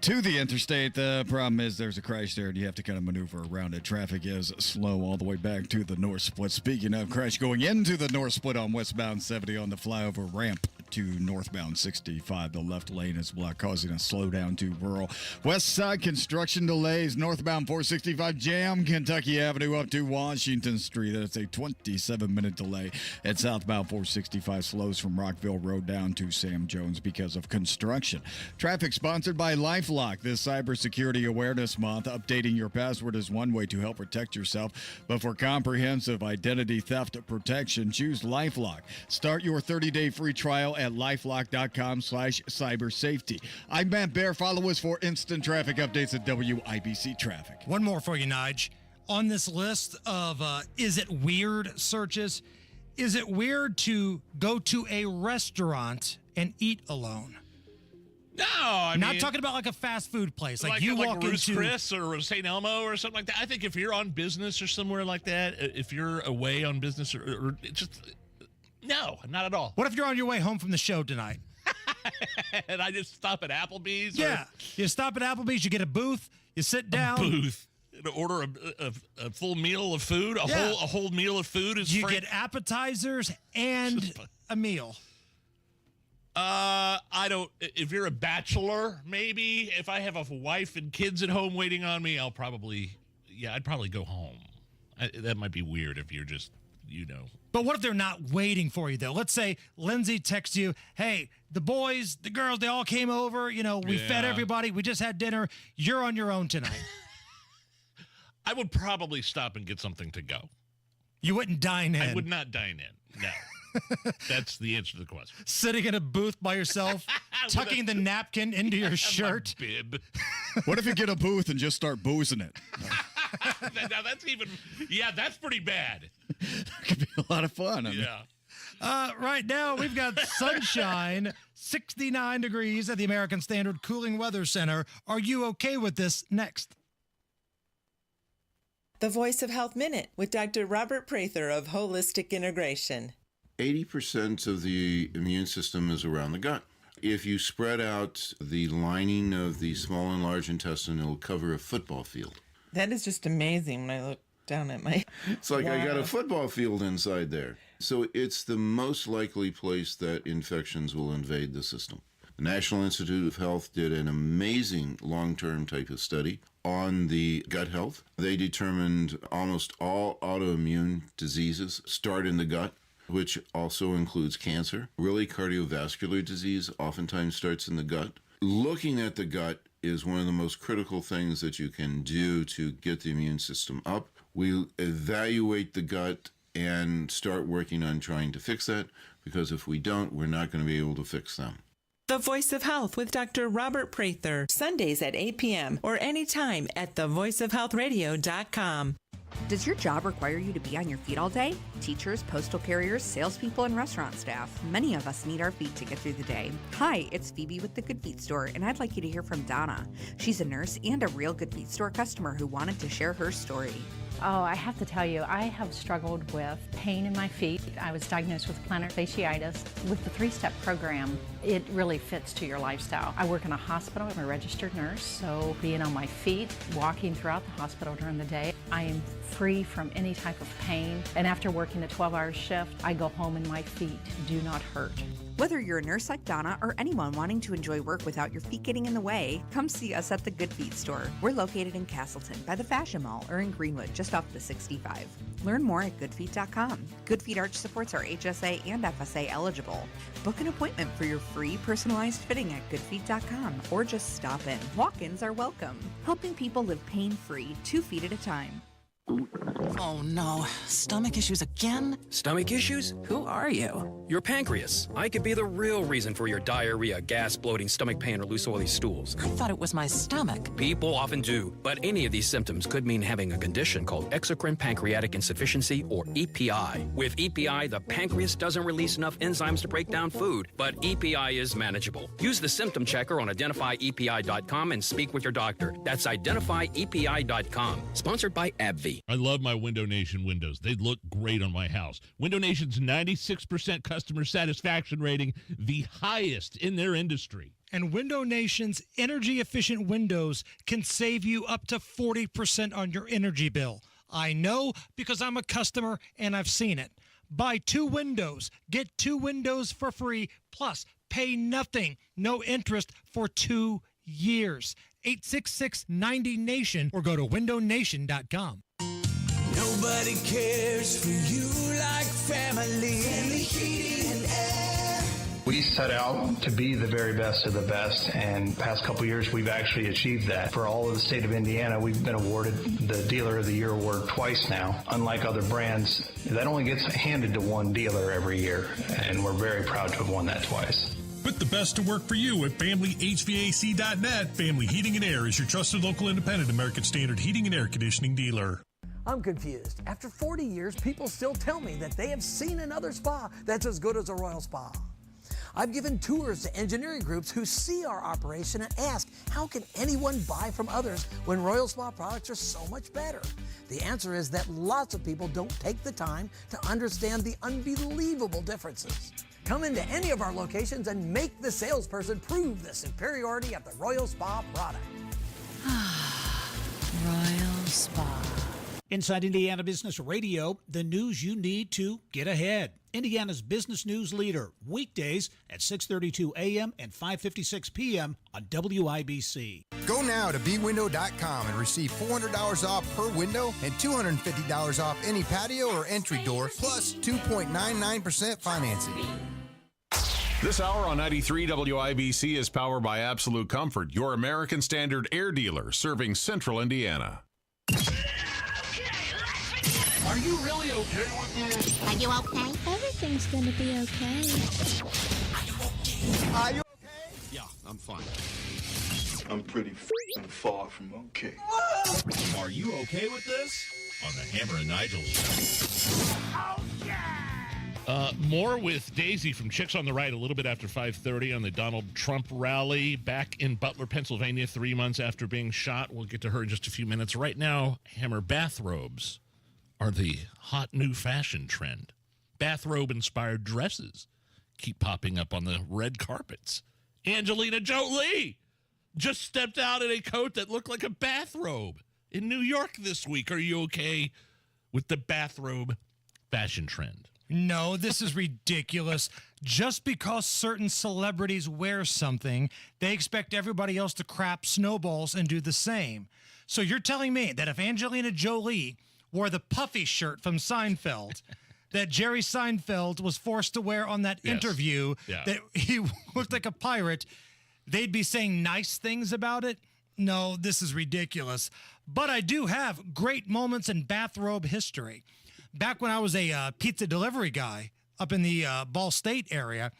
[SPEAKER 17] to the interstate. The problem is there's a crash there, and you have to kind of maneuver around it. Traffic is slow all the way back to the north split. Speaking of crash, going into the north split on westbound 70 on the flyover ramp to northbound 65. The left lane is blocked, causing a slowdown to rural. West side construction delays. Northbound 465 jam Kentucky Avenue up to Washington Street. That's a 27-minute delay. And southbound 465 slows from Rockville Road down to Sam Jones because of construction. Traffic sponsored by LifeLock. This Cybersecurity Awareness Month, updating your password is one way to help protect yourself. But for comprehensive identity theft protection, choose LifeLock. Start your 30-day free trial at lifelock.com/cybersafety. I'm Matt Baer. Follow us for instant traffic updates at WIBC Traffic.
[SPEAKER 22] One more for you, Nige. On this list of is it weird searches, is it weird to go to a restaurant and eat alone?
[SPEAKER 21] No, I'm
[SPEAKER 22] not talking about like a fast food place. Like you walk
[SPEAKER 21] Ruth's
[SPEAKER 22] into
[SPEAKER 21] Chris or St. Elmo or something like that. I think if you're on business or somewhere like that, if you're away on business or just no, not at all.
[SPEAKER 22] What if you're on your way home from the show tonight?
[SPEAKER 21] And I just stop at Applebee's?
[SPEAKER 22] Yeah. You stop at Applebee's, you get a booth, you sit down.
[SPEAKER 21] A booth. To order a full meal of food? A whole meal of food is
[SPEAKER 22] you get appetizers and a meal.
[SPEAKER 21] I don't. If you're a bachelor, maybe. If I have a wife and kids at home waiting on me, I'd probably go home. That might be weird if you're just,
[SPEAKER 22] But what if they're not waiting for you, though? Let's say Lindsay texts you, hey, the boys, the girls, they all came over. We fed everybody. We just had dinner. You're on your own tonight.
[SPEAKER 21] I would probably stop and get something to go.
[SPEAKER 22] You wouldn't dine in?
[SPEAKER 21] I would not dine in, no. That's the answer to the question.
[SPEAKER 22] Sitting in a booth by yourself, tucking the napkin into your shirt.
[SPEAKER 21] Bib.
[SPEAKER 17] What if you get a booth and just start boozing it?
[SPEAKER 21] Now that's that's pretty bad.
[SPEAKER 17] Could be a lot of fun.
[SPEAKER 22] Right now, we've got sunshine, 69 degrees at the American Standard Cooling Weather Center. Are you okay with this? Next.
[SPEAKER 5] The Voice of Health Minute with Dr. Robert Prather of Holistic Integration.
[SPEAKER 6] 80% of the immune system is around the gut. If you spread out the lining of the small and large intestine, it'll cover a football field.
[SPEAKER 5] That is just amazing when I look down at my...
[SPEAKER 6] It's like I got a football field inside there. So it's the most likely place that infections will invade the system. The National Institute of Health did an amazing long-term type of study on the gut health. They determined almost all autoimmune diseases start in the gut, which also includes cancer. Really, cardiovascular disease oftentimes starts in the gut. Looking at the gut is one of the most critical things that you can do to get the immune system up. We evaluate the gut and start working on trying to fix that, because if we don't, we're not going to be able to fix them.
[SPEAKER 5] The Voice of Health with Dr. Robert Prather, Sundays at 8 p.m. or anytime at thevoiceofhealthradio.com.
[SPEAKER 7] Does your job require you to be on your feet all day? Teachers, postal carriers, salespeople, and restaurant staff. Many of us need our feet to get through the day. Hi, it's Phoebe with the Good Feet Store, and I'd like you to hear from Donna. She's a nurse and a real Good Feet Store customer who wanted to share her story.
[SPEAKER 8] Oh, I have to tell you, I have struggled with pain in my feet. I was diagnosed with plantar fasciitis. With the 3-step program, it really fits to your lifestyle. I work in a hospital. I'm a registered nurse, so being on my feet, walking throughout the hospital during the day, I am free from any type of pain. And after working a 12-hour shift, I go home and my feet do not hurt.
[SPEAKER 7] Whether you're a nurse like Donna or anyone wanting to enjoy work without your feet getting in the way, come see us at the Good Feet store. We're located in Castleton by the Fashion Mall or in Greenwood just off the 65. Learn more at goodfeet.com. Good Feet Arch supports are HSA and FSA eligible. Book an appointment for your free personalized fitting at goodfeet.com or just stop in. Walk-ins are welcome. Helping people live pain-free 2 feet at a time.
[SPEAKER 9] Oh no, stomach issues again?
[SPEAKER 10] Stomach issues?
[SPEAKER 9] Who are you?
[SPEAKER 10] Your pancreas. I could be the real reason for your diarrhea, gas, bloating, stomach pain, or loose oily stools.
[SPEAKER 9] I thought it was my stomach.
[SPEAKER 10] People often do, but any of these symptoms could mean having a condition called exocrine pancreatic insufficiency, or EPI. With EPI, the pancreas doesn't release enough enzymes to break down food, but EPI is manageable. Use the symptom checker on identifyepi.com and speak with your doctor. That's identifyepi.com. Sponsored by AbbVie.
[SPEAKER 21] I love my Window Nation windows. They look great on my house. Window Nation's 96% customer satisfaction rating, the highest in their industry.
[SPEAKER 22] And Window Nation's energy-efficient windows can save you up to 40% on your energy bill. I know because I'm a customer and I've seen it. Buy 2 windows, get 2 windows for free, plus pay nothing, no interest for 2 years. 866-90-NATION or go to windownation.com.
[SPEAKER 12] Nobody cares for you like family. Family Heating and Air.
[SPEAKER 14] We set out to be the very best of the best, and the past couple years we've actually achieved that. For all of the state of Indiana, we've been awarded the Dealer of the Year award twice now. Unlike other brands, that only gets handed to one dealer every year, and we're very proud to have won that twice.
[SPEAKER 16] Put the best to work for you at FamilyHVAC.net. Family Heating and Air is your trusted local independent American Standard heating and air conditioning dealer.
[SPEAKER 26] I'm confused. After 40 years, people still tell me that they have seen another spa that's as good as a Royal Spa. I've given tours to engineering groups who see our operation and ask, how can anyone buy from others when Royal Spa products are so much better? The answer is that lots of people don't take the time to understand the unbelievable differences. Come into any of our locations and make the salesperson prove the superiority of the Royal Spa product.
[SPEAKER 27] Royal Spa.
[SPEAKER 28] Inside Indiana Business Radio, the news you need to get ahead. Indiana's business news leader, weekdays at 6:32 a.m. and 5:56 p.m. on WIBC.
[SPEAKER 29] Go now to bwindow.com and receive $400 off per window and $250 off any patio or entry door, plus 2.99% financing.
[SPEAKER 30] This hour on 93 WIBC is powered by Absolute Comfort, your American Standard air dealer serving Central Indiana.
[SPEAKER 12] Are you really okay with this?
[SPEAKER 31] Are you okay? Everything's gonna be okay.
[SPEAKER 29] Are you
[SPEAKER 30] Yeah, I'm fine.
[SPEAKER 32] I'm pretty far from okay.
[SPEAKER 21] Are you okay with this? On the Hammer and Nigel show.
[SPEAKER 32] Oh, yeah!
[SPEAKER 21] More with Daisy from Chicks on the Right a little bit after 5:30 on the Donald Trump rally back in Butler, Pennsylvania, 3 months after being shot. We'll get to her in just a few minutes. Right now, Hammer bathrobes are the hot new fashion trend. Bathrobe-inspired dresses keep popping up on the red carpets. Angelina Jolie just stepped out in a coat that looked like a bathrobe in New York this week. Are you okay with the bathrobe fashion trend?
[SPEAKER 22] No, this is ridiculous. Just because certain celebrities wear something, they expect everybody else to crap snowballs and do the same. So you're telling me that if Angelina Jolie wore the puffy shirt from Seinfeld that Jerry Seinfeld was forced to wear on that interview, that he looked like a pirate, they'd be saying nice things about it? No, this is ridiculous. But I do have great moments in bathrobe history. Back when I was a pizza delivery guy up in the Ball State area,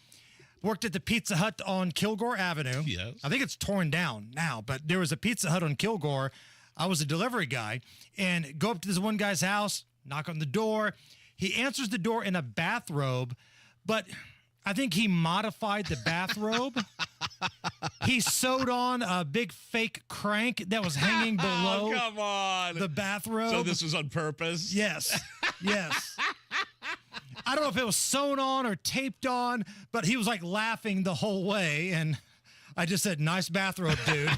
[SPEAKER 22] worked at the Pizza Hut on Kilgore Avenue.
[SPEAKER 21] Yes.
[SPEAKER 22] I think it's torn down now, but there was a Pizza Hut on Kilgore. I was a delivery guy, and go up to this one guy's house, knock on the door. He answers the door in a bathrobe, but I think he modified the bathrobe. He sewed on a big fake crank that was hanging below
[SPEAKER 21] come on.
[SPEAKER 22] the bathrobe.
[SPEAKER 21] So this was on purpose?
[SPEAKER 22] Yes. Yes. I don't know if it was sewn on or taped on, but he was like laughing the whole way, and I just said, nice bathrobe, dude.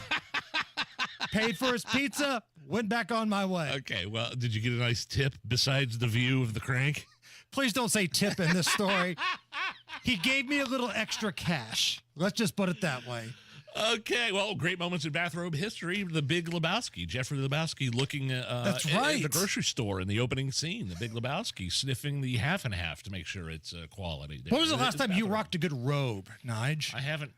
[SPEAKER 22] Paid for his pizza, went back on my way.
[SPEAKER 21] Okay, well, did you get a nice tip besides the view of the crank?
[SPEAKER 22] Please don't say tip in this story. He gave me a little extra cash. Let's just put it that way.
[SPEAKER 21] Okay, well, great moments in bathrobe history. The Big Lebowski, Jeffrey Lebowski looking
[SPEAKER 22] That's right.
[SPEAKER 21] at the grocery store in the opening scene. The Big Lebowski sniffing the half and half to make sure it's quality.
[SPEAKER 22] When was the last time you rocked a good robe, Nige?
[SPEAKER 21] I haven't.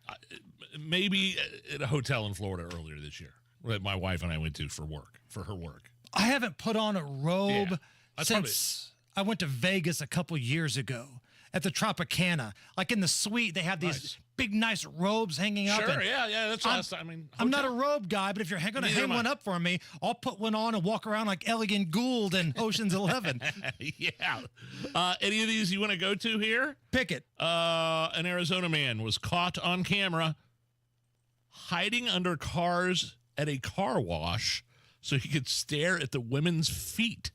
[SPEAKER 21] Maybe at a hotel in Florida earlier this year that my wife and I went to for her work.
[SPEAKER 22] I haven't put on a robe since I went to Vegas a couple years ago at the Tropicana. Like in the suite, they have these big, nice robes hanging up.
[SPEAKER 21] Sure, yeah, that's last time. I mean,
[SPEAKER 22] I'm not a robe guy, but if you're going to hang one up for me, I'll put one on and walk around like Elegant Gould in Ocean's 11.
[SPEAKER 21] Yeah. Any of these you want to go to here?
[SPEAKER 22] Pick it.
[SPEAKER 21] An Arizona man was caught on camera hiding under cars at a car wash so he could stare at the women's feet.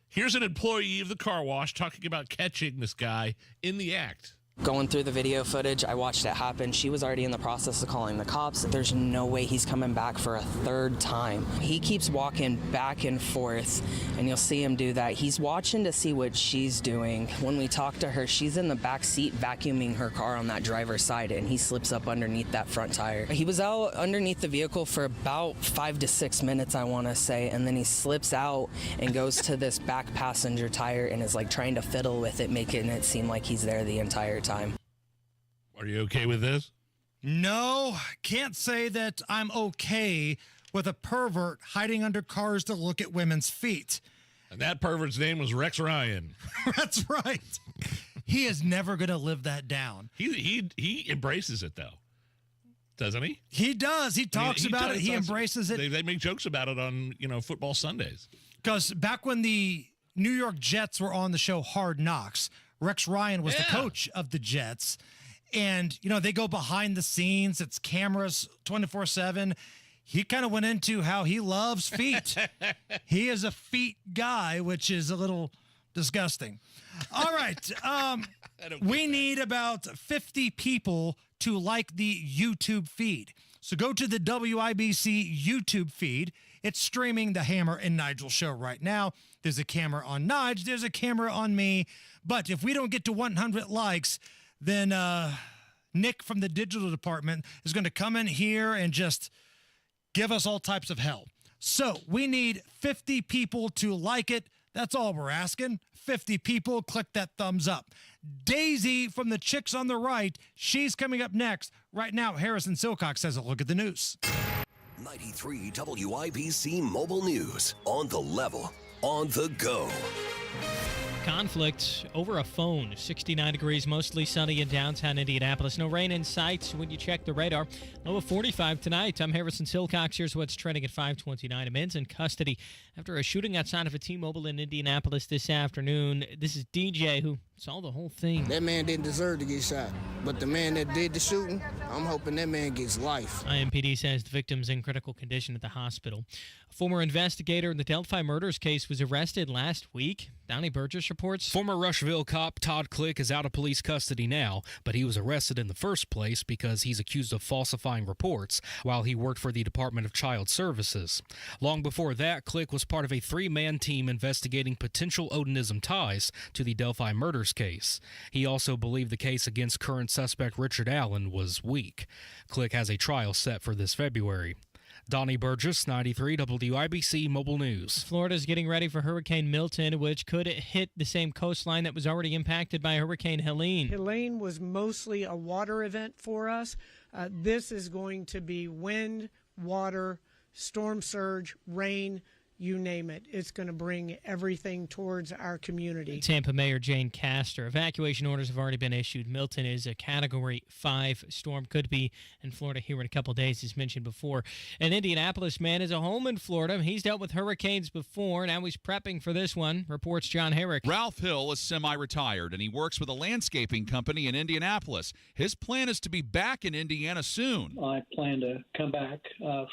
[SPEAKER 21] Here's an employee of the car wash talking about catching this guy in the act.
[SPEAKER 1] Going through the video footage, I watched it happen. She was already in the process of calling the cops. There's no way he's coming back for a third time. He keeps walking back and forth, and you'll see him do that. He's watching to see what she's doing. When we talk to her, she's in the back seat vacuuming her car on that driver's side, and he slips up underneath that front tire. He was out underneath the vehicle for about 5 to 6 minutes, I want to say, and then he slips out and goes to this back passenger tire and is like trying to fiddle with it, making it seem like he's there the entire time.
[SPEAKER 21] Are you okay with this?
[SPEAKER 22] No, can't say that I'm okay with a pervert hiding under cars to look at women's feet.
[SPEAKER 21] And that pervert's name was Rex Ryan.
[SPEAKER 22] That's right. He is never going to live that down.
[SPEAKER 21] He embraces it, though. Doesn't he?
[SPEAKER 22] He does. He talks about it. He embraces it.
[SPEAKER 21] They make jokes about it on, football Sundays.
[SPEAKER 22] Because back when the New York Jets were on the show Hard Knocks, Rex Ryan was the coach of the Jets. And, they go behind the scenes. It's cameras 24/7. He kind of went into how he loves feet. He is a feet guy, which is a little disgusting. All right. We need about 50 people to like the YouTube feed. So go to the WIBC YouTube feed. It's streaming the Hammer and Nigel show right now. There's a camera on Nige. There's a camera on me. But if we don't get to 100 likes, then Nick from the digital department is going to come in here and just give us all types of hell. So we need 50 people to like it. That's all we're asking. 50 people, click that thumbs up. Daisy from the Chicks on the Right, she's coming up next. Right now, Harrison Silcox has a look at the news.
[SPEAKER 2] 93 WIBC Mobile News. On the level, on the go.
[SPEAKER 4] Conflict over a phone. 69 degrees, mostly sunny in downtown Indianapolis. No rain in sight when you check the radar. Low of 45 tonight. I'm Harrison Silcox. Here's what's trending at 5:29. A man's in custody after a shooting outside of a T-Mobile in Indianapolis this afternoon. This is DJ who saw the whole thing.
[SPEAKER 11] That man didn't deserve to get shot. But the man that did the shooting, I'm hoping that man gets life.
[SPEAKER 4] IMPD says the victim's in critical condition at the hospital. A former investigator in the Delphi murders case was arrested last week. Donnie Burgess reports.
[SPEAKER 10] Former Rushville cop Todd Click is out of police custody now, but he was arrested in the first place because he's accused of falsifying reports while he worked for the Department of Child Services. Long before that, Click was part of a 3-man team investigating potential Odinism ties to the Delphi murders case. He also believed the case against current suspect Richard Allen was weak. Click has a trial set for this February. Donnie Burgess, 93 WIBC Mobile News.
[SPEAKER 4] Florida's getting ready for Hurricane Milton, which could hit the same coastline that was already impacted by Hurricane Helene.
[SPEAKER 13] Helene was mostly a water event for us. This is going to be wind, water, storm surge, rain, you name it. It's going to bring everything towards our community.
[SPEAKER 4] Tampa Mayor Jane Castor. Evacuation orders have already been issued. Milton is a Category 5 storm. Could be in Florida here in a couple days, as mentioned before. An Indianapolis man is a home in Florida. He's dealt with hurricanes before. Now he's prepping for this one, reports John Herrick.
[SPEAKER 15] Ralph Hill is semi-retired, and he works with a landscaping company in Indianapolis. His plan is to be back in Indiana soon.
[SPEAKER 18] I plan to come back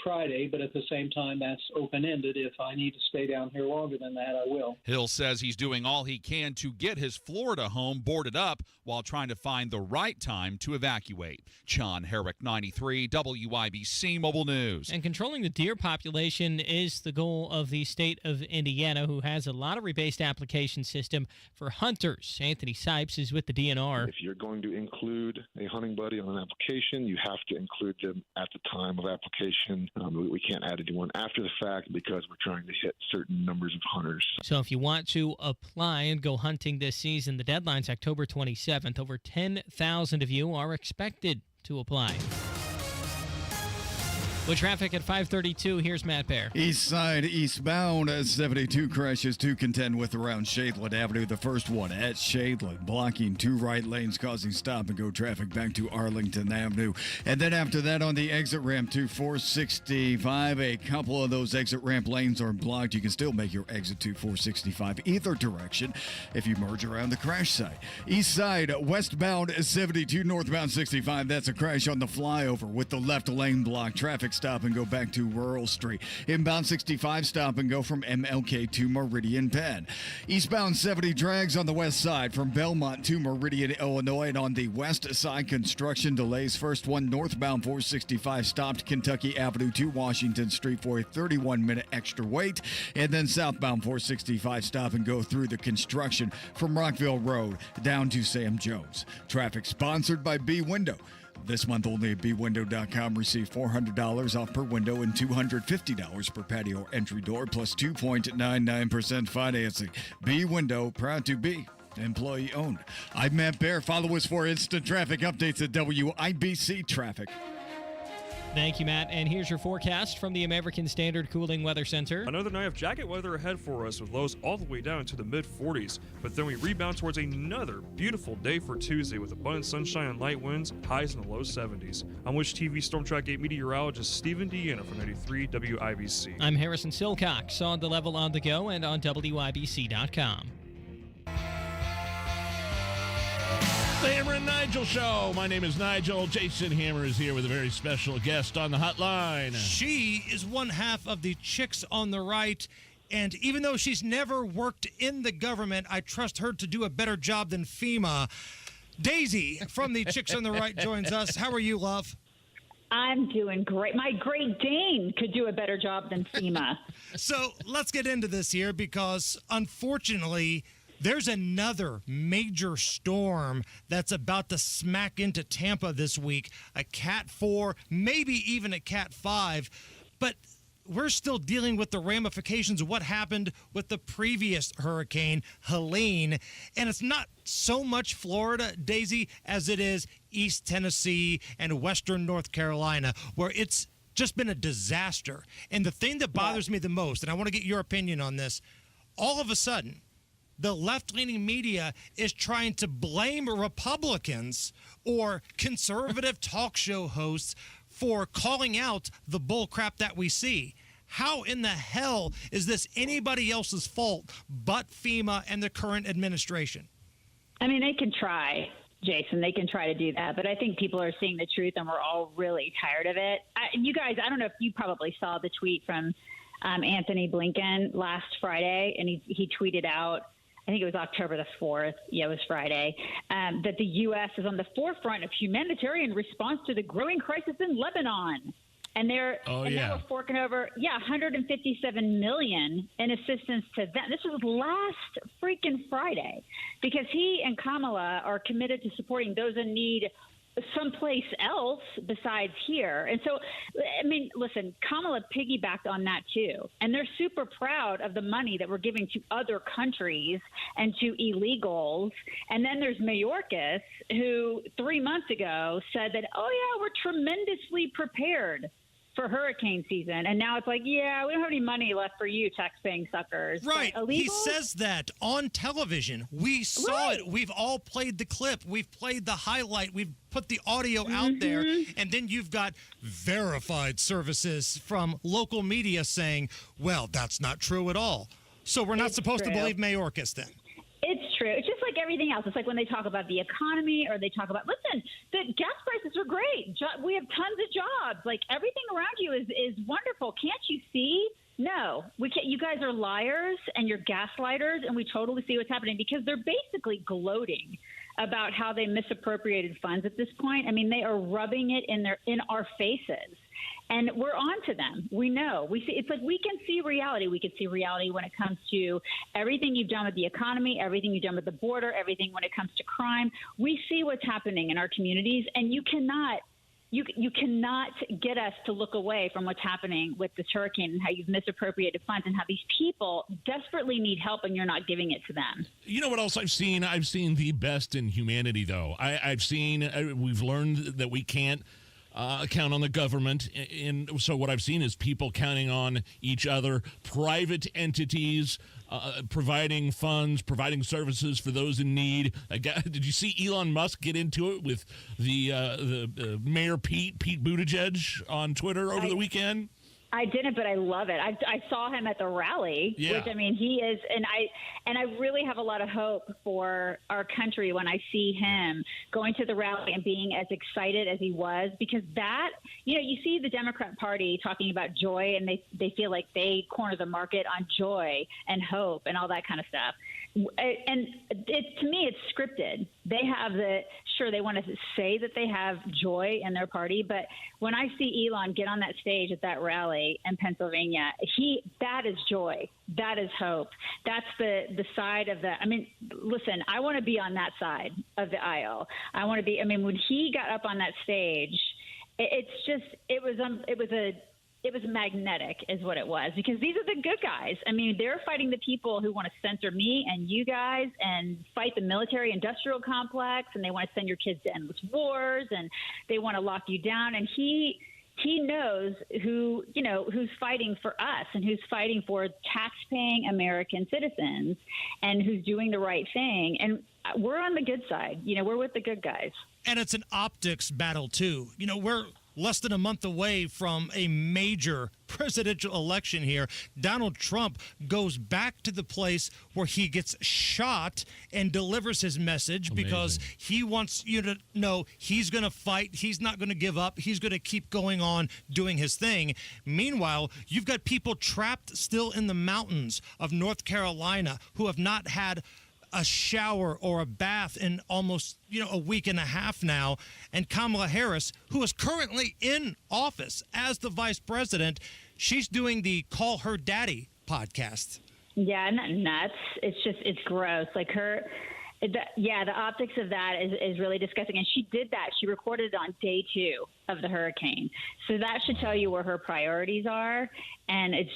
[SPEAKER 18] Friday, but at the same time, that's open-ended if I
[SPEAKER 3] need to stay down here longer than that, I will.
[SPEAKER 15] Hill says he's doing all he can to get his Florida home boarded up while trying to find the right time to evacuate. John Herrick, 93 WIBC Mobile News.
[SPEAKER 4] And controlling the deer population is the goal of the state of Indiana, who has a lottery-based application system for hunters. Anthony Sipes is with the DNR.
[SPEAKER 5] If you're going to include a hunting buddy on an application, you have to include them at the time of application. We can't add anyone after the fact because we're trying to hit certain numbers of hunters.
[SPEAKER 4] So if you want to apply and go hunting this season, the deadline's October 27th. Over 10,000 of you are expected to apply. With traffic at 532, here's Matt Bear.
[SPEAKER 6] East side eastbound 72 crashes to contend with around Shadeland Avenue. The first one at Shadeland, blocking 2 right lanes, causing stop-and-go traffic back to Arlington Avenue. And then after that, on the exit ramp to 465, a couple of those exit ramp lanes are blocked. You can still make your exit to 465 either direction if you merge around the crash site. East side westbound 72, northbound 65. That's a crash on the flyover with the left lane blocked. Traffic stop and go back to Rural Street. Inbound 65, stop and go from MLK to Meridian Penn. Eastbound 70 drags on the west side from Belmont to Meridian, Illinois. And on the west side, construction delays. First one northbound 465 stopped Kentucky Avenue to Washington Street for a 31-minute extra wait. And then southbound 465 stop and go through the construction from Rockville Road down to Sam Jones. Traffic sponsored by B Window. This month only at bwindow.com. Receive $400 off per window and $250 per patio entry door plus 2.99% financing. B Window, proud to be employee owned. I'm Matt Bear. Follow us for instant traffic updates at WIBC Traffic.
[SPEAKER 4] Thank you, Matt. And here's your forecast from the American Standard Cooling Weather Center.
[SPEAKER 8] Another night of jacket weather ahead for us with lows all the way down to the mid-40s. But then we rebound towards another beautiful day for Tuesday with abundant sunshine and light winds, highs in the low 70s. I'm Wish TV Storm Track 8 meteorologist Stephen Deanna from 93 WIBC.
[SPEAKER 4] I'm Harrison Silcox on the level on the go and on WIBC.com.
[SPEAKER 21] The Hammer and Nigel Show. My name is Nigel. Jason Hammer is here with a very special guest on the hotline.
[SPEAKER 22] She is one half of the Chicks on the Right, and even though she's never worked in the government, I trust her to do a better job than FEMA. Daisy from the Chicks on the Right joins us. How are you, love?
[SPEAKER 17] I'm doing great. My Great Dane could do a better job than FEMA.
[SPEAKER 22] So let's get into this here because, unfortunately, there's another major storm that's about to smack into Tampa this week, a Cat 4, maybe even a Cat 5. But we're still dealing with the ramifications of what happened with the previous hurricane, Helene. And it's not so much Florida, Daisy, as it is East Tennessee and Western North Carolina, where it's just been a disaster. And the thing that bothers me the most, and I want to get your opinion on this, all of a sudden, the left-leaning media is trying to blame Republicans or conservative talk show hosts for calling out the bull crap that we see. How in the hell is this anybody else's fault but FEMA and the current administration?
[SPEAKER 17] I mean, they can try, Jason. They can try to do that. But I think people are seeing the truth, and we're all really tired of it. You guys, I don't know if you probably saw the tweet from Anthony Blinken last Friday, and he tweeted out, I think it was October the 4th, yeah, it was Friday, that the U.S. is on the forefront of humanitarian response to the growing crisis in Lebanon. And now we're forking over, $157 million in assistance to them. This was last freaking Friday because he and Kamala are committed to supporting those in need someplace else besides here. And so, I mean, listen, Kamala piggybacked on that too. And they're super proud of the money that we're giving to other countries and to illegals. And then there's Mayorkas, who 3 months ago said that, we're tremendously prepared for hurricane season. And now it's like, we don't have any money left for you tax-paying suckers.
[SPEAKER 22] Right. He says that on television. We saw it. We've all played the clip. We've played the highlight. We've put the audio out there. And then you've got verified services from local media saying, well, that's not true at all. So we're not supposed to believe Mayorkas then.
[SPEAKER 17] It's true. It's just like everything else. It's like when they talk about the economy or they talk about, listen, the gas prices are great. We have tons of jobs. Like everything around you is wonderful. Can't you see No, we can't. You guys are liars and you're gaslighters, and we totally see what's happening because they're basically gloating about how they misappropriated funds at this point. I mean, they are rubbing it in our faces, and we're on to them. We know. We see. It's like we can see reality. We can see reality when it comes to everything you've done with the economy, everything you've done with the border, everything when it comes to crime. We see what's happening in our communities, and you cannot get us to look away from what's happening with this hurricane and how you've misappropriated funds and how these people desperately need help and you're not giving it to them.
[SPEAKER 21] You know what else I've seen? I've seen the best in humanity, though. I've seen, we've learned that we can't count on the government. And so what I've seen is people counting on each other, private entities, providing funds, providing services for those in need. Did you see Elon Musk get into it with the Mayor Pete Buttigieg on Twitter over the weekend?
[SPEAKER 17] I didn't, but I love it. I saw him at the rally, which I mean, he is, and I really have a lot of hope for our country when I see him going to the rally and being as excited as he was, because that, you see the Democrat Party talking about joy, and they feel like they corner the market on joy and hope and all that kind of stuff. And to me, it's scripted. They have they want to say that they have joy in their party, but when I see Elon get on that stage at that rally in Pennsylvania, that is joy. That is hope. That's the side of listen, I want to be on that side of the aisle. I want to be, when he got up on that stage, it was magnetic is what it was, because these are the good guys. I mean, they're fighting the people who want to censor me and you guys and fight the military industrial complex, and they want to send your kids to endless wars, and they want to lock you down. And he knows who's fighting for us and who's fighting for tax-paying American citizens and who's doing the right thing. And we're on the good side. We're with the good guys.
[SPEAKER 22] And it's an optics battle, too. We're less than a month away from a major presidential election here. Donald Trump goes back to the place where he gets shot and delivers his message. Amazing. Because he wants you to know he's going to fight. He's not going to give up. He's going to keep going on doing his thing. Meanwhile, you've got people trapped still in the mountains of North Carolina who have not had a shower or a bath in almost, a week and a half now. And Kamala Harris, who is currently in office as the vice president, she's doing the Call Her Daddy podcast.
[SPEAKER 17] Yeah, not nuts. It's gross. Like the optics of that is really disgusting. And she did that. She recorded it on day 2 of the hurricane. So that should tell you where her priorities are. And it's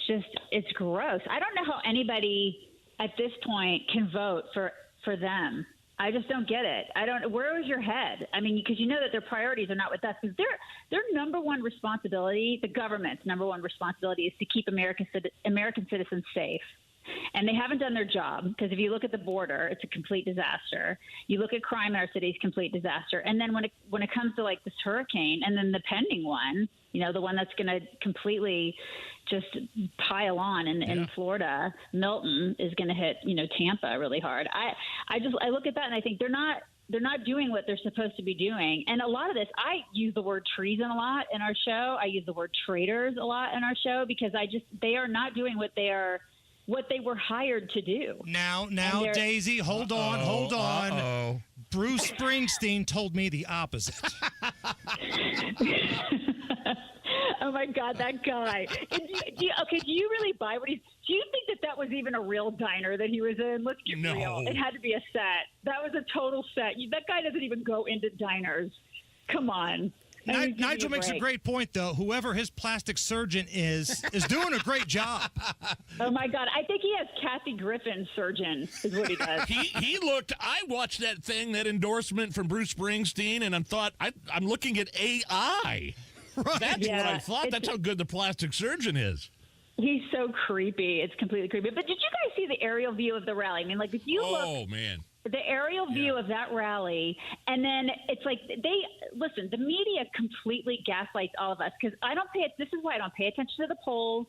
[SPEAKER 17] gross. I don't know how anybody at this point can vote for them. I just don't get it. Where was your head? Because that their priorities are not with us, because their number one responsibility, the government's number one responsibility, is to keep American citizens safe. And they haven't done their job, because if you look at the border, it's a complete disaster. You look at crime in our city, it's a complete disaster. And then when it comes to like this hurricane, and then the pending one, the one that's going to completely just pile on in Florida, Milton is going to hit, Tampa really hard. I look at that and I think they're not doing what they're supposed to be doing. And a lot of this, I use the word treason a lot in our show. I use the word traitors a lot in our show, because they are not doing what they were hired to do. Now,
[SPEAKER 22] Daisy, hold on. Bruce Springsteen told me the opposite.
[SPEAKER 17] Oh my God, that guy! Do you really buy what do you think that was even a real diner that he was in? Let's get real. It had to be a set. That was a total set. That guy doesn't even go into diners. Come on.
[SPEAKER 22] Nigel makes a great point, though. Whoever his plastic surgeon is doing a great job.
[SPEAKER 17] Oh, my God. I think he has Kathy Griffin surgeon is what he does.
[SPEAKER 21] I watched that endorsement from Bruce Springsteen, and I thought, I'm looking at AI. Right. That's what I thought. That's how good the plastic surgeon is.
[SPEAKER 17] He's so creepy. It's completely creepy. But did you guys see the aerial view of the rally? If you look...
[SPEAKER 21] Oh, man.
[SPEAKER 17] the aerial view of that rally, and then it's like the media completely gaslights all of us because this is why I don't pay attention to the polls.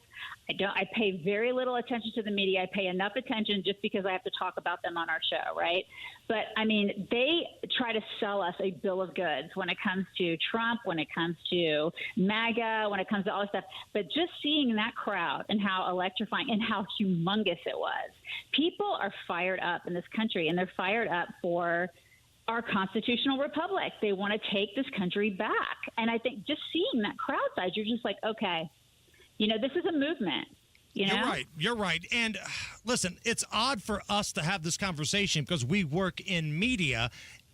[SPEAKER 17] I pay very little attention to the media. I pay enough attention just because I have to talk about them on our show, right? But I mean, they try to sell us a bill of goods when it comes to Trump, when it comes to MAGA, when it comes to all this stuff. But just seeing that crowd and how electrifying and how humongous it was, people are fired up in this country, and they're fired up for our constitutional republic. They want to take this country back. And I think just seeing that crowd size, you're just like, okay, this is a movement.
[SPEAKER 22] You're right. And listen, it's odd for us to have this conversation because we work in media.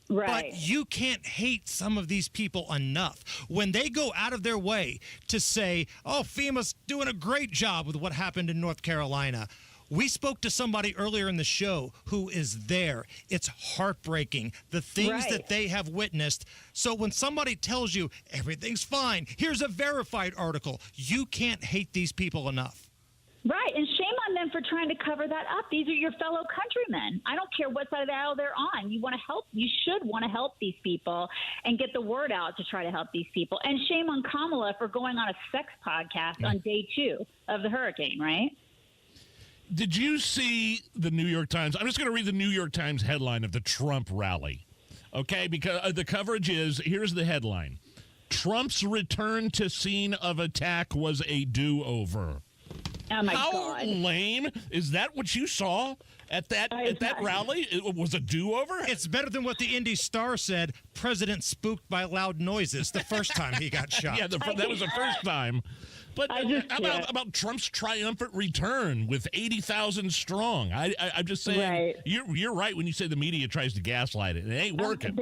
[SPEAKER 17] Right.
[SPEAKER 22] But you can't hate some of these people enough. When they go out of their way to say, oh, FEMA's doing a great job with what happened in North Carolina. We spoke to somebody earlier in the show who is there. It's heartbreaking, the things that they have witnessed. So when somebody tells you everything's fine, here's a verified article, you can't hate these people enough.
[SPEAKER 17] Right, and shame on them for trying to cover that up. These are your fellow countrymen. I don't care what side of the aisle they're on. You should want to help these people and get the word out to try to help these people. And shame on Kamala for going on a sex podcast on day 2 of the hurricane, right?
[SPEAKER 21] Did you see the New York Times? I'm just going to read the New York Times headline of the Trump rally, okay? Because the coverage is, here's the headline. Trump's return to scene of attack was a do-over.
[SPEAKER 17] Oh, my
[SPEAKER 21] God.
[SPEAKER 17] God.
[SPEAKER 21] How lame. Is that what you saw at that rally? It was a do-over?
[SPEAKER 22] It's better than what the Indy Star said, President spooked by loud noises the first time he got shot.
[SPEAKER 21] Yeah, that was the first time. But about Trump's triumphant return with 80,000 strong? I'm just saying,
[SPEAKER 17] right.
[SPEAKER 21] You're right when you say the media tries to gaslight it. It ain't working.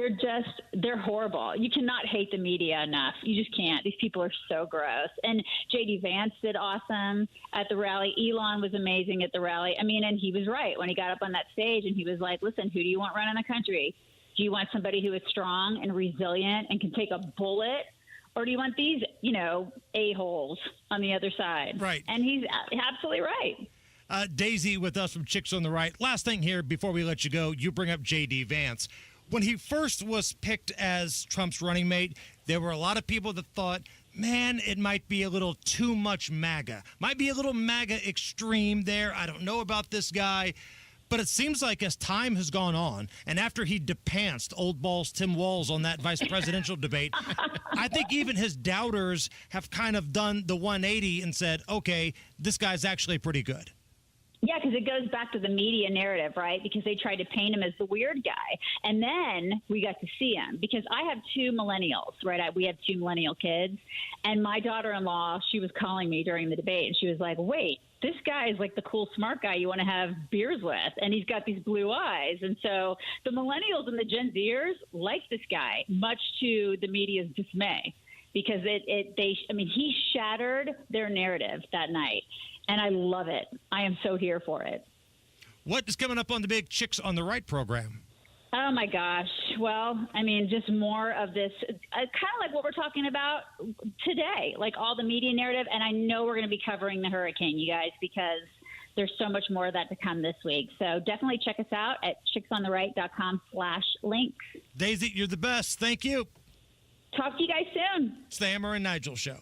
[SPEAKER 17] They're horrible. You cannot hate the media enough. You just can't. These people are so gross. And J.D. Vance did awesome at the rally. Elon was amazing at the rally. I mean, and he was right when he got up on that stage and he was like, listen, who do you want running the country? Do you want somebody who is strong and resilient and can take a bullet? Or do you want these, a-holes on the other side?
[SPEAKER 22] Right.
[SPEAKER 17] And he's absolutely right.
[SPEAKER 22] Daisy with us from Chicks on the Right. Last thing here before we let you go, you bring up J.D. Vance. When he first was picked as Trump's running mate, there were a lot of people that thought, man, it might be a little too much MAGA. Might be a little MAGA extreme there. I don't know about this guy. But it seems like as time has gone on, and after he depanced old balls Tim Walz on that vice presidential debate, I think even his doubters have kind of done the 180 and said, okay, this guy's actually pretty good.
[SPEAKER 17] Yeah, because it goes back to the media narrative, right? Because they tried to paint him as the weird guy. And then we got to see him because I have 2 millennials, right? We have 2 millennial kids. And my daughter-in-law, she was calling me during the debate, and she was like, wait, this guy is like the cool, smart guy you want to have beers with, and he's got these blue eyes. And so the millennials and the Gen Zers like this guy, much to the media's dismay, because he shattered their narrative that night. And I love it. I am so here for it.
[SPEAKER 22] What is coming up on the big Chicks on the Right program?
[SPEAKER 17] Oh, my gosh. Well, I mean, just more of this, kind of like what we're talking about today, like all the media narrative. And I know we're going to be covering the hurricane, you guys, because there's so much more of that to come this week. So definitely check us out at chicksontheright.com/links.
[SPEAKER 22] Daisy, you're the best. Thank you.
[SPEAKER 17] Talk to you guys soon.
[SPEAKER 22] It's the Hammer and Nigel Show.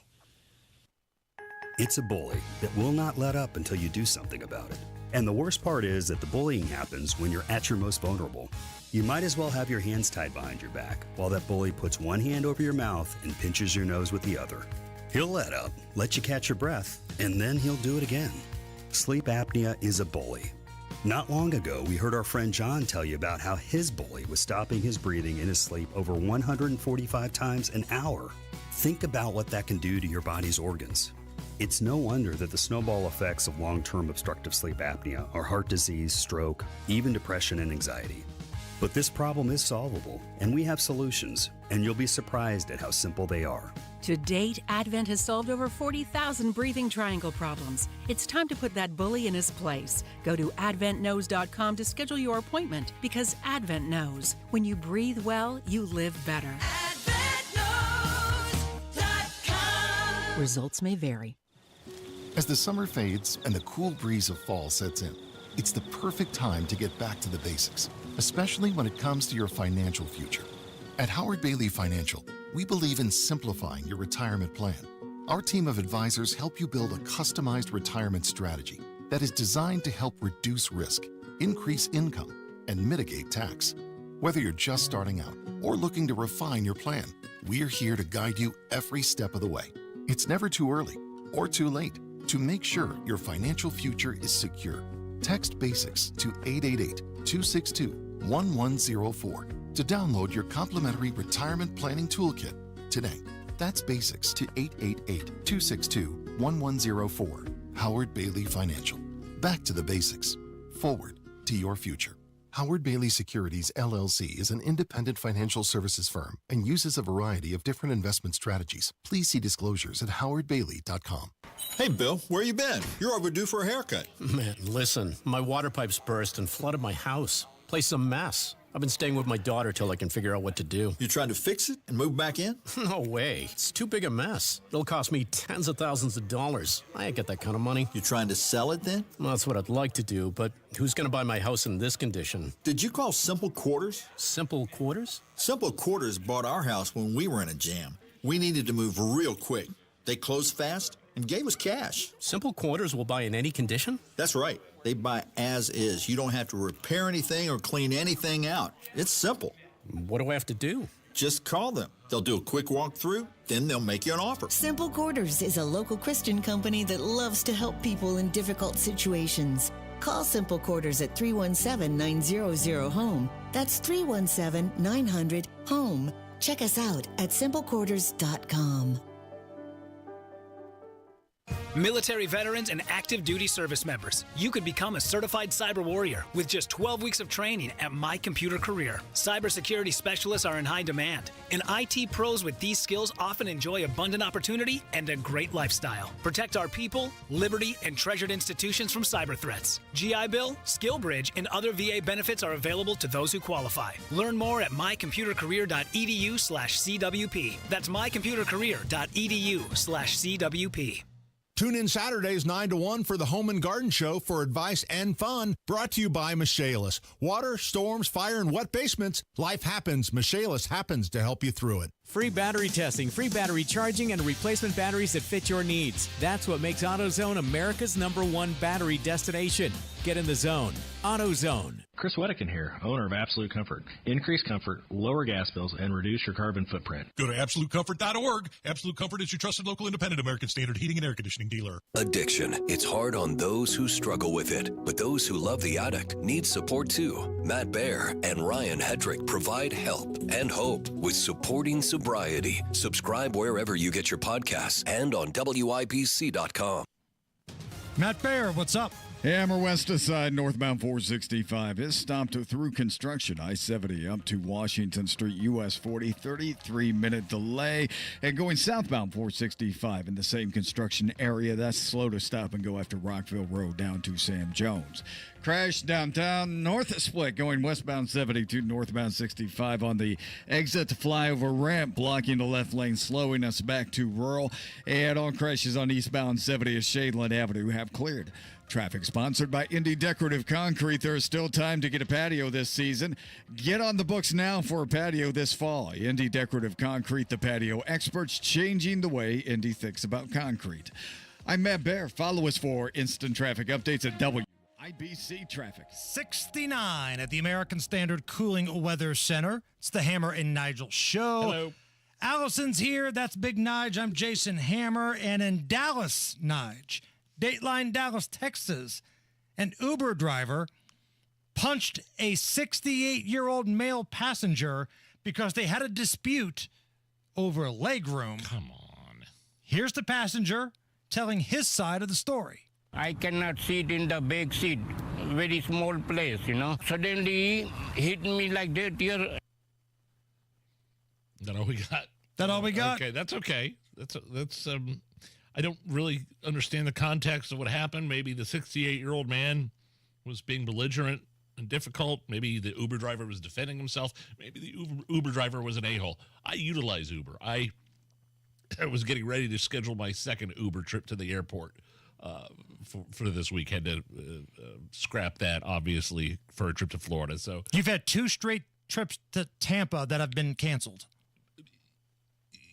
[SPEAKER 7] It's a bully that will not let up until you do something about it. And the worst part is that the bullying happens when you're at your most vulnerable. You might as well have your hands tied behind your back while that bully puts one hand over your mouth and pinches your nose with the other. He'll let up, let you catch your breath, and then he'll do it again. Sleep apnea is a bully. Not long ago, we heard our friend John tell you about how his bully was stopping his breathing in his sleep over 145 times an hour. Think about what that can do to your body's organs. It's no wonder that the snowball effects of long-term obstructive sleep apnea are heart disease, stroke, even depression and anxiety. But this problem is solvable, and we have solutions, and you'll be surprised at how simple they are.
[SPEAKER 9] To date, Advent has solved over 40,000 breathing triangle problems. It's time to put that bully in his place. Go to adventknows.com to schedule your appointment, because Advent knows. When you breathe well, you live better. AdventKnows.com. Results may vary.
[SPEAKER 14] As the summer fades and the cool breeze of fall sets in, it's the perfect time to get back to the basics. especially when it comes to your financial future. At Howard Bailey Financial, we believe in simplifying your retirement plan. Our team of advisors help you build a customized retirement strategy that is designed to help reduce risk, increase income, and mitigate tax. Whether you're just starting out or looking to refine your plan, we're here to guide you every step of the way. It's never too early or too late to make sure your financial future is secure. Text BASICS to 888-262-1104 to download your complimentary retirement planning toolkit today. That's BASICS to 888-262-1104. Howard Bailey Financial. Back to the basics. Forward to your future. Howard Bailey Securities, LLC is an independent financial services firm and uses a variety of different investment strategies. Please see disclosures at howardbailey.com.
[SPEAKER 12] Hey, Bill, where you been? You're overdue for a haircut.
[SPEAKER 16] Man, listen, my water pipes burst and flooded my house. Place a mess. I've been staying with my daughter till I can figure out what to do.
[SPEAKER 12] You trying to fix it and move back in?
[SPEAKER 16] No way. It's too big a mess. It'll cost me tens of thousands of dollars. I ain't got that kind of money.
[SPEAKER 12] You trying to sell it then?
[SPEAKER 16] Well, that's what I'd like to do, but who's going to buy my house in this condition?
[SPEAKER 12] Did you call Simple Quarters?
[SPEAKER 16] Simple Quarters?
[SPEAKER 12] Simple Quarters bought our house when we were in a jam. We needed to move real quick. They closed fast and gave us cash.
[SPEAKER 16] Simple Quarters will buy in any condition?
[SPEAKER 12] That's right. They buy as is. You don't have to repair anything or clean anything out. It's simple.
[SPEAKER 16] What do I have to do?
[SPEAKER 12] Just call them. They'll do a quick walkthrough, then they'll make you an offer.
[SPEAKER 18] Simple Quarters is a local Christian company that loves to help people in difficult situations. Call Simple Quarters at 317-900-HOME. That's 317-900-HOME. Check us out at simplequarters.com.
[SPEAKER 19] Military veterans and active duty service members, you could become a certified cyber warrior with just 12 weeks of training at My Computer Career. Cybersecurity specialists are in high demand, and IT pros with these skills often enjoy abundant opportunity and a great lifestyle. Protect our people, liberty, and treasured institutions from cyber threats. GI Bill, SkillBridge, and other VA benefits are available to those who qualify. Learn more at mycomputercareer.edu/CWP. That's mycomputercareer.edu/CWP.
[SPEAKER 20] Tune in Saturdays 9 to 1 for the Home and Garden Show for advice and fun. Brought to you by Michaelis. Water, storms, fire, and wet basements. Life happens. Michaelis happens to help you through it.
[SPEAKER 23] Free battery testing, free battery charging, and replacement batteries that fit your needs. That's what makes AutoZone America's #1 battery destination. Get in the zone. AutoZone.
[SPEAKER 24] Chris Wedekin here, owner of Absolute Comfort. Increase comfort, lower gas bills, and reduce your carbon footprint.
[SPEAKER 25] Go to AbsoluteComfort.org. Absolute Comfort is your trusted local independent American Standard heating and air conditioning dealer.
[SPEAKER 2] Addiction. It's hard on those who struggle with it, but those who love the addict need support too. Matt Baer and Ryan Hedrick provide help and hope with Supporting Sobriety. Subscribe wherever you get your podcasts and on WIBC.com.
[SPEAKER 22] Matt Baer, what's up?
[SPEAKER 6] Hammer west to side, northbound 465 is stopped through construction. I-70 up to Washington Street, US 40, 33-minute delay. And going southbound 465 in the same construction area, that's slow to stop and go after Rockville Road down to Sam Jones. Crash downtown, north split going westbound 72, northbound 65 on the exit flyover ramp, blocking the left lane, slowing us back to rural. And all crashes on eastbound 70 as Shadeland Avenue have cleared. Traffic sponsored by Indy Decorative Concrete. There is still time to get a patio this season. Get on the books now for a patio this fall. Indy Decorative Concrete, the patio experts, changing the way Indy thinks about concrete. I'm Matt Baer. Follow us for instant traffic updates at WIBC Traffic.
[SPEAKER 22] 69 at the American Standard Cooling Weather Center. It's the Hammer and Nigel show.
[SPEAKER 21] Hello.
[SPEAKER 22] Allison's here. That's Big Nige. I'm Jason Hammer. And in Dallas, Nige, Dateline Dallas, Texas, an Uber driver punched a 68-year-old male passenger because they had a dispute over legroom.
[SPEAKER 21] Come on.
[SPEAKER 22] Here's the passenger telling his side of the story.
[SPEAKER 26] I cannot sit in the back seat, very small place, you know. Suddenly hit me like that here.
[SPEAKER 21] Is that all we got?
[SPEAKER 22] That all we got?
[SPEAKER 21] Okay, that's okay. That's I don't really understand the context of what happened. Maybe the 68-year-old man was being belligerent and difficult. Maybe the Uber driver was defending himself. Maybe the Uber driver was an a-hole. I utilize Uber. I was getting ready to schedule my second Uber trip to the airport for this week. Had to scrap that, obviously, for a trip to Florida. So
[SPEAKER 22] you've had 2 straight trips to Tampa that have been canceled.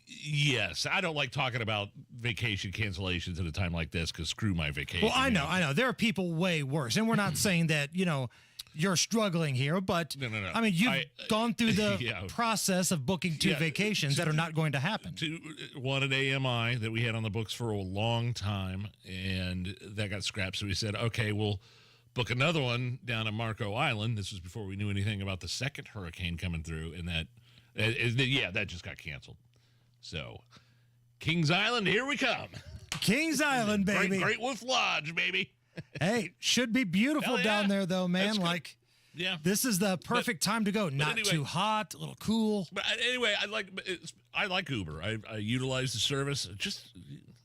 [SPEAKER 21] Yes, I don't like talking about vacation cancellations at a time like this because screw my vacation.
[SPEAKER 22] Well, I know. There are people way worse, and we're not saying that you're struggling here, but
[SPEAKER 21] no.
[SPEAKER 22] I mean, you've gone through the process of booking 2 vacations that are not going to happen.
[SPEAKER 21] One at AMI that we had on the books for a long time, and that got scrapped. So we said, okay, we'll book another one down at Marco Island. This was before we knew anything about the second hurricane coming through, and that just got canceled. So, Kings Island, here we come.
[SPEAKER 22] Kings Island, baby.
[SPEAKER 21] Great Wolf Lodge, baby.
[SPEAKER 22] Hey, should be beautiful down there, though, man. This is the perfect time to go. Not too hot, a little cool.
[SPEAKER 21] But anyway, I like Uber. I utilize the service. Just,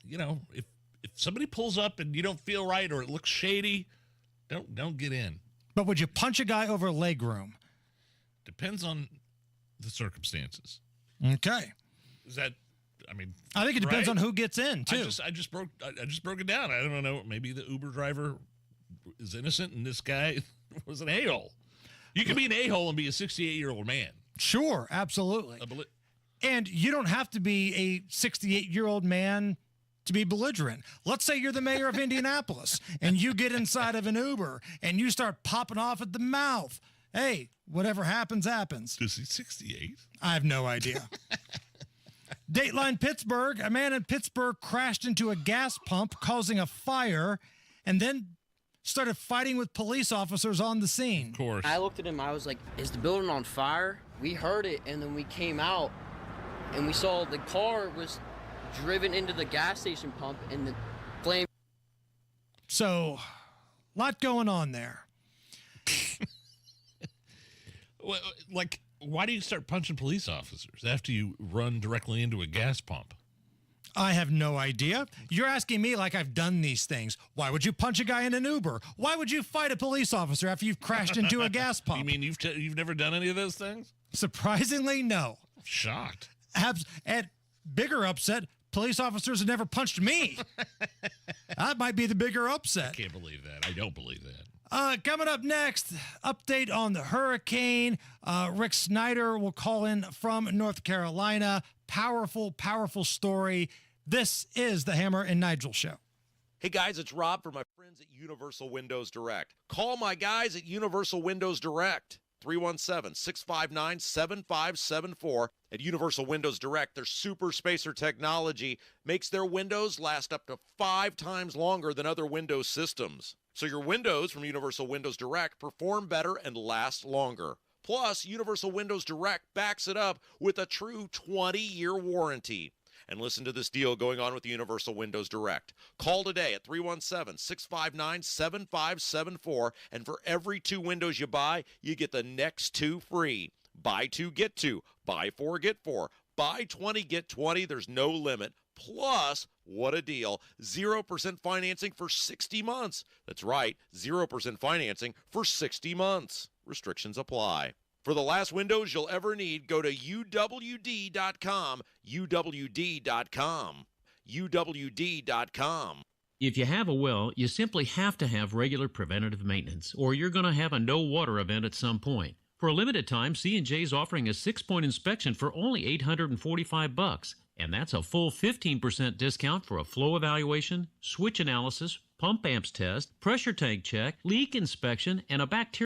[SPEAKER 21] if somebody pulls up and you don't feel right or it looks shady, don't get in.
[SPEAKER 22] But would you punch a guy over legroom?
[SPEAKER 21] Depends on the circumstances.
[SPEAKER 22] Okay.
[SPEAKER 21] Is that?
[SPEAKER 22] I think it depends on who gets in too.
[SPEAKER 21] I just broke it down. I don't know. Maybe the Uber driver is innocent, and this guy was an a-hole. You can be an a-hole and be a 68-year-old man.
[SPEAKER 22] Sure, absolutely. And you don't have to be a 68-year-old man to be belligerent. Let's say you're the mayor of Indianapolis, and you get inside of an Uber, and you start popping off at the mouth. Hey, whatever happens, happens.
[SPEAKER 21] Is he 68?
[SPEAKER 22] I have no idea. Dateline Pittsburgh, a man in Pittsburgh crashed into a gas pump, causing a fire, and then started fighting with police officers on the scene.
[SPEAKER 21] Of course.
[SPEAKER 1] I looked at him, I was like, is the building on fire? We heard it, and then we came out, and we saw the car was driven into the gas station pump, and the flame.
[SPEAKER 22] So, a lot going on there.
[SPEAKER 21] Well, why do you start punching police officers after you run directly into a gas pump?
[SPEAKER 22] I have no idea. You're asking me like I've done these things. Why would you punch a guy in an Uber? Why would you fight a police officer after you've crashed into a gas pump?
[SPEAKER 21] You mean you've never done any of those things?
[SPEAKER 22] Surprisingly, no.
[SPEAKER 21] I'm shocked.
[SPEAKER 22] At bigger upset, police officers have never punched me. That might be the bigger upset.
[SPEAKER 21] I can't believe that. I don't believe that.
[SPEAKER 22] Coming up next, update on the hurricane. Rick Snyder will call in from North Carolina. Powerful, powerful story. This is the Hammer and Nigel Show.
[SPEAKER 3] Hey guys, it's Rob from my friends at Universal Windows Direct. Call my guys at Universal Windows Direct. 317-659-7574. At Universal Windows Direct, their super spacer technology makes their windows last up to 5 times longer than other Windows systems. So your windows from Universal Windows Direct perform better and last longer. Plus, Universal Windows Direct backs it up with a true 20-year warranty. And listen to this deal going on with Universal Windows Direct. Call today at 317-659-7574, and for every 2 windows you buy, you get the next 2 free. Buy 2, get 2. Buy 4, get 4. Buy 20, get 20. There's no limit. Plus, what a deal, 0% financing for 60 months. That's right, 0% financing for 60 months. Restrictions apply. For the last windows you'll ever need, go to UWD.com, UWD.com, UWD.com.
[SPEAKER 10] If you have a well, you simply have to have regular preventative maintenance, or you're going to have a no water event at some point. For a limited time, C&J is offering a 6-point inspection for only $845, and that's a full 15% discount for a flow evaluation, switch analysis, pump amps test, pressure tank check, leak inspection, and a bacteria